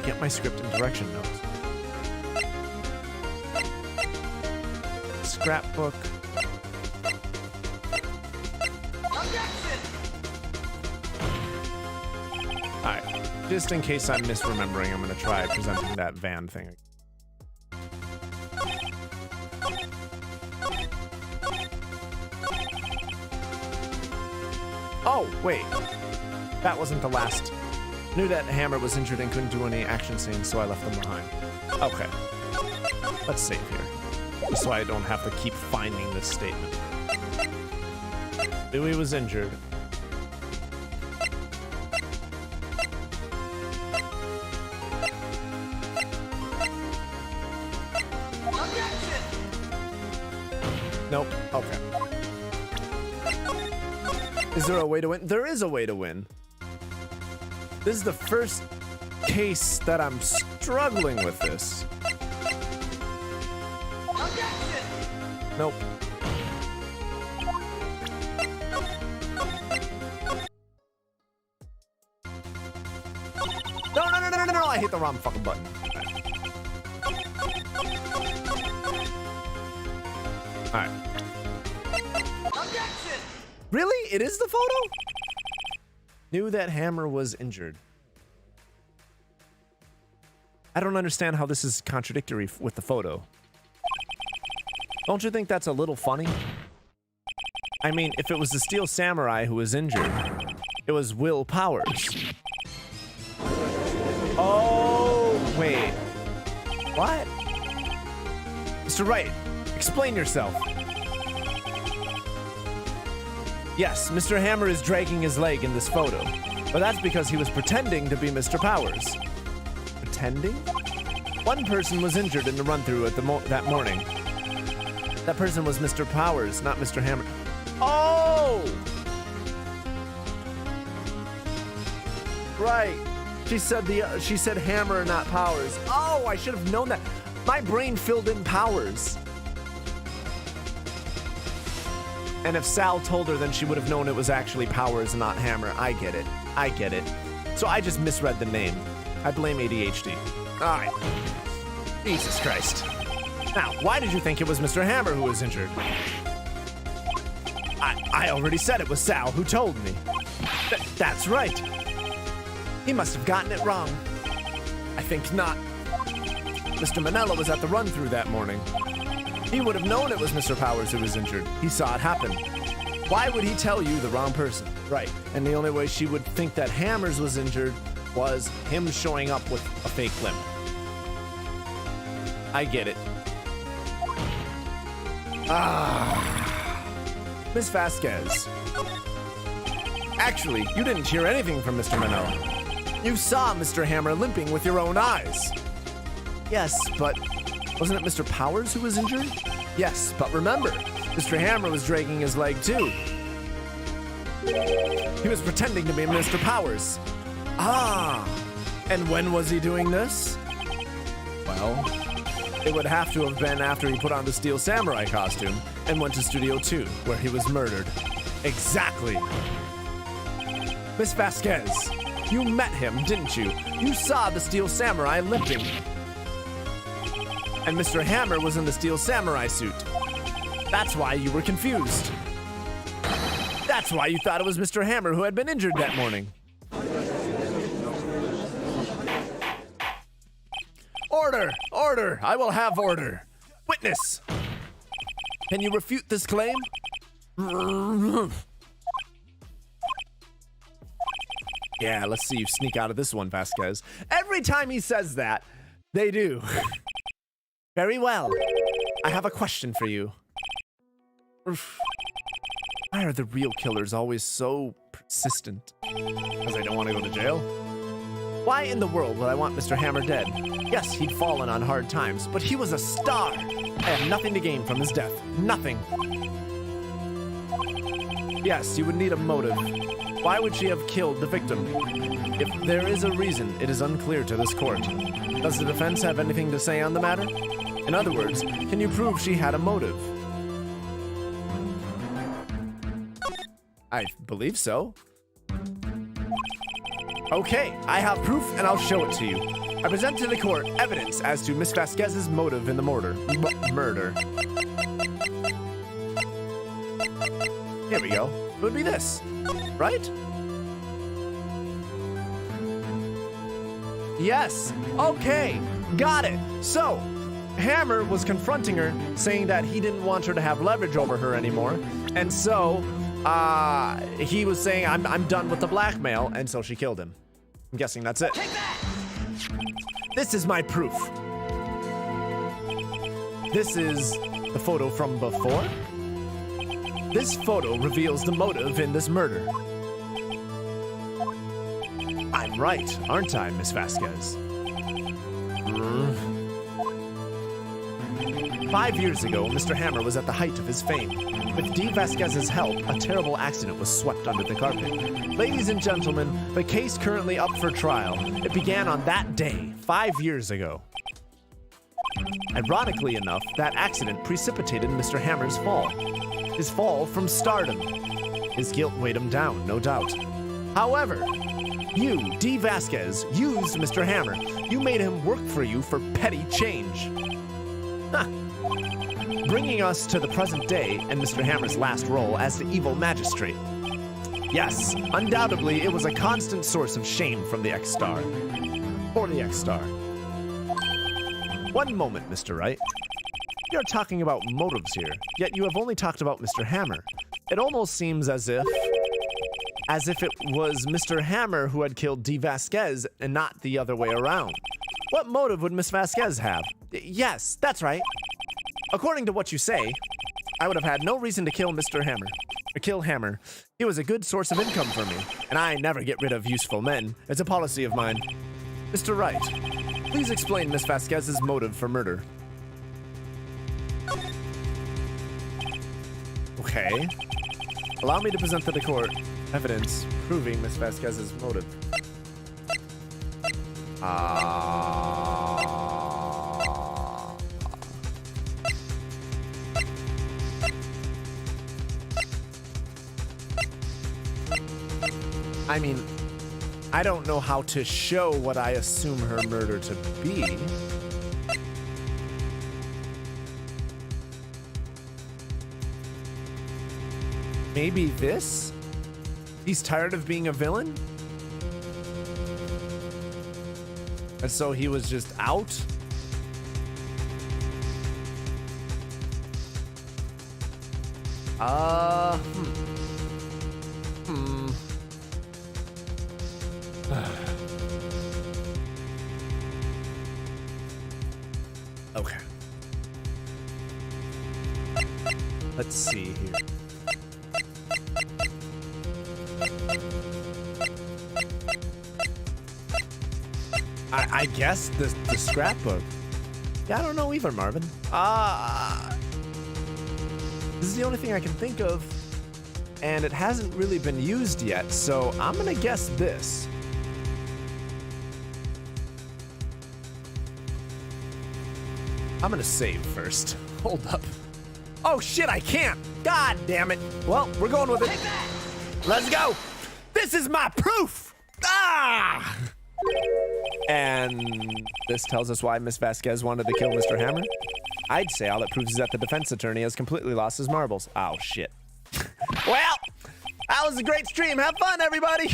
Get my script and direction notes. Scrapbook. Alright, just in case I'm misremembering, I'm gonna try presenting that van thing. Oh, wait. That wasn't the last. Knew that Hammer was injured and couldn't do any action scenes, so I left them behind. Okay. Let's save here. So I don't have to keep finding this statement. Dewey was injured. Nope. Okay. Is there a way to win? There is a way to win. This is the first case that I'm struggling with this. Nope. No, I hit the wrong fucking button. Alright. Really? It is the photo? Knew that Hammer was injured. I don't understand how this is contradictory with the photo. Don't you think that's a little funny? I mean, if it was the Steel Samurai who was injured, it was Will Powers. Oh, wait. What? Mr. Wright, explain yourself. Yes, Mr. Hammer is dragging his leg in this photo, but that's because he was pretending to be Mr. Powers. Pretending? One person was injured in the run-through at that morning. That person was Mr. Powers, not Mr. Hammer. Oh! Right. She said Hammer, not Powers. Oh, I should have known that. My brain filled in Powers. And if Sal told her, then she would have known it was actually Powers, not Hammer. I get it. I get it. So I just misread the name. I blame ADHD. All right. Jesus Christ. Now, why did you think it was Mr. Hammer who was injured? I already said it was Sal who told me. That's right. He must have gotten it wrong. I think not. Mr. Manella was at the run-through that morning. He would have known it was Mr. Powers who was injured. He saw it happen. Why would he tell you the wrong person? Right. And the only way she would think that Hammers was injured was him showing up with a fake limp. I get it. Miss Vasquez. Actually, you didn't hear anything from Mr. Manella. You saw Mr. Hammer limping with your own eyes. Yes, but wasn't it Mr. Powers who was injured? Yes, but remember, Mr. Hammer was dragging his leg too. He was pretending to be Mr. Powers. Ah, and when was he doing this? Well, it would have to have been after he put on the Steel Samurai costume and went to Studio 2, where he was murdered. Exactly. Miss Vasquez, you met him, didn't you? You saw the Steel Samurai limping. And Mr. Hammer was in the Steel Samurai suit. That's why you were confused. That's why you thought it was Mr. Hammer who had been injured that morning. Order! Order! I will have order. Witness! Can you refute this claim? Yeah, let's see you sneak out of this one, Vasquez. Every time he says that, they do. Very well. I have a question for you. Why are the real killers always so persistent? Because they don't want to go to jail? Why in the world would I want Mr. Hammer dead? Yes, he'd fallen on hard times, but he was a star. I have nothing to gain from his death. Nothing. Yes, you would need a motive. Why would she have killed the victim? If there is a reason, it is unclear to this court. Does the defense have anything to say on the matter? In other words, can you prove she had a motive? I believe so. Okay, I have proof and I'll show it to you. I present to the court evidence as to Miss Vasquez's motive in the murder. Here we go. It would be this, right? Yes. Okay, got it. So, Hammer was confronting her, saying that he didn't want her to have leverage over her anymore, and so he was saying, I'm done with the blackmail, and so she killed him. I'm guessing that's it. This is my proof. This is the photo from before. This photo reveals the motive in this murder. I'm right, aren't I, Miss Vasquez? 5 years ago, Mr. Hammer was at the height of his fame. With Dee Vasquez's help, a terrible accident was swept under the carpet. Ladies and gentlemen, the case currently up for trial. It began on that day, 5 years ago. Ironically enough, that accident precipitated Mr. Hammer's fall. His fall from stardom. His guilt weighed him down, no doubt. However, you, Dee Vasquez, used Mr. Hammer. You made him work for you for petty change. Huh. Bringing us to the present day and Mr. Hammer's last role as the evil magistrate. Yes, undoubtedly it was a constant source of shame from the X-Star. For the X-Star. One moment, Mr. Wright. We are talking about motives here, yet you have only talked about Mr. Hammer. It almost seems as if it was Mr. Hammer who had killed D. Vasquez and not the other way around. What motive would Miss Vasquez have? Yes, that's right. According to what you say, I would have had no reason to kill Mr. Hammer. Or kill Hammer. He was a good source of income for me, and I never get rid of useful men. It's a policy of mine. Mr. Wright, please explain Miss Vasquez's motive for murder. Okay. Allow me to present to the court evidence proving Miss Vasquez's motive. I mean, I don't know how to show what I assume her murder to be. Maybe this? He's tired of being a villain? And so he was just out? Okay. Let's see here. I guess the scrapbook. Yeah, I don't know either, Marvin. This is the only thing I can think of, and it hasn't really been used yet, so I'm gonna guess this. I'm gonna save first. Hold up. Oh shit, I can't! God damn it! Well, we're going with it. Let's go! This is my proof! Ah! And this tells us why Miss Vasquez wanted to kill Mr. Hammer. I'd say all it proves is that the defense attorney has completely lost his marbles. Oh, shit. Well, that was a great stream. Have fun, everybody.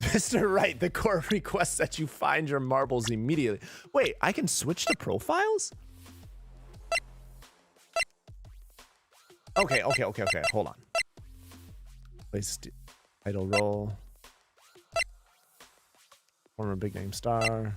Mr. Wright, the court requests that you find your marbles immediately. Wait, I can switch to profiles? Okay. Hold on. Place title role. Former big name star.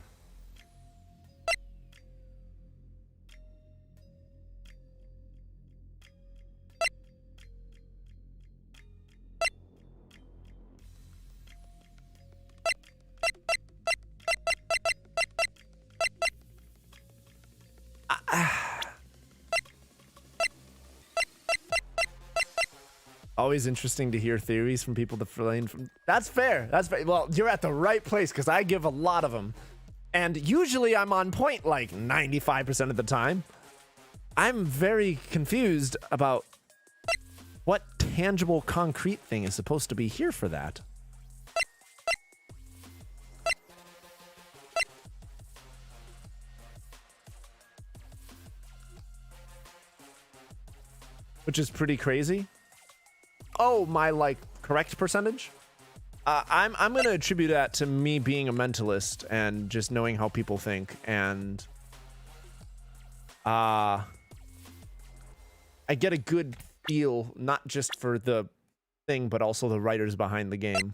Always interesting to hear theories from people that flame from. That's fair. That's fair. Well, you're at the right place because I give a lot of them, and usually I'm on point like 95% of the time. I'm very confused about what tangible, concrete thing is supposed to be here for that. Which is pretty crazy. Oh, my like correct percentage? I'm gonna attribute that to me being a mentalist and just knowing how people think, and I get a good feel not just for the thing but also the writers behind the game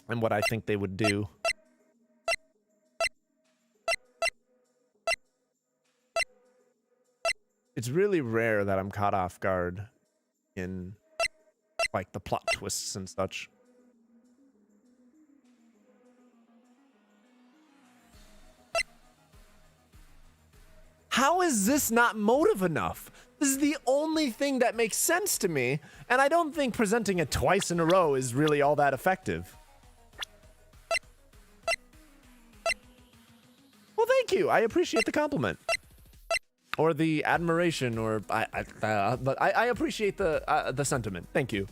and what I think they would do. It's really rare that I'm caught off guard in like the plot twists and such. How is this not motive enough? This is the only thing that makes sense to me, and I don't think presenting it twice in a row is really all that effective. Well, thank you. I appreciate the compliment. Or the admiration, or but I appreciate the sentiment. Thank you.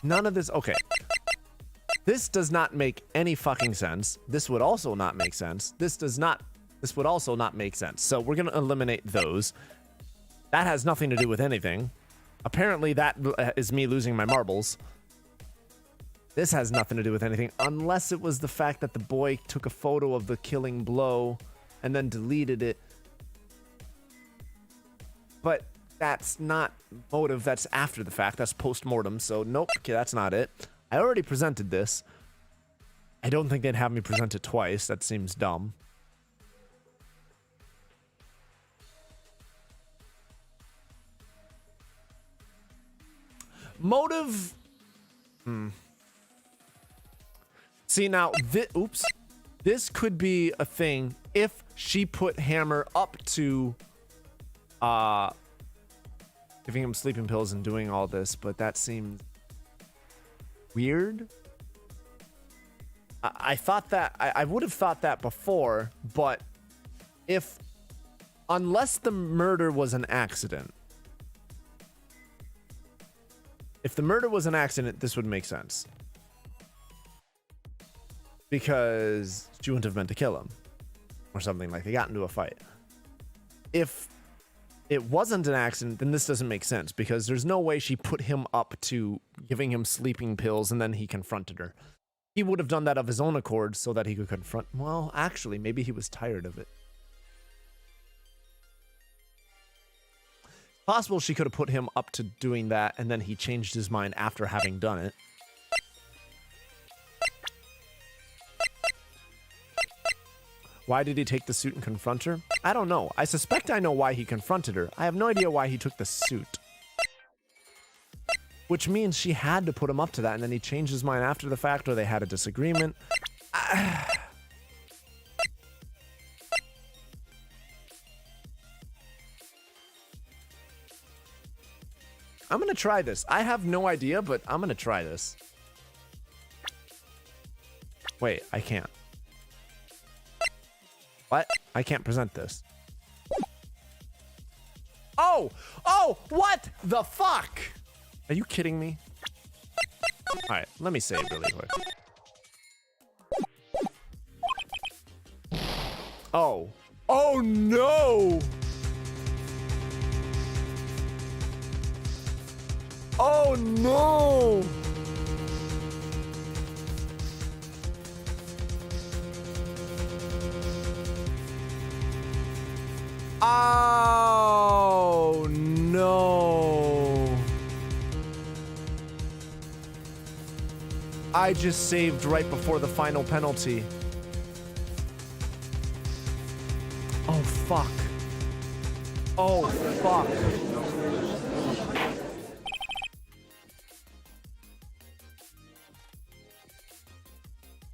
None of this. Okay. This does not make any fucking sense. This would also not make sense. This would also not make sense. So we're gonna eliminate those. That has nothing to do with anything. Apparently, that is me losing my marbles. This has nothing to do with anything, unless it was the fact that the boy took a photo of the killing blow and then deleted it. But that's not motive, that's after the fact, that's post-mortem, so nope, okay, that's not it. I already presented this. I don't think they'd have me present it twice, that seems dumb. Motive... See, now, oops. This could be a thing if she put Hammer up to giving him sleeping pills and doing all this, but that seems weird. I thought that, I would have thought that before, but unless the murder was an accident, if the murder was an accident, this would make sense. Because she wouldn't have meant to kill him. Or something, like they got into a fight. If it wasn't an accident, then this doesn't make sense. Because there's no way she put him up to giving him sleeping pills and then he confronted her. He would have done that of his own accord so that he could confront... Well, actually, maybe he was tired of it. Possible she could have put him up to doing that and then he changed his mind after having done it. Why did he take the suit and confront her? I don't know. I suspect I know why he confronted her. I have no idea why he took the suit. Which means she had to put him up to that and then he changed his mind after the fact or they had a disagreement. I'm gonna try this. I have no idea, but I'm gonna try this. Wait, I can't. What? I can't present this. Oh! Oh! What the fuck? Are you kidding me? Alright, let me save really quick. Oh. Oh no! Oh no! Oh no! I just saved right before the final penalty. Oh fuck. Oh fuck.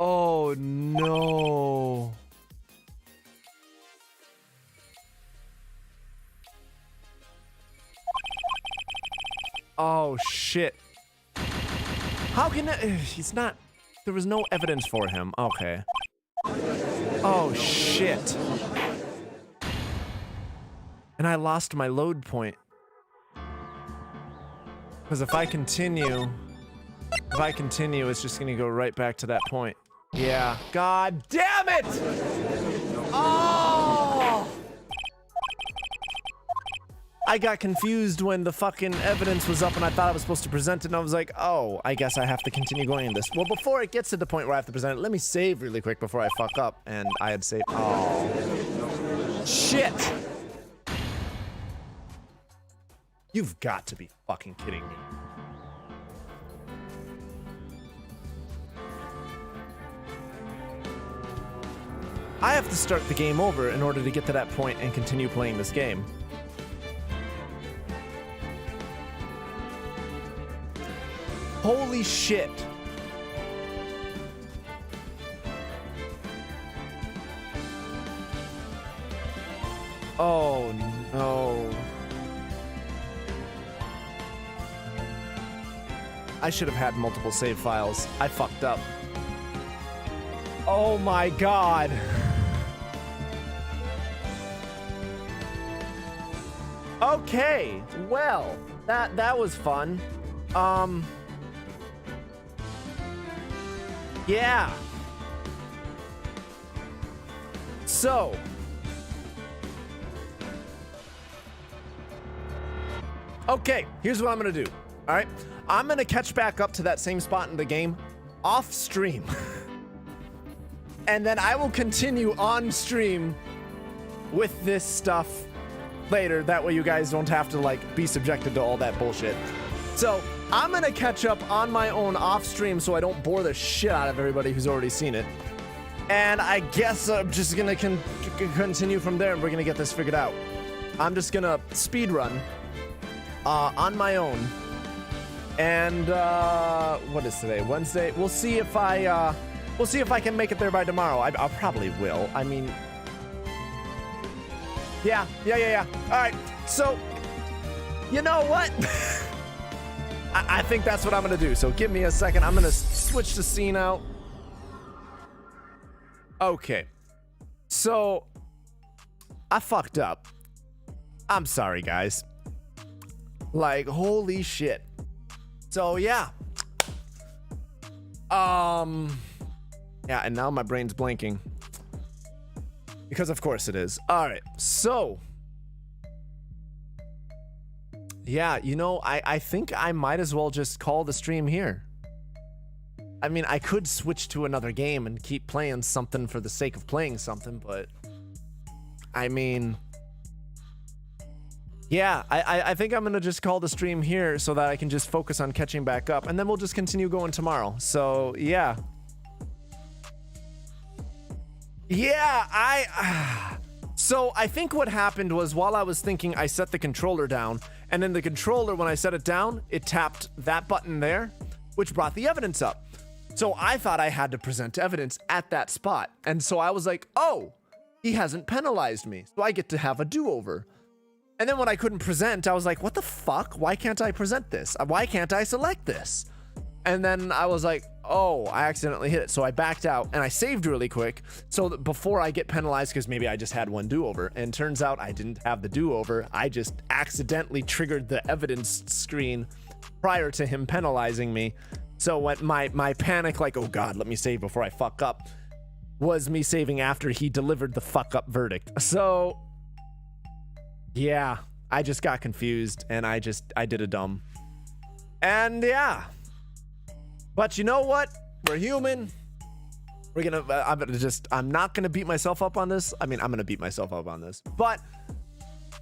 Oh no. Oh shit. How can it, he's not, there was no evidence for him. Okay. Oh shit. And I lost my load point. Because if I continue, it's just gonna go right back to that point. Yeah. God damn it! Oh! I got confused when the fucking evidence was up and I thought I was supposed to present it and I was like, oh, I guess I have to continue going in this. Well, before it gets to the point where I have to present it, let me save really quick before I fuck up. And I had saved. Oh. Shit! You've got to be fucking kidding me. I have to start the game over in order to get to that point and continue playing this game. Holy shit. Oh no. I should have had multiple save files. I fucked up. Oh my god. Okay, well, that was fun. Yeah. So, okay, here's what I'm gonna do. All right, I'm gonna catch back up to that same spot in the game off stream. And then I will continue on stream with this stuff later. That way you guys don't have to like be subjected to all that bullshit. So I'm gonna catch up on my own off stream so I don't bore the shit out of everybody who's already seen it. And I guess I'm just gonna continue from there and we're gonna get this figured out. I'm just gonna speed run on my own. And what is today? Wednesday. We'll see if I can make it there by tomorrow. I probably will. I mean, yeah. All right. So, you know what? I think that's what I'm gonna do. So give me a second. I'm gonna switch the scene out. Okay. So I fucked up. I'm sorry, guys. Like, holy shit. So yeah. Yeah, and now my brain's blanking. Because of course it is. All right, so. Yeah, you know, I think I might as well just call the stream here. I mean, I could switch to another game and keep playing something for the sake of playing something, but I mean, yeah, I think I'm gonna just call the stream here so that I can just focus on catching back up, and then we'll just continue going tomorrow. So yeah. Yeah, so I think what happened was while I was thinking, I set the controller down, and then the controller, when I set it down, it tapped that button there, which brought the evidence up. So I thought I had to present evidence at that spot. And so I was like, oh, he hasn't penalized me, so I get to have a do-over. And then when I couldn't present, I was like, what the fuck? Why can't I present this? Why can't I select this? And then I was like, oh, I accidentally hit it. So I backed out and I saved really quick so that before I get penalized, because maybe I just had one do-over. And turns out I didn't have the do-over. I just accidentally triggered the evidence screen prior to him penalizing me. So what my panic, like, oh God, let me save before I fuck up, was me saving after he delivered the fuck up verdict. So yeah, I just got confused and I did a dumb. And yeah. But you know what? We're human. I'm not gonna beat myself up on this. I mean, I'm gonna beat myself up on this, but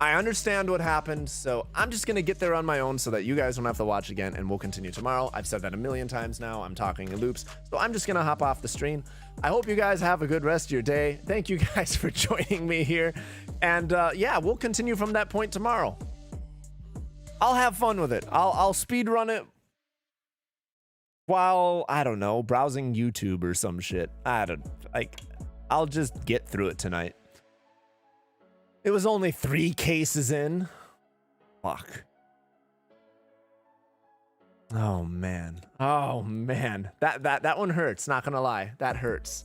I understand what happened. So I'm just gonna get there on my own so that you guys don't have to watch again, and we'll continue tomorrow. I've said that a million times now. I'm talking in loops. So I'm just gonna hop off the stream. I hope you guys have a good rest of your day. Thank you guys for joining me here. And yeah, we'll continue from that point tomorrow. I'll have fun with it. I'll speed run it while, I don't know, browsing YouTube or some shit. I'll just get through it tonight. It was only 3 cases in. Fuck. Oh man. Oh man. That one hurts, not gonna lie. That hurts.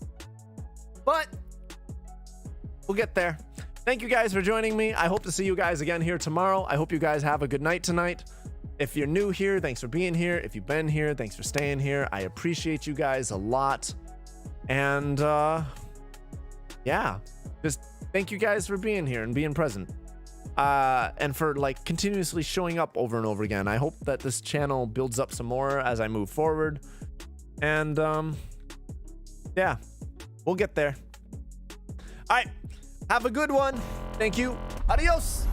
But we'll get there. Thank you guys for joining me. I hope to see you guys again here tomorrow. I hope you guys have a good night tonight. If you're new here, thanks for being here. If you've been here, thanks for staying here. I appreciate you guys a lot. And yeah, just thank you guys for being here and being present. And for like continuously showing up over and over again. I hope that this channel builds up some more as I move forward. And yeah, we'll get there. All right, have a good one. Thank you. Adios.